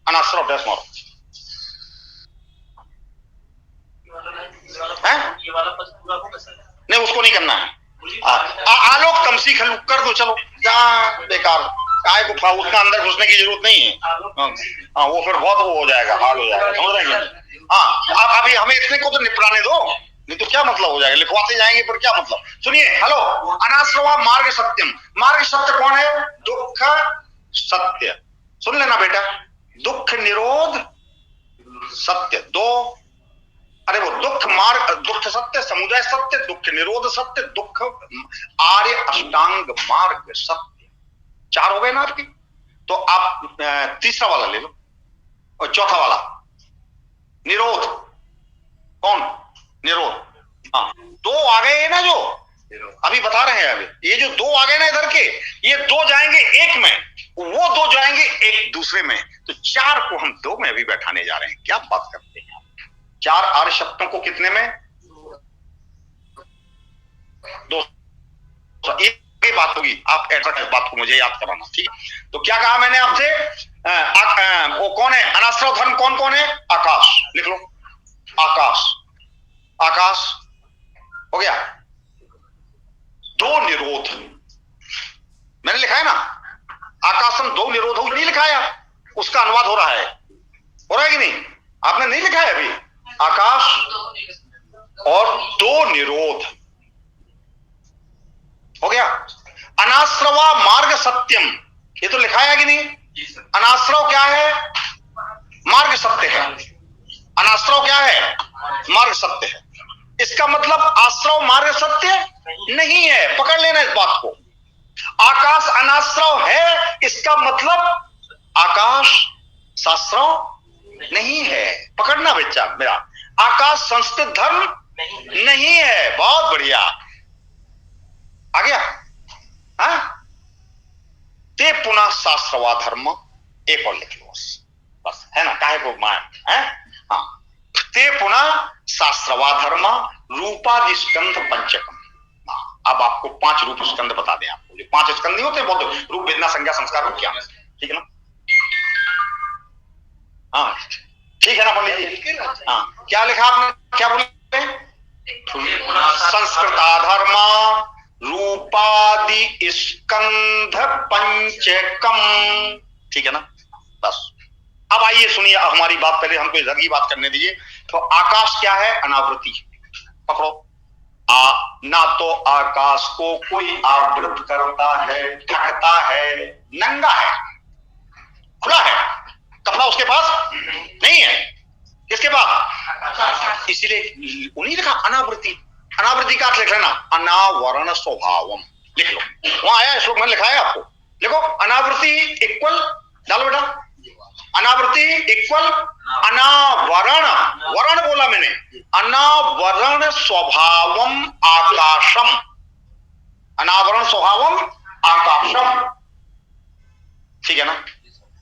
अनाश्रव डैश मारो। नहीं उसको नहीं करना है। आलोक तमसी खलू कर दो, चलो जहाँ बेकार, काय को उतना अंदर घुसने की जरूरत नहीं है। हाँ वो फिर बहुत वो हो जाएगा, हाल हो जाएगा, समझ रहे हैं? हाँ अभी हमें इतने को तो निपटाने दो, नहीं तो क्या मतलब हो जाएगा, लिखवाते जाएंगे पर क्या मतलब। सुनिए, हेलो, अनाश्रवा मार्ग सत्यम, मार्ग सत्य कौन है? दुख सत्य, सुन लेना बेटा, दुख निरोध सत्य, दो, अरे वो दुख मार्ग, दुख सत्य, समुदाय सत्य, दुख निरोध सत्य, दुख आर्य अष्टांग मार्ग सत्य, चार हो गए ना आपकी। तो आप तीसरा वाला ले लो और चौथा वाला निरोध, कौन? निरोध, हाँ दो आ गए ना जो अभी बता रहे हैं। अभी ये जो दो आ गए ना इधर के, ये दो जाएंगे एक में, वो दो जाएंगे एक दूसरे में, तो चार को हम दो में अभी बैठाने जा रहे हैं। क्या बात करते हैं? चार आर्य शब्दों को कितने में? दो। एक बात होगी, आप ऐसा बात को मुझे याद कराना, ठीक है? तो क्या कहा मैंने आपसे? वो कौन है अनाश्रव धर्म? कौन कौन है? आकाश, लिख लो, आकाश, आकाश हो गया। दो निरोध मैंने लिखा है ना, आकाशम दो निरोध नहीं लिखाया, उसका अनुवाद हो रहा है कि नहीं? आपने नहीं लिखा है अभी? आकाश और दो निरोध हो गया। अनाश्रवा मार्ग सत्यम, ये तो लिखा है कि नहीं? अनाश्रव क्या है? मार्ग सत्य है। अनाश्रव क्या है? मार्ग सत्य है। इसका मतलब आश्रव मार्ग सत्य नहीं है, पकड़ लेना इस बात को। आकाश अनाश्रव है, इसका मतलब आकाश शास्त्रव नहीं है, पकड़ना बच्चा मेरा। आकाश संस्कृत धर्म नहीं है, बहुत बढ़िया, आ गया। हाँ ते पुनः शास्त्रवा धर्म, एक और लिख लो बस, है ना, काहे को माया है। हाँ ते पुनः शास्त्रवा धर्म रूपादि स्कंध पंचकम। अब आपको 5 रूप स्कंद बता दें आपको, 5 स्कंद नहीं होते बहुत, रूप वेदना संज्ञा संस्कार रूप क्या, ठीक है ना? हाँ ठीक है ना पंडित जी? हाँ क्या लिखा आपने, क्या बोले? संस्कृता धर्म रूपादि स्कंध पंचकम, ठीक है ना? बस अब आइए सुनिए हमारी बात, पहले हमको इधर की बात करने दीजिए। तो आकाश क्या है? अनावृत्ति, पकड़ो। ना तो आकाश को कोई आवृत करता है, ढकता है, नंगा है, खुला है, कपड़ा उसके पास नहीं है, किसके पास? इसीलिए उन्हीं लिखा अनावृत्ति। अनावृत्ति का अर्थ लिख लेना, अनावरण स्वभावम, लिख लो, वहां आया श्लोक में लिखा है आपको, लिखो अनावृत्ति इक्वल, डालो बेटा, अनावृत्ति इक्वल अनावरण, वरण बोला मैंने, अनावरण स्वभावम आकाशम, अनावरण स्वभावम आकाशम, ठीक है ना?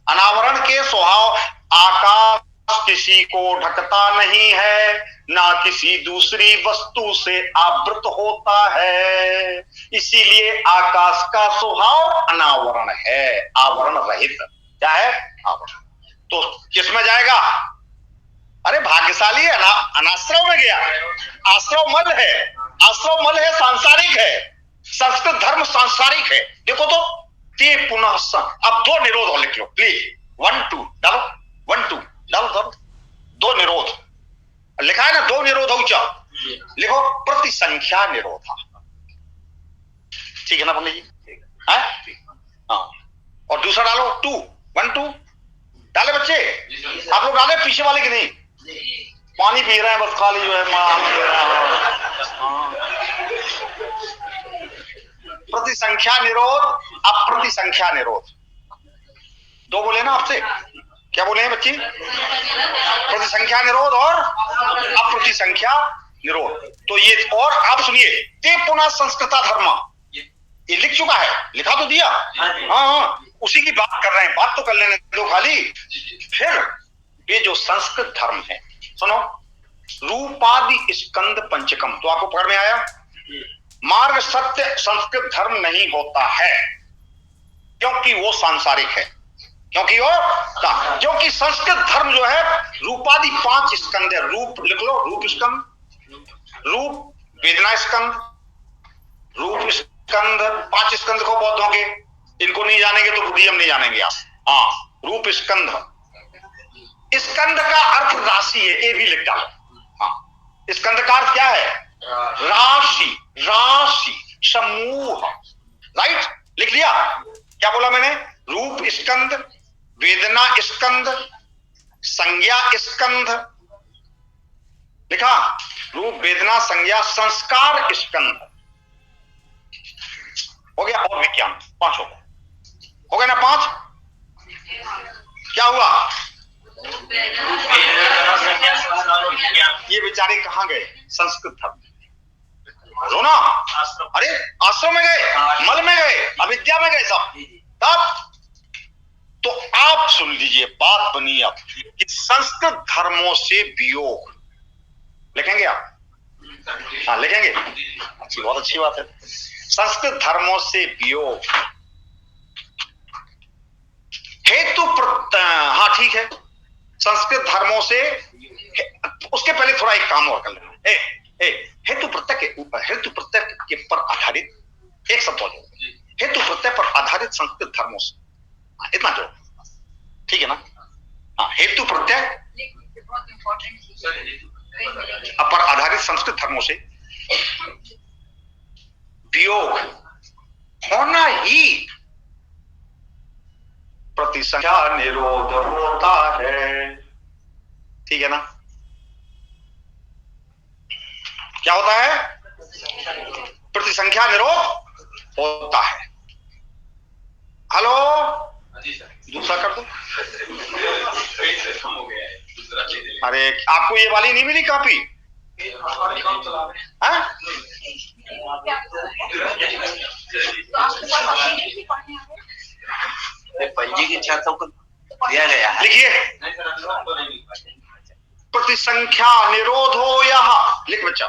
अनावरण के स्वभाव आकाश किसी को ढकता नहीं है, ना किसी दूसरी वस्तु से आवृत होता है, इसीलिए आकाश का स्वभाव अनावरण है, आवरण रहित। क्या है? आवरण। तो किसमें जाएगा? अरे भाग्यशाली है ना, अनाश्रव में गया। आश्रव मल है, आश्रव मल है, सांसारिक है। संस्कृत धर्म सांसारिक है। देखो तो ते पुनः अब दो निरोध लिख लो प्लीज। 1 2 डालो, 1 2 डालो, दो निरोध लिखा है ना, दो निरोध उच्चा लिखो, प्रति संख्या निरोधा। ठीक है ना पंडित जी? हाँ, और दूसरा डालो 2 1 2 डाले बच्चे, आप लोग डाले, पीछे वाले की नहीं। पानी पी रहे हैं बस खाली जो है प्रति संख्या निरोध, अप्रति संख्या निरोध। दो बोले ना आपसे, क्या बोले हैं बच्ची? प्रति संख्या निरोध और अप्रति संख्या निरोध। तो ये, और आप सुनिए, ते पुनः संस्कृता धर्म, ये लिख चुका है, लिखा तो दिया। हाँ, उसी की बात कर रहे हैं, बात तो कर लेने दो खाली। फिर ये जो संस्कृत धर्म है, सुनो, रूपादि स्कंद पंचकम, तो आपको पकड़ में आया? मार्ग सत्य संस्कृत धर्म नहीं होता है, क्योंकि वो सांसारिक है, क्योंकि संस्कृत धर्म जो है रूपादि 5 स्कंद है। रूप लिख लो, रूप स्कंद, रूप वेदना स्कंद, रूप स्कंद, 5 स्कंद को बौद्धों के, इनको नहीं जानेंगे तो बुद्धिज्म नहीं जानेंगे आप। हाँ, रूप स्कंद, स्कंद का अर्थ राशि है, ये भी लिख डालो। हाँ, स्कंद का अर्थ क्या है? राशि, राशि, समूह। राइट, लिख लिया? क्या बोला मैंने? रूप स्कंद, वेदना स्कंद, संज्ञा स्कंद लिखा, रूप वेदना संज्ञा संस्कार स्कंद हो गया, और विज्ञान 5 हो गया ना? 5 क्या हुआ? ये बेचारे कहां गए? संस्कृत धर्म रोना। अरे आश्रम में गए, मल में गए, अविद्या में गए सब। तब तो आप सुन लीजिए, बात बनी अब कि संस्कृत धर्मों से वियोग लिखेंगे आप? हाँ लिखेंगे, अच्छी, बहुत अच्छी बात है। संस्कृत धर्मों से वियोग हेतु हाँ ठीक है, संस्कृत धर्मों से, उसके पहले थोड़ा एक काम और कर लेना। हेतु प्रत्यय के ऊपर, हेतु प्रत्यय के पर आधारित एक शब्द बोलो, हेतु प्रत्यय पर आधारित संस्कृत धर्मों से, इतना जो, ठीक है ना? हाँ, हेतु प्रत्यय पर आधारित संस्कृत धर्मों से वियोग होना ही प्रतिसंख्या निरोध होता है। ठीक है ना? क्या होता है? प्रतिसंख्या निरोध होता है। हेलो, दूसरा कर दो। अरे आपको ये वाली नहीं मिली कॉपी? पंजी की छात्रों को दिया गया है। लिखिए, प्रतिसंख्या निरोधो यह, लिख बच्चा,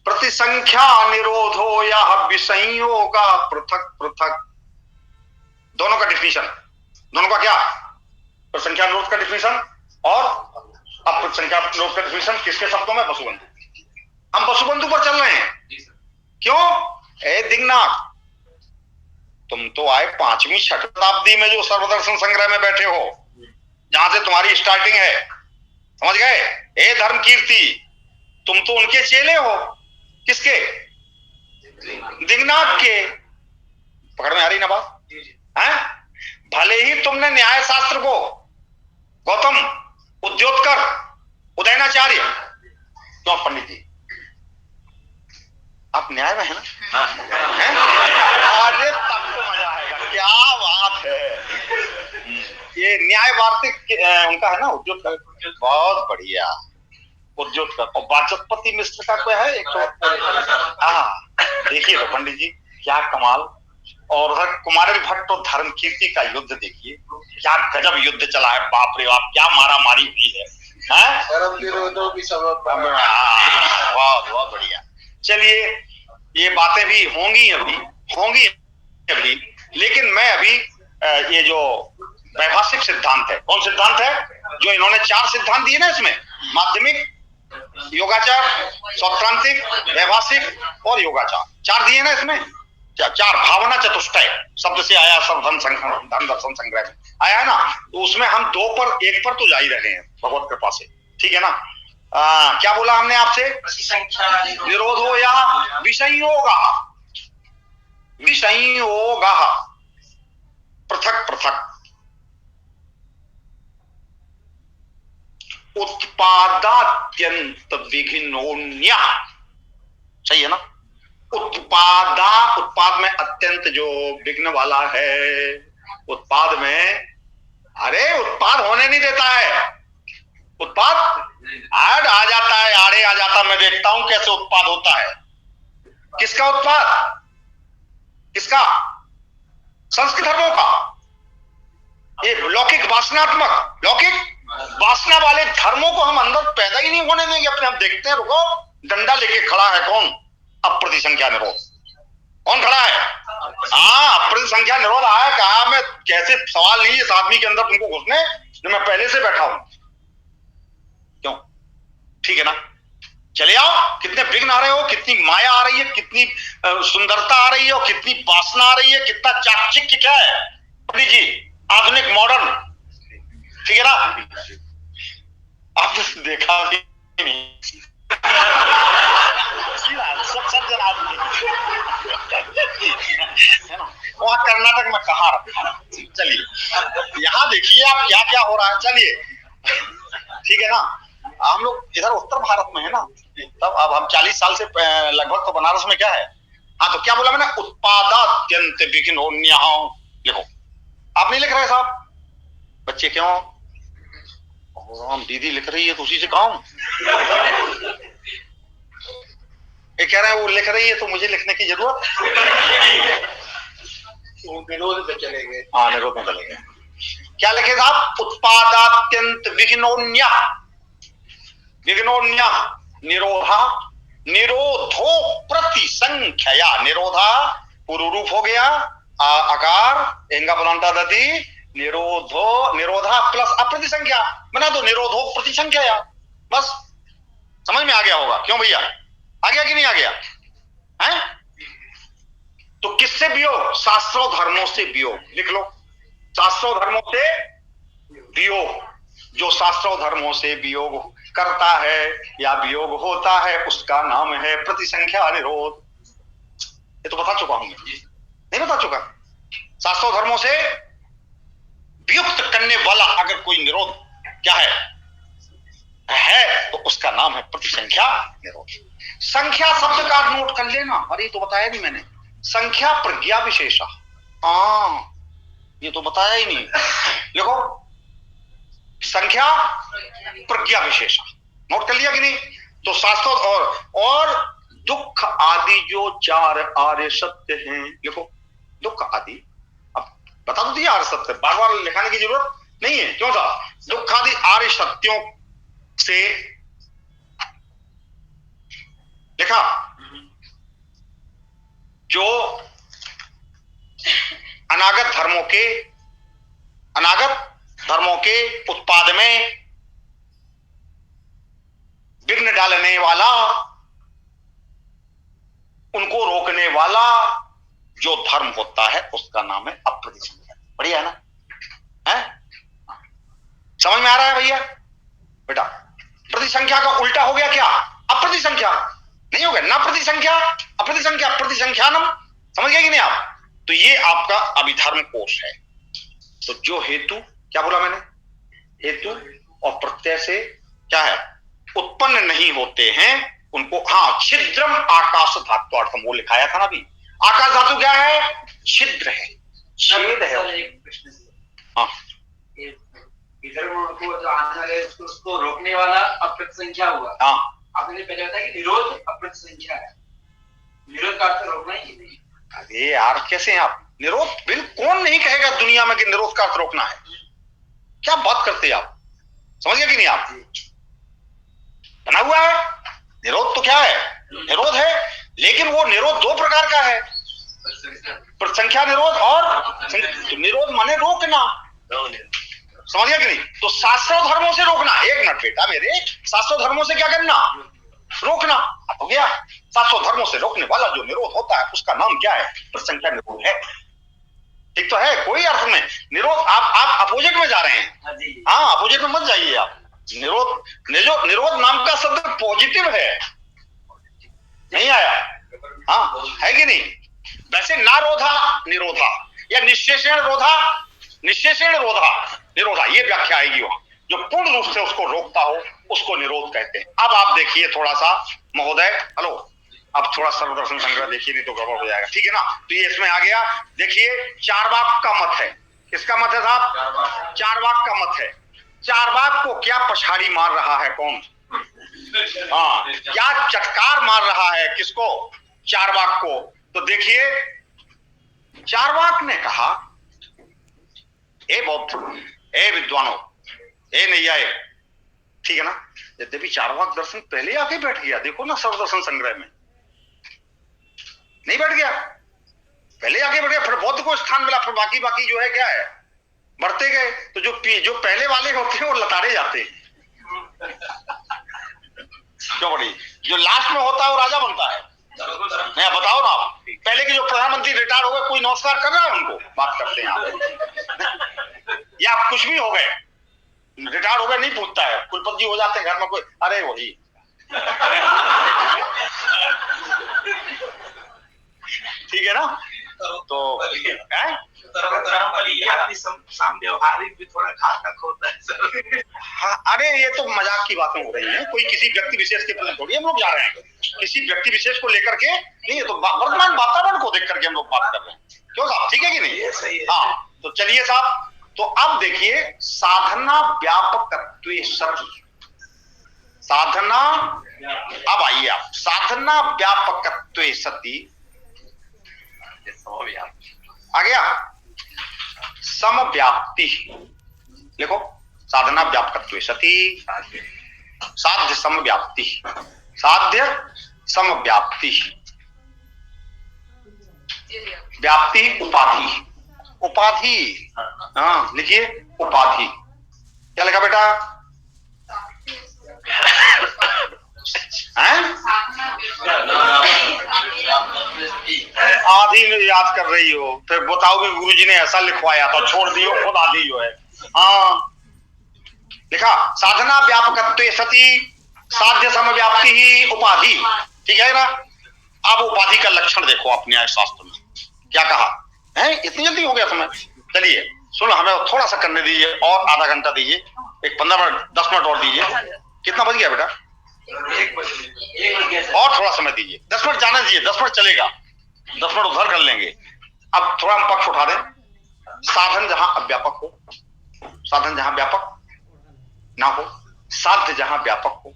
प्रतिसंख्या निरोधो यह विषयों का पृथक पृथक, दोनों का डिफिनीशन, दोनों का क्या? प्रतिसंख्या निरोध का डिफिनीशन और अप्रतिसंख्या निरोध का डिफिनीशन किसके शब्दों में? वसुबंधु। हम वसुबंधु पर चल रहे हैं। क्यों? ए दिग्नाथ, तुम तो आए 5वीं 6वीं शताब्दी में जो सर्वदर्शन संग्रह में बैठे हो, जहां से तुम्हारी स्टार्टिंग है, समझ गए? ए धर्म कीर्ति, तुम तो उनके चेले हो। किसके? दिग्नाथ के। पकड़ में आ रही ना बात? हैं? भले ही तुमने न्याय शास्त्र को गौतम, उद्योतकर, उदयनाचार्य, क्यों पंडित जी आप न्याय में है ना? अरे तब तो मजा आएगा, क्या बात है। ये न्याय वार्तिक उनका है ना, उद्योतकर, बहुत बढ़िया उद्योतकर। और वाचस्पति मिश्र का कोई है एक तो, हाँ देखिए तो पंडित जी क्या कमाल, और उधर कुमारिल भट्ट और धर्म कीर्ति का युद्ध देखिए, क्या गजब युद्ध चला है, बाप रे बाप, क्या मारा मारी हुई है, धर्म विरोधों की सबब बहुत बहुत बढ़िया। चलिए ये बातें भी होंगी अभी, लेकिन मैं अभी ये जो वैभाषिक सिद्धांत है, कौन सिद्धांत है, जो इन्होंने 4 सिद्धांत दिए ना इसमें, माध्यमिक, योगाचार, सौत्रांतिक, वैभाषिक और योगाचार, 4 दिए ना इसमें, 4 भावना चतुष्टय शब्द से आया, सब धन दर्शन संग्रह में आया है ना, तो उसमें हम 2 पर 1 पर तो जा ही रहे हैं भगवत कृपा से, ठीक है ना। क्या बोला हमने आपसे, निरोध हो या विषयोगा, पृथक पृथक, उत्पादात्यंत विघ्नोन्या, सही है ना। उत्पाद में अत्यंत जो विघ्न वाला है, उत्पाद में, अरे उत्पाद होने नहीं देता है, उत्पाद आड़ आ जाता है, आड़े आ जाता, मैं देखता हूं कैसे उत्पाद होता है। किसका उत्पाद, किसका, संस्कृत धर्मों का, ये लौकिक वासनात्मक, लौकिक वासना वाले धर्मों को हम अंदर पैदा ही नहीं होने देंगे अपने। हम देखते हैं, रुको, डंडा लेके खड़ा है कौन, अप्रतिसंख्या निरोध, कौन खड़ा है, अप्रतिसंख्या निरोध आया, कहा मैं कैसे, सवाल नहीं इस आदमी के अंदर तुमको घुसने जो मैं पहले से बैठा हूं, क्यों, ठीक है ना। चले आओ, कितने विघ्न आ रहे हो, कितनी माया आ रही है, कितनी सुंदरता आ रही है, और कितनी वासना आ रही है, कितना चाकचिक्य, क्या है पंडित जी, आधुनिक मॉडर्न, ठीक है ना। आपने देखा भी नहीं, सब जन आदमी है ना, वहां कर्नाटक में कहाँ रखा। चलिए यहाँ देखिए आप क्या क्या हो रहा है, चलिए ठीक है ना। हम लोग इधर उत्तर भारत में है ना, तब अब हम 40 साल से लगभग तो बनारस में क्या है। हाँ, तो क्या बोला मैंने, उत्पादात्यंत विघ्नोन्या, लिखो, आप नहीं लिख रहे साहब, बच्चे क्यों, हम दीदी लिख रही है तो उसी से काम, ये कह रहे हैं वो लिख रही है तो मुझे लिखने की जरूरत, विरोध पे चले गए, हाँ निरोध में चले गए। क्या लिखे साहब, उत्पादात्यंत विघ्नोन्या, विघ्नोन्या निरोधा, निरोधो प्रतिसंख्या, निरोधा पूर्व रूप हो गया, आकार एंगा बुलांटा दती, निरोधो, निरोधा प्लस अप्रतिसंख्या बना दो, निरोधो प्रतिसंख्या, बस समझ में आ गया होगा। क्यों भैया, आ गया कि नहीं आ गया है। तो किससे वियोग, शास्त्रों धर्मों से वियोग, लिख लो, शास्त्रों धर्मों से वियोग, जो शास्त्रों धर्मों से वियोग करता है या वियोग होता है उसका नाम है प्रतिसंख्या निरोध। ये तो बता चुका हूं मैं, नहीं बता चुका, शास्त्रों धर्मों से वियुक्त करने वाला अगर कोई निरोध क्या है तो उसका नाम है प्रतिसंख्या निरोध। संख्या शब्द का नोट कर लेना, अरे तो बताया नहीं मैंने, संख्या प्रज्ञा विशेषा, हाँ ये तो बताया ही नहीं, देखो संख्या प्रज्ञा विशेषा, नोट कर लिया कि नहीं। तो शास्त्रों और दुख आदि जो 4 आर्य सत्य हैं, लिखो दुख आदि, अब बता दो दिया आर्य सत्य, बार बार लिखाने की जरूरत नहीं है, क्यों था, दुख आदि आर्य सत्यों से लिखा, जो अनागत धर्मों के उत्पाद में विघ्न डालने वाला, उनको रोकने वाला जो धर्म होता है उसका नाम है अप्रतिसंख्या। बढ़िया है ना, है समझ में आ रहा है भैया बेटा। प्रतिसंख्या का उल्टा हो गया क्या, अप्रतिसंख्या नहीं हो गया ना, प्रतिसंख्या अप्रतिसंख्या, प्रतिसंख्यानम, समझ गए कि नहीं आप। तो ये आपका अभिधर्म कोश है। तो जो हेतु, क्या बोला मैंने, हेतु और प्रत्यय से क्या है उत्पन्न नहीं होते हैं उनको, हाँ छिद्रम आकाश धात्वार्थम, वो लिखाया था ना अभी, आकाश धातु क्या है, छिद्र है, छेद है। हाँ विधर्म को जो आधार है उसको रोकने वाला अप्रतिसंख्या हुआ। हाँ आपने पहले बताया कि निरोध अप्रतिसंख्या है, निरोध का अर्थ रोकना ही नहीं। अरे यार कैसे हैं आप, निरोध बिल कौन नहीं कहेगा दुनिया में कि निरोध का अर्थ रोकना है? क्या बात करते हैं आप, समझ गए कि नहीं? आप बना हुआ है निरोध, तो क्या है? निरोध है, लेकिन वो निरोध दो प्रकार का है, प्रसंख्या निरोध और तो निरोध माने रोकना, समझ गया कि नहीं? तो शास्त्रों धर्मों से रोकना, एक मिनट बेटा मेरे, शास्त्रों धर्मों से क्या करना? रोकना। हो गया, शास्त्रों धर्मों से रोकने वाला जो निरोध होता है उसका नाम क्या है? प्रसंख्या निरोध है। ठीक तो है, कोई अर्थ में निरोध आप अपोजिट में जा रहे हैं। हाँ, अपोजिट में मत जाइए आप। निरोध नाम का शब्द पॉजिटिव है, नहीं आया? हाँ, है कि नहीं? वैसे नारोधा निरोधा या निश्चेषण रोधा निरोधा ये व्याख्या आएगी वहां, जो पूर्ण रूप से उसको रोकता हो उसको निरोध कहते हैं। अब आप देखिए थोड़ा सा महोदय, हेलो, अब थोड़ा सर्वदर्शन संग्रह देखिए, नहीं तो गड़बड़ हो जाएगा, ठीक है ना? तो ये इसमें आ गया। देखिए चारवाक का मत है, किसका मत है साहब? चारवाक का मत है। चारवाक को क्या पछाड़ी मार रहा है? कौन? हाँ, क्या चटकार मार रहा है? किसको? चारवाक को। तो देखिए चारवाक ने कहा, ए बौद्ध, ए विद्वानों, ए नैयायिक, ठीक है ना? यद्यपि चारवाक दर्शन पहले आके बैठ गया, देखो ना सर्वदर्शन संग्रह में नहीं बैठ गया, पहले आके बैठ गया, फिर बौद्ध को स्थान मिला, फिर बाकी जो है क्या है, बढ़ते गए। तो जो पहले वाले होते हैं वो लताड़े जाते हैं। क्यों बड़ी? जो लास्ट में होता है वो राजा बनता है। नहीं, बताओ ना, पहले के जो प्रधानमंत्री रिटायर हो गए, कोई नमस्कार कर रहा है उनको? बात करते हैं आप। या कुछ भी हो गए, रिटायर हो गए, नहीं पूछता है, कुलपति हो जाते हैं घर में, कोई अरे वही ठीक है ना? तो व्यवहारिक भी थोड़ा घातक होता है सर। हाँ, अरे ये तो मजाक की बातें हो रही हैं, कोई किसी व्यक्ति विशेष के प्रति थोड़ी हम लोग जा रहे हैं, किसी व्यक्ति विशेष को लेकर के नहीं, तो वर्तमान वातावरण को देख करके हम लोग बात कर रहे हैं। क्यों साहब, ठीक है कि नहीं? सही है। हाँ, तो चलिए साहब, तो अब देखिए साधना व्यापकत्व सती, साधना, अब आइए आप, साधना व्यापकत्व सती आ गया, समव्याप्ति लिखो, साधना व्यापकत्व सती, साध्य समव्याप्ति, साध्य समव्याप्ति, व्याप्ति उपाधि, उपाधि, हाँ लिखिए उपाधि। क्या लिखा बेटा? आधी में याद कर रही हो, फिर बताओ कि गुरुजी ने ऐसा लिखवाया था, छोड़ दियो, खुद आधी जो है। हाँ लिखा, साधना व्यापकत्व सती साध्य समव्याप्ति ही उपाधि, ठीक है ना? अब उपाधि का लक्षण देखो आप न्याय शास्त्र में क्या कहा है। इतनी जल्दी हो गया समय? चलिए सुनो, हमें थोड़ा सा करने दीजिए, और आधा घंटा दीजिए, एक 15 मिनट 10 मिनट और दीजिए। कितना बज गया बेटा? 1 बजे और थोड़ा समय दीजिए, 10 मिनट जाने दीजिए, 10 मिनट चलेगा, 10 मिनट उधर कर लेंगे। अब थोड़ा हम पक्ष उठा दें। साधन जहां अव्यापक हो, साधन जहां व्यापक ना हो, साध्य जहां व्यापक हो,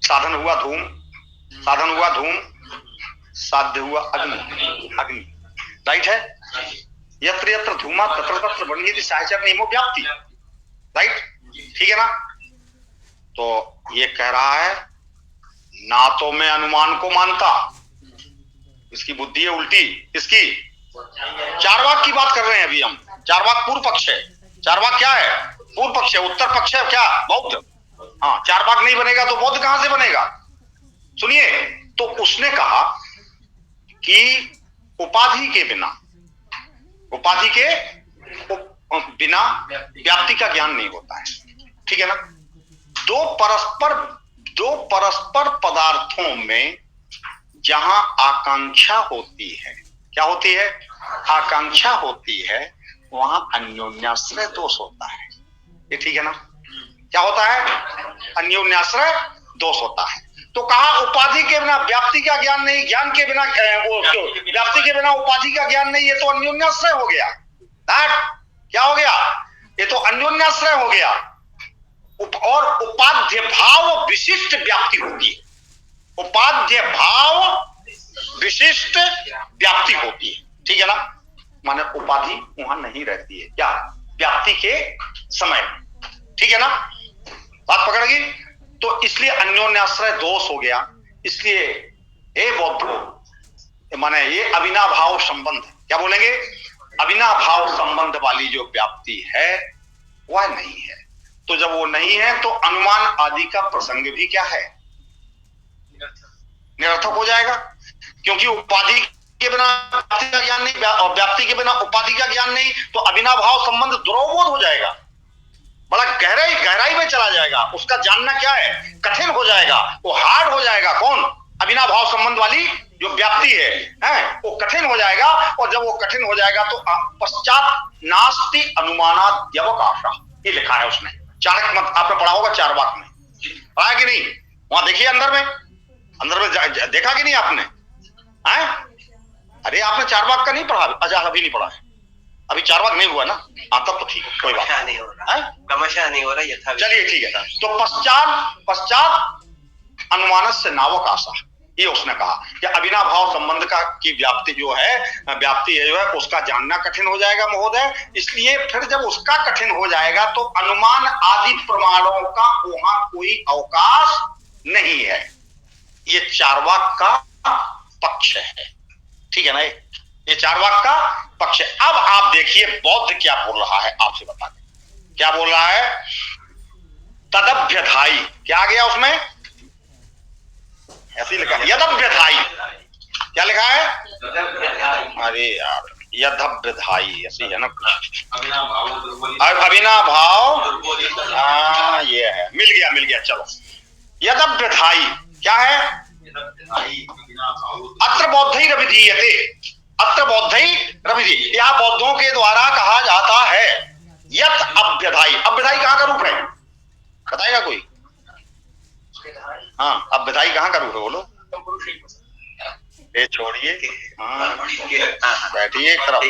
साधन हुआ धूम, साधन हुआ धूम, साध्य हुआ अग्नि, अग्नि, राइट है? यत्र यत्र धूमा तत्र तत्र बन्हीति सहचर नियमो व्याप्ति, राइट? ठीक है ना? तो ये कह रहा है, ना तो मैं अनुमान को मानता, इसकी बुद्धि है उल्टी, इसकी चारवाक की बात कर रहे हैं अभी हम। चारवाक पूर्व पक्ष है, चारवाक क्या है? पूर्व पक्ष है, उत्तर पक्ष है क्या? बौद्ध। हाँ, चारवाक नहीं बनेगा तो बौद्ध कहां से बनेगा? सुनिए, तो उसने कहा कि उपाधि के बिना, उपाधि के बिना व्याप्ति का ज्ञान नहीं होता है, ठीक है ना? दो परस्पर पदार्थों में जहां आकांक्षा होती है, क्या होती है? आकांक्षा होती है, वहां अन्योन्याश्रय दोष होता है। ये ठीक है ना? क्या होता है? अन्योन्याश्रय दोष होता है। तो कहा उपाधि के बिना व्याप्ति का ज्ञान नहीं, ज्ञान के बिना व्याप्ति के बिना उपाधि का ज्ञान नहीं, ये तो अन्योन्याश्रय हो गया। क्या हो गया? ये तो अन्योन्याश्रय हो गया। और उपाध्य भाव विशिष्ट व्याप्ति होती है, उपाध्य भाव विशिष्ट व्याप्ति होती है, ठीक है ना? माने उपाधि वहां नहीं रहती है, क्या व्याप्ति के समय, ठीक है ना, बात पकड़ गई। तो इसलिए अन्योन्याश्रय दोष हो गया। इसलिए हे बौद्धों, माने ये अविनाभाव संबंध, क्या बोलेंगे, अविनाभाव संबंध वाली जो व्याप्ति है वह नहीं है। तो जब वो नहीं है तो अनुमान आदि का प्रसंग भी क्या है, निरर्थक हो जाएगा, क्योंकि उपाधि के बिना व्याप्ति का ज्ञान नहीं और व्याप्ति के बिना उपाधि का ज्ञान नहीं, तो अविनाभाव संबंध दुर्बोध हो जाएगा, बड़ा गहराई में चला जाएगा, उसका जानना क्या है, कठिन हो जाएगा, वो हार्ड हो जाएगा। कौन, अविनाभाव संबंध वाली जो व्याप्ति है वो कठिन हो जाएगा। और जब वो कठिन हो जाएगा तो पश्चात नास्ति अनुमानाद्यवकाशः, ये लिखा है उसमें, चाणक्य मत आपने पढ़ा होगा चार्वाक में, पढ़ा है कि नहीं, वहां देखिए अंदर में देखा कि नहीं आपने, हैं? अरे आपने चार्वाक का नहीं पढ़ा, अच्छा अभी नहीं पढ़ा है, अभी चार्वाक नहीं हुआ ना, हाँ तब तो ठीक है, कोई बात नहीं हो रहा है, क्रमशः नहीं हो रहा, यथा, चलिए ठीक है। तो पश्चात अनुमानस्य नावकाशः, ये उसने कहा कि अविनाभाव संबंध का की व्याप्ति जो है उसका जानना कठिन हो जाएगा महोदय। इसलिए फिर जब उसका कठिन हो जाएगा तो अनुमान आदि प्रमाणों का वहां कोई अवकाश नहीं है। ये चार्वाक का पक्ष है, ठीक है ना, ये चार्वाक का पक्ष है। अब आप देखिए बौद्ध क्या बोल रहा है, आपसे बता दें क्या बोल रहा है। तदभ्यधाई, क्या आ गया उसमें, ऐसे लिखा है यदभ्यधाई, क्या लिखा है, अरे यार यदभ्यधाई ऐसे है ना, अविनाभाव, हाँ ये है, मिल गया, चलो यदभ्यधाई क्या है, अत्र बौद्धैरभिधीयते, अत्र बौद्धैरभिधीयते, यह बौद्धों के द्वारा कहा जाता है यत अभ्यधाई। अभ्यधाई कहां का रूप है, बताएगा कोई, हाँ अभ्यधाई कहां का रूप है बोलो, ये छोड़िए, हाँ बैठिए एक तरफ,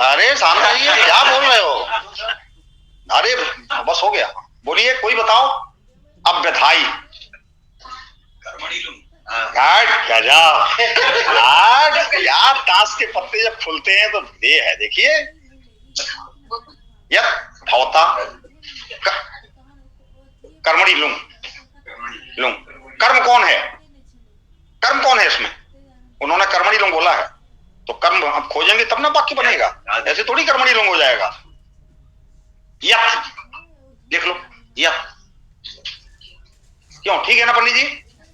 अरे सामने आइए, क्या बोल रहे हो, अरे बस हो गया, बोलिए कोई बताओ। अभ्यधाई यार, ताश के पत्ते जब खुलते हैं तो ये है, देखिए यत भवता कर्मणि लुंग, कर्म कौन है, कर्म कौन है इसमें, उन्होंने कर्मणि लुंग बोला है, तो कर्म अब खोजेंगे तब ना वाक्य बनेगा, ऐसे थोड़ी कर्मणि लुंग हो जाएगा। यत देख लो, यत क्यों, ठीक है ना पंडित जी,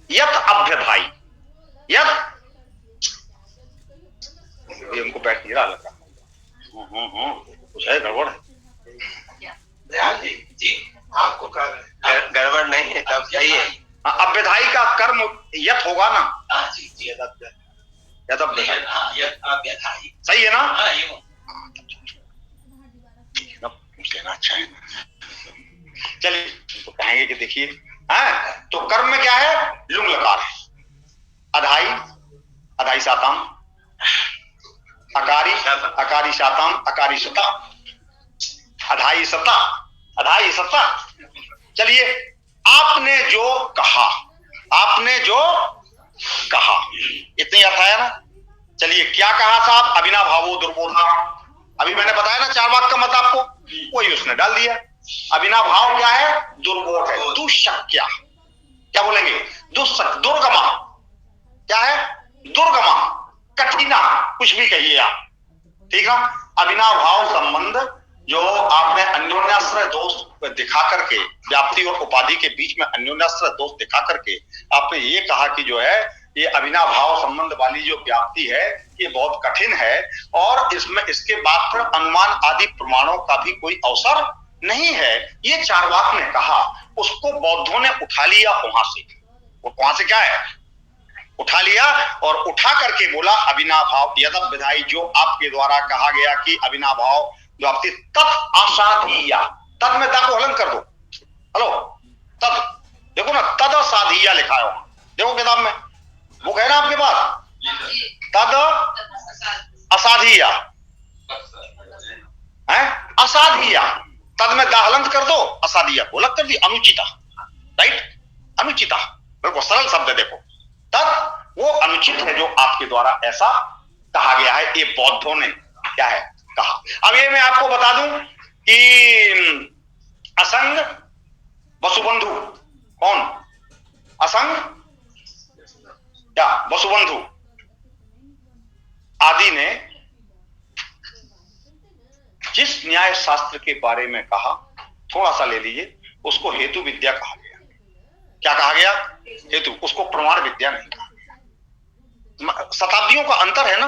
यत अभ्यधाई, यत हमको बैठ नहीं रहा लग रहा, कुछ है गड़बड़ है जी, आपको गड़बड़ नहीं है, तब सही है। अभ्यधाई का कर्म यत होगा ना, सही है ना, अच्छा है, चलिए तो कहेंगे कि देखिए, तो कर्म में क्या है, लुंग लकार है, अधाई साताम, अकारी साताम, अकारी सता, अधाई सता। चलिए आपने जो कहा इतनी अर्थ आया ना। चलिए क्या कहा साहब, अविनाभावो दुर्बोधा, अभी मैंने बताया ना चार्वाक का मत आपको, वही उसने डाल दिया। अविनाभाव क्या है, दुर्बोध है, दुशक्या, क्या बोलेंगे, दुर्गमा, क्या है, दुर्गमा, कठिना, कुछ भी कहिए आप, ठीक है। अविनाभाव संबंध जो आपने अन्योन्याश्रय दोष दिखा करके, व्याप्ति और उपाधि के बीच में अन्योन्याश्रय दोष दिखा करके आपने ये कहा कि जो है ये अविनाभाव संबंध वाली जो व्याप्ति है ये बहुत कठिन है और इसमें इसके बाद फिर अनुमान आदि प्रमाणों का भी कोई अवसर नहीं है, ये चार्वाक ने कहा। उसको बौद्धों ने उठा लिया वहां से, वो वहां से क्या है, उठा लिया और उठा करके बोला अविनाभाव यदभ्यधाई, जो आपके द्वारा कहा गया कि अविनाभाव व्याप्ति तत् असाधीया, तद में दा को हलन कर दो, हेलो तद, देखो ना तद असाधीया लिखा है वहां, देखो किताब में वो है ना आपके पास, तद असाधीया है, असाधीया, तद में दाहलंत कर दो, असाधीया को अलग कर दी, अनुचिता, राइट, अनुचिता, बिल्कुल सरल शब्द है। देखो तद वो अनुचित है जो आपके द्वारा ऐसा कहा गया है, ये बौद्धों ने क्या है कहा। अब ये मैं आपको बता दूं कि असंग वसुबंधु, कौन असंग क्या वसुबंधु आदि ने जिस न्याय शास्त्र के बारे में कहा, थोड़ा सा ले लीजिए, उसको हेतु विद्या कहा गया। क्या कहा गया? हेतु, उसको प्रमाण विद्या नहीं कहा गया। शताब्दियों का अंतर है ना,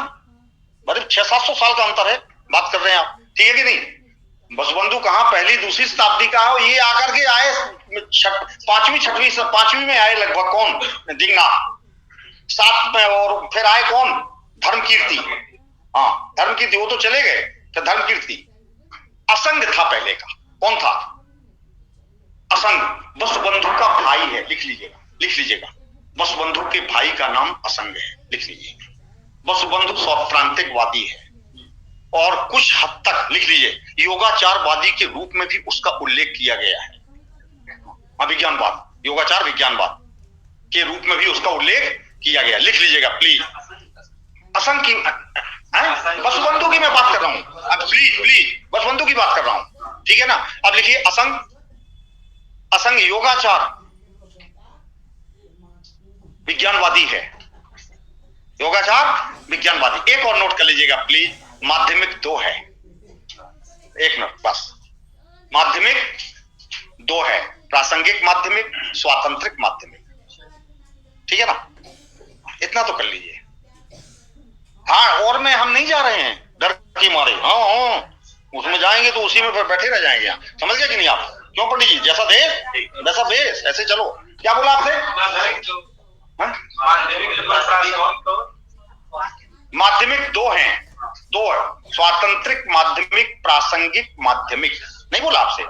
मतलब 600-700 साल का अंतर है, बात कर रहे हैं आप, ठीक है कि नहीं? वसुबंधु कहां पहली दूसरी शताब्दी का है, ये आकर के आए 5वीं में आए लगभग, कौन? दिगनाथ 7 में, और फिर आए कौन? धर्मकीर्ति। हाँ धर्मकीर्ति, वो तो चले गए, तो धर्मकीर्ति। असंग था पहले का, कौन था? असंग वसुबंधु का भाई है, लिख लीजिएगा, वसुबंधु के भाई का नाम असंग है, लिख लीजिए। वसुबंधु सौत्रांतिकवादी है और कुछ हद तक, लिख लीजिए, योगाचारवादी के रूप में भी उसका उल्लेख किया गया है। अभिज्ञानवाद, योगाचार विज्ञानवाद के रूप में भी उसका उल्लेख किया गया, लिख लीजिएगा प्लीज। असंग की, वसुबंधु की मैं बात कर रहा हूं, अब प्लीज वसुबंधु की बात कर रहा हूं, ठीक है ना? अब लिखिए असंग योगाचार विज्ञानवादी है, योगाचार विज्ञानवादी। एक और नोट कर लीजिएगा प्लीज, माध्यमिक 2 है, एक मिनट बस, माध्यमिक 2 है, प्रासंगिक माध्यमिक, स्वातंत्रिक माध्यमिक, ठीक है ना? इतना तो कर लीजिए। हाँ, और में हम नहीं जा रहे हैं डर के मारे, हाँ उसमें जाएंगे तो उसी में बैठे रह जाएंगे, समझ गए कि नहीं आप? क्यों पंडित जी, जैसा देश वैसा बेस, ऐसे चलो। क्या बोला आपने? माध्यमिक 2 हैं, 2 स्वातंत्रिक माध्यमिक, प्रासंगिक माध्यमिक, नहीं बोला आपसे?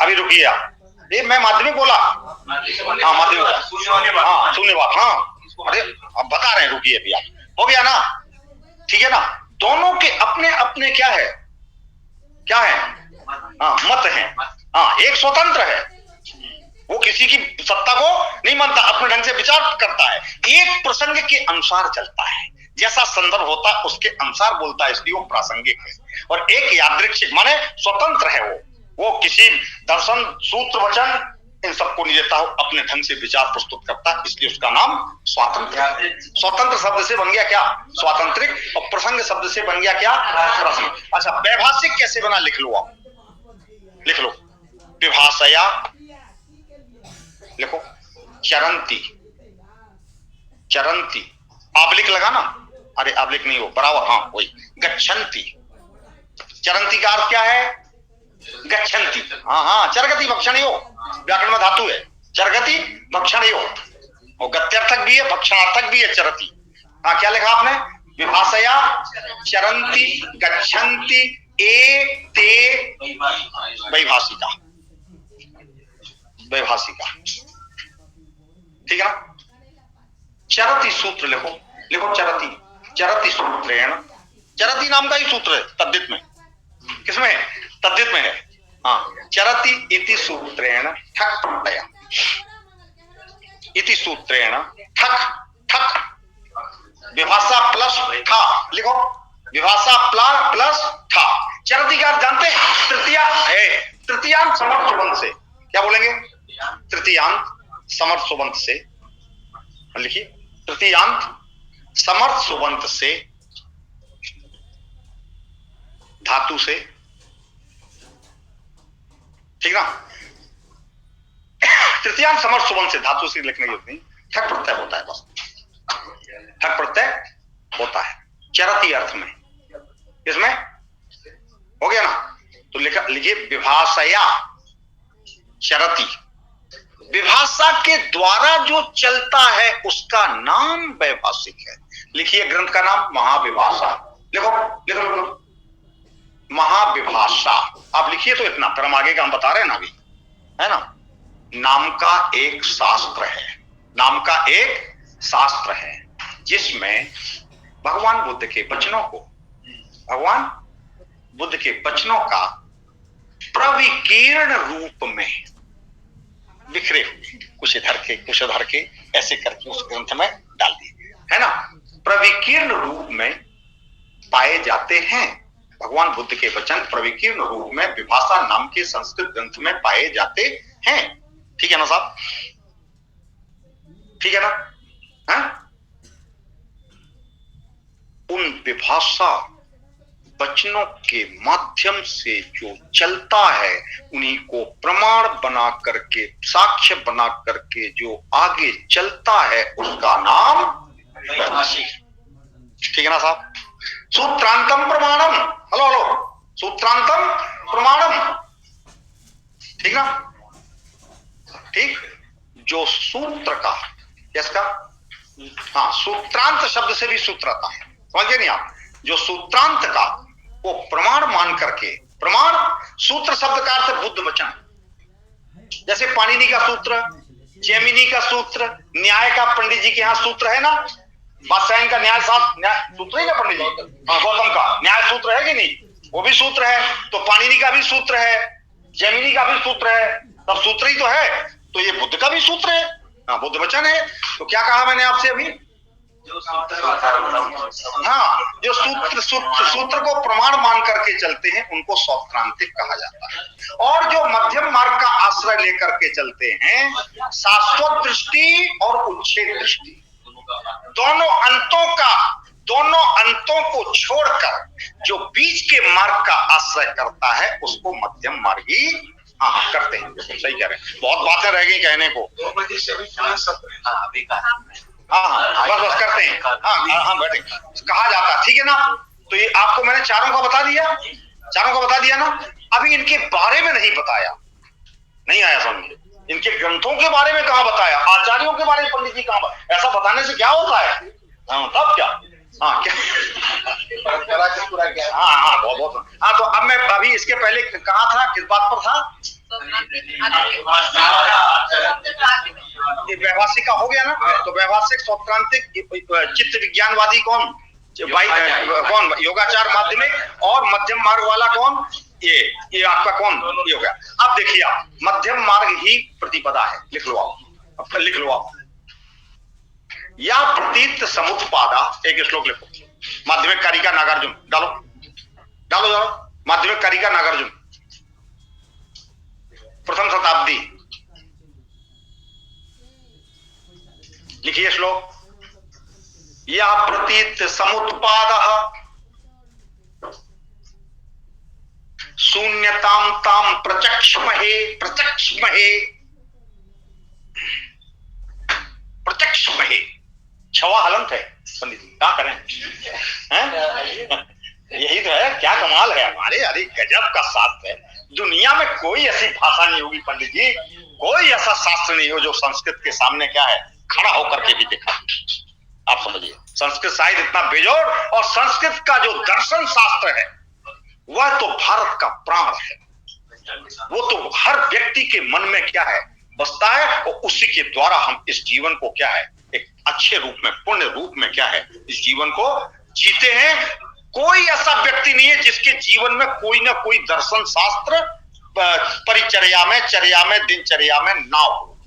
अभी रुकिए आप, ये मैं माध्यमिक बोला, हाँ माध्यमिक, हाँ शून्यवाद, हाँ अरे अब बता रहे हैं, रुकिए अभी आप, हो गया ना, ठीक है ना? दोनों के अपने अपने क्या है, हाँ मत है, हाँ एक स्वतंत्र है, वो किसी की सत्ता को नहीं मानता, अपने ढंग से विचार करता है, एक प्रसंग के अनुसार चलता है, जैसा संदर्भ होता है उसके अनुसार बोलता है, इसलिए वो प्रासंगिक है। और एक यादृच्छिक माने स्वतंत्र है, वो किसी दर्शन सूत्र वचन इन सबको नहीं देता हो, अपने ढंग से विचार प्रस्तुत करता है, इसलिए उसका नाम स्वातंत्र। स्वतंत्र शब्द से बन गया क्या? स्वातंत्रिक, और प्रसंग शब्द से बन गया क्या? प्रसंग। अच्छा, वैभाषिक कैसे बना, लिख लो आप, लिख लो, विभाषया, लिखो, चरंती, आबलिक लगाना, अरे आबलिक नहीं हो बराबर, हाँ वही, गच्छन्ति, चरंती का अर्थ क्या है? गच्छन्ति, हाँ चरगति भक्षण हो, व्याकरण में धातु है, चरगति भक्षण हो, और गत्यर्थक भी है, भक्षणार्थक भी है, चरती। हाँ क्या लिखा आपने? विभाषया चरंती गच्छन्ति एते वैभाषिका, ठीक है ना? चरती सूत्र लिखो चरती सूत्रेण, चरती नाम का ही सूत्र है तद्धित में, किसमें? तद्धित में है, हाँ चरती इति सूत्रेण ठक प्रत्यय, इति सूत्रेण ठक विभाषा प्लस ठा, लिखो विभाषा प्लस ठा। चरती का जानते हैं? तृतीयांत समर्थ सुबंध से, क्या बोलेंगे? तृतीयांत समर्थ सुबंध से, लिखिए तृतीयांत समर्थ सुबंध से, धातु से, ठीक ना? तृतीयांत समर्थ सुबंध से, धातु से लिखने की जरूरत नहीं, ठक प्रत्यय होता है, बस ठक प्रत्यय होता है चरती अर्थ में, इसमें हो गया ना? तो लिखिए विभाषया चरती, विभाषा के द्वारा जो चलता है उसका नाम वैभाषिक है। लिखिए ग्रंथ का नाम महाविभाषा, लिखो महाविभाषा, आप लिखिए तो इतना, फिर हम आगे का हम बता रहे हैं ना अभी, है ना? नाम का एक शास्त्र है, नाम का एक शास्त्र है जिसमें भगवान बुद्ध के वचनों का प्रविकीर्ण रूप में बिखरे हुए, कुछ इधर के कुछ उधर के, ऐसे करके उस ग्रंथ में डाल दिए, है ना? प्रविकीर्ण रूप में पाए जाते हैं। भगवान बुद्ध के वचन प्रविकीर्ण रूप में विभाषा नाम के संस्कृत ग्रंथ में पाए जाते हैं। ठीक है ना साहब? ठीक है ना? हाँ? उन विभाषा वचनों के माध्यम से जो चलता है, उन्हीं को प्रमाण बना करके, साक्ष्य बना करके जो आगे चलता है, उसका नाम वैभाषी। ठीक है ना साहब? सूत्रांतम प्रमाणम, हेलो हेलो, सूत्रांतम प्रमाणम, ठीक ना? ठीक, जो सूत्र का, इसका हाँ, सूत्रांत शब्द से भी सूत्र आता है, समझे नहीं आप? जो सूत्रांत का वो प्रमाण मान करके, प्रमाण सूत्र शब्द का अर्थ बुद्ध वचन, जैसे पाणिनि का सूत्र, जैमिनी का सूत्र, न्याय का पंडित जी के यहाँ सूत्र है ना, बादशाह का न्याय सूत्र है ना पंडित जी, गौतम का न्याय सूत्र है कि नहीं? वो भी सूत्र है। तो पाणिनि का भी सूत्र है, जैमिनी का भी सूत्र है, सब सूत्र ही तो है। तो ये बुद्ध का भी सूत्र है, हाँ, बुद्ध वचन है। तो क्या कहा मैंने आपसे अभी? हाँ, जो सूत्र को प्रमाण मान करके चलते हैं, उनको सौत्रांतिक कहा जाता है। और जो मध्यम मार्ग का आश्रय लेकर के चलते हैं, शाश्वत दृष्टि और उच्छेद दृष्टि, दोनों अंतों को छोड़कर जो बीच के मार्ग का आश्रय करता है, उसको मध्यम मार्गी करते हैं। सही कह रहे हैं, बहुत बातें रह गई कहने को। हाँ, बस करते हैं। हाँ, बैठे, कहा जाता है। ठीक है ना? तो ये आपको मैंने चारों का बता दिया ना। अभी इनके बारे में नहीं बताया, नहीं आया समझ। इनके ग्रंथों के बारे में कहाँ बताया, आचार्यों के बारे में पंडित जी कहाँ, ऐसा बताने से क्या होता है? तब क्या? हाँ, क्या? हाँ, बहुत। हाँ, तो अब मैं अभी इसके पहले कहाँ था, किस बात पर था? वैभाषिक का हो गया ना। तो वैभाषिक, सौत्रांतिक, चित्त विज्ञानवादी कौन? कौन? योगाचार माध्यमिक। और मध्यम मार्ग वाला कौन? ये आपका कौन? ये हो गया। अब देखिए आप, मध्यम मार्ग ही प्रतिपदा है। लिख लो आप। या प्रतीत समुत्पादा, एक श्लोक लिखो। माध्यमिक कारिका नागार्जुन, डालो। माध्यमिक कारिका नागार्जुन, प्रथम शताब्दी, लिखिए श्लोक। या प्रतीत समुत्पादः शून्यताम ताम प्रचक्षमहे। छवा हलंत है पंडित जी, क्या करें? यही तो है, क्या कमाल है हमारे। अरे गजब का शास्त्र है। दुनिया में कोई ऐसी भाषा नहीं होगी पंडित जी, कोई ऐसा शास्त्र नहीं हो जो संस्कृत के सामने क्या है, खड़ा होकर के भी देखा। आप समझिए, संस्कृत साहित्य इतना बेजोड़, और संस्कृत का जो दर्शन शास्त्र है, वह तो भारत का प्राण है। वो तो हर व्यक्ति के मन में क्या है, बसता है, और उसी के द्वारा हम इस जीवन को क्या है, एक अच्छे रूप में, पुण्य रूप में क्या है, इस जीवन को जीते हैं। कोई ऐसा व्यक्ति नहीं है जिसके जीवन में कोई ना कोई दर्शन शास्त्र परिचर्या में, चर्या में, दिनचर्या में ना हो।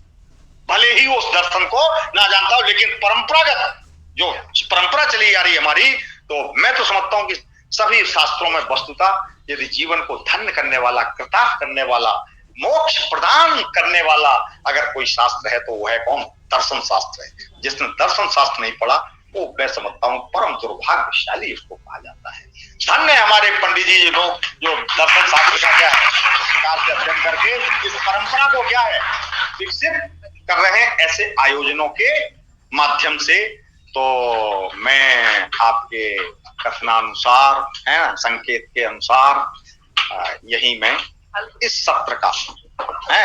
भले ही उस दर्शन को ना जानता हो, लेकिन परंपरागत जो परंपरा चली आ रही है हमारी, तो मैं तो समझता हूं कि सभी शास्त्रों में वस्तुतः यदि जीवन को धन्य करने वाला, कृतार्थ करने वाला, मोक्ष प्रदान करने वाला अगर कोई शास्त्र है, तो वह है कौन? दर्शन शास्त्र है। जिसने दर्शन शास्त्र नहीं पढ़ा, वो मैं समझता हूं परम दुर्भाग्यशाली उसको कहा जाता है। धन्य हमारे पंडित जी लोग जो दर्शन शास्त्र का क्या है, इस प्रकार से अध्ययन करके इस परंपरा को क्या है, विकसित कर रहे हैं ऐसे आयोजनों के माध्यम से। तो मैं आपके कथनानुसार, है ना, संकेत के अनुसार यही मैं इस सत्र का है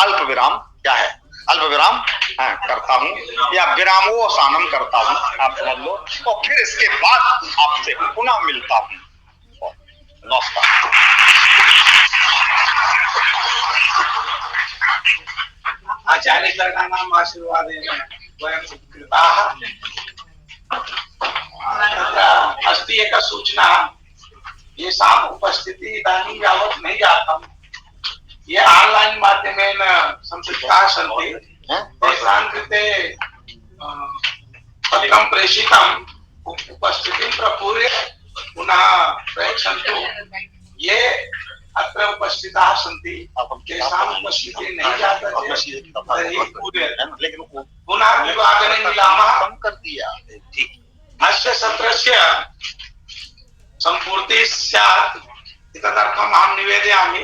अल्प विराम क्या है, अल्प विराम करता हूं, या विरामोसानम करता हूं, आप समझ लो। और फिर इसके बाद आपसे पुनः मिलता हूं। नमस्कार। आचार्य का नाम आशीर्वाद अस्ति एक सूचना, ये साम उपस्थिति इदानीं यावत् नहीं जातम्, ये ऑनलाइन माध्यमेन संपृक्ताः सन्ति, तेषां कृते पत्रं प्रेषितं उपस्थितिं प्रपूर्य पुनः प्रयच्छन्तु। ये अत्र उपस्थिताः सन्ति तेषाम् उपस्थितिः नहीं जाता लेकिन पुनः विभागने मिलामः। कम कर दिया। ठीक, अस्य सत्रस्य सम्पूर्तिः स्यात् तदर्थम् अहं निवेदयामि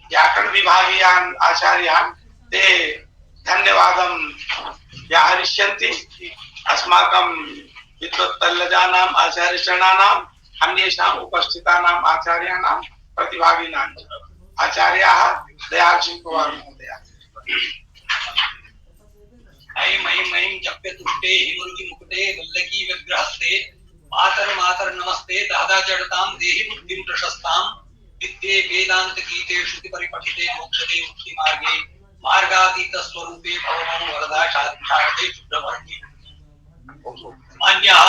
व्याकरण विभागीयान् आचार्यान् ते धन्यवादं व्याहरिष्यन्ति। अस्माकं विद्वत्तल्लजानाम् आचार्यचरणानाम् अन्येषाम् उपस्थितानाम् आचार्याणां प्रतिभागिनां आचार्याः दयालसिंहकुमार महोदय। ऐं ऐं ऐं जप्यतुष्टे हिमुर्गी मुकुटे वल्लकी विग्रहस्ते मातर मातर नमस्ते दादा जड़तां देहि बुद्धिं प्रशस्तां विद्ये वेदांत गीते श्रुति परिपठिते मोक्षदे मुक्ति मार्गे मार्गातीत स्वरूपे भवमो वरदा शारदे शुभ्रवर्णे। मान्याः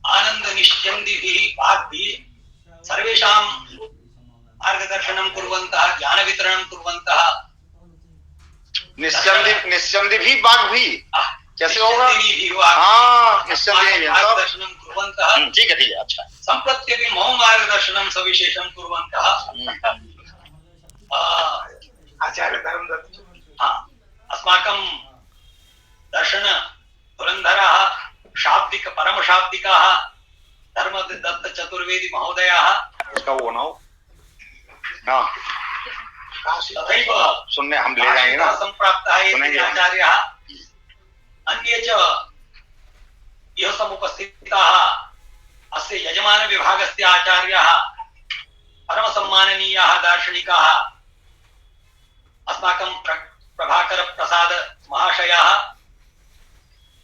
आनंद निश्चन्दिभिः वाग्भिः सर्वेषां मार्गदर्शनं कुर्वन्तः ज्ञान वितरणं कुर्वन्तः निस्संधि भी बाघ भी कैसे होगा? हाँ, निस्संधि मार्गदर्शनं कुर्वन्तः। ठीक है, अच्छा। सम्प्रत्यपि मम मार्गदर्शनं सविशेषं कुर्वन्तः आचार्य धर्मदत्त। अस्माकं दर्शन धुरन्धराः शाब्दिक परम शाब्दिकाः धर्मदत्त चतुर्वेदी महोदयाः इसका वो ना हो। हाँ, तथैव सुनने हम ले जाएंगे ना, संप्राप्ताः सुनेंगे हम। आचार्याः अन्ये च यः समुपस्थिताः अस्य यजमान विभागस्य आचार्याः परम सम्माननीयाः दार्शनिकाः अस्माकं प्रभाकर प्रसाद महाशयाः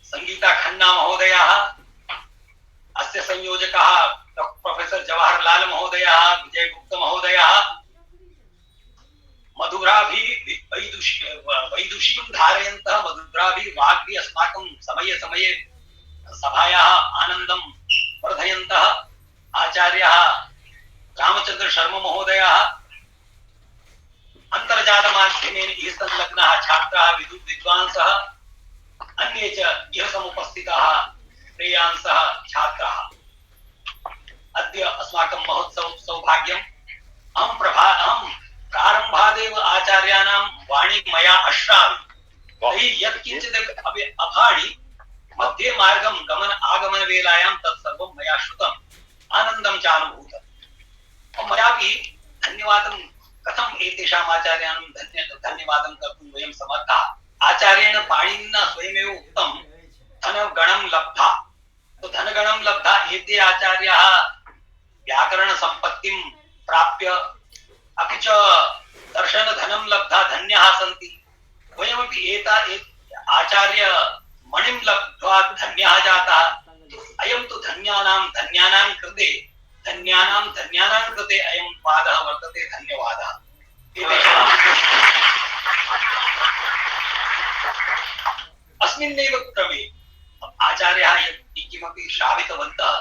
संगीता खन्ना महोदयाः अस्य संयोजकाः प्रोफेसर जवाहरलाल महोदयाः विजय गुप्त महोदयाः मधुराभि वैदुषीं धारयन्तः मधुराभि वाग्भि अस्माकं समये समये सभायाः आनन्दं वर्धयन्तः आचार्याः रामचंद्र शर्मा महोदयाः अन्तर्जालमाध्यमेन ये संलग्नाः छात्राः विद्वांसः अन्ये च यः समुपस्थिताः प्रेयांसः छात्राः। अद्य अस्माकं महोत्सव सौभाग्यम् अहं प्रारम्भादेव आचार्याणां वाणी मया अश्रावि तैः यत्किञ्चित् अभाणि मध्ये मार्गं गमन आगमन वेलायां तत्सर्वं मया श्रुतम् आनन्दं चानुभूतम्। मयापि धन्यवादं कथम् एतेषाम् आचार्याणां धन्यवादं कर्तुं वयं समर्थाः। आचार्येण पाणिनिना स्वयमेव उक्तं धनगणं लब्धा। तो धनगणं लब्धा एते आचार्याः व्याकरण संपत्तिं प्राप्य अपि च दर्शन धनं लब्धा धन्याः सन्ति। वयमपि आचार्य मणिं लब्ध्वा धन्याः जाताः। अयं तु धन्यानां कृते अयं वादः वर्तते। धन्यवादः। अस्मिन्नेव क्रमे आचार्याः किमपि श्रावितवन्तः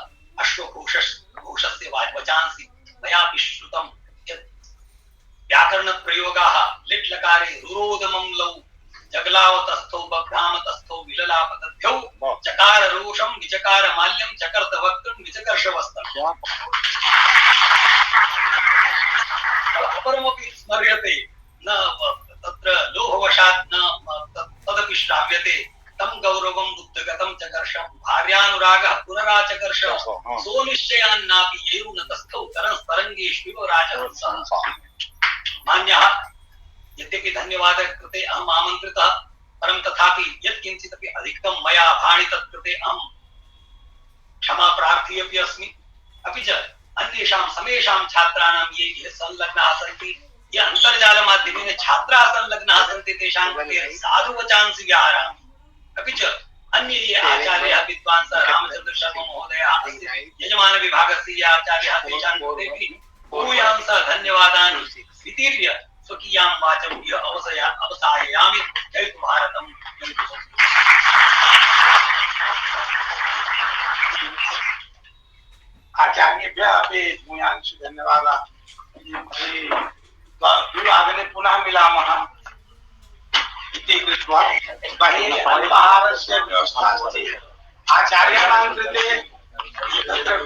अश्वघोषस्य वचांसि मयापि श्रुतं यत् व्याकरणप्रयोगाः लिट् लकारे रुरोदमं लौ जगलावतस्थौ बभ्रामतस्थौ विललापतद्भ्यौ चकार रोषं विचकार माल्यं चकर्त वक्त्रं विचकर्षवस्त्रम्। अपरमपि स्मर्यते न तत्र लोभवशात् न तदपि श्राव्यते तं गौरवं बुद्धगतं चकर्षं भार्यानुरागः पुनराचकर्ष सो निश्चयान्नापि येरुनतस्थौ तरंस्तरङ्गेष्विव राजहंसः। मान्याः, यद्यपि धन्यवाद कृते अहम् आमन्त्रितः परं तथापि यत्किञ्चित् अपि अधिकं मया भाणि तत्कृते अहं क्षमा प्रार्थी अपि अस्मि। अपि च अन्येषां समेषां छात्राणां ये संलग्नाः सन्ति, ये अन्तर्जालमाध्यमेन छात्राः संलग्नाः सन्ति तेषां कृते साधुवचांसि व्याहरामि। अपि च अन्ये ये आचार्याः विद्वांसः रामचंद्र शर्मा महोदयाः यजमान विभागस्य ये आचार्याः तेषां कृतेपि भूयांसः धन्यवादान् वितीर्य स्वकीयां वाचं अवसाययामि। जयतु भारतं। आचार्येभ्यः अपि भूयांसि धन्यवादाः। विभागने पुनः मिलामः। इति कृत्वा बहिः अल्पाहारस्य व्यवस्था अस्ति। आचार्याणां कृते तत्र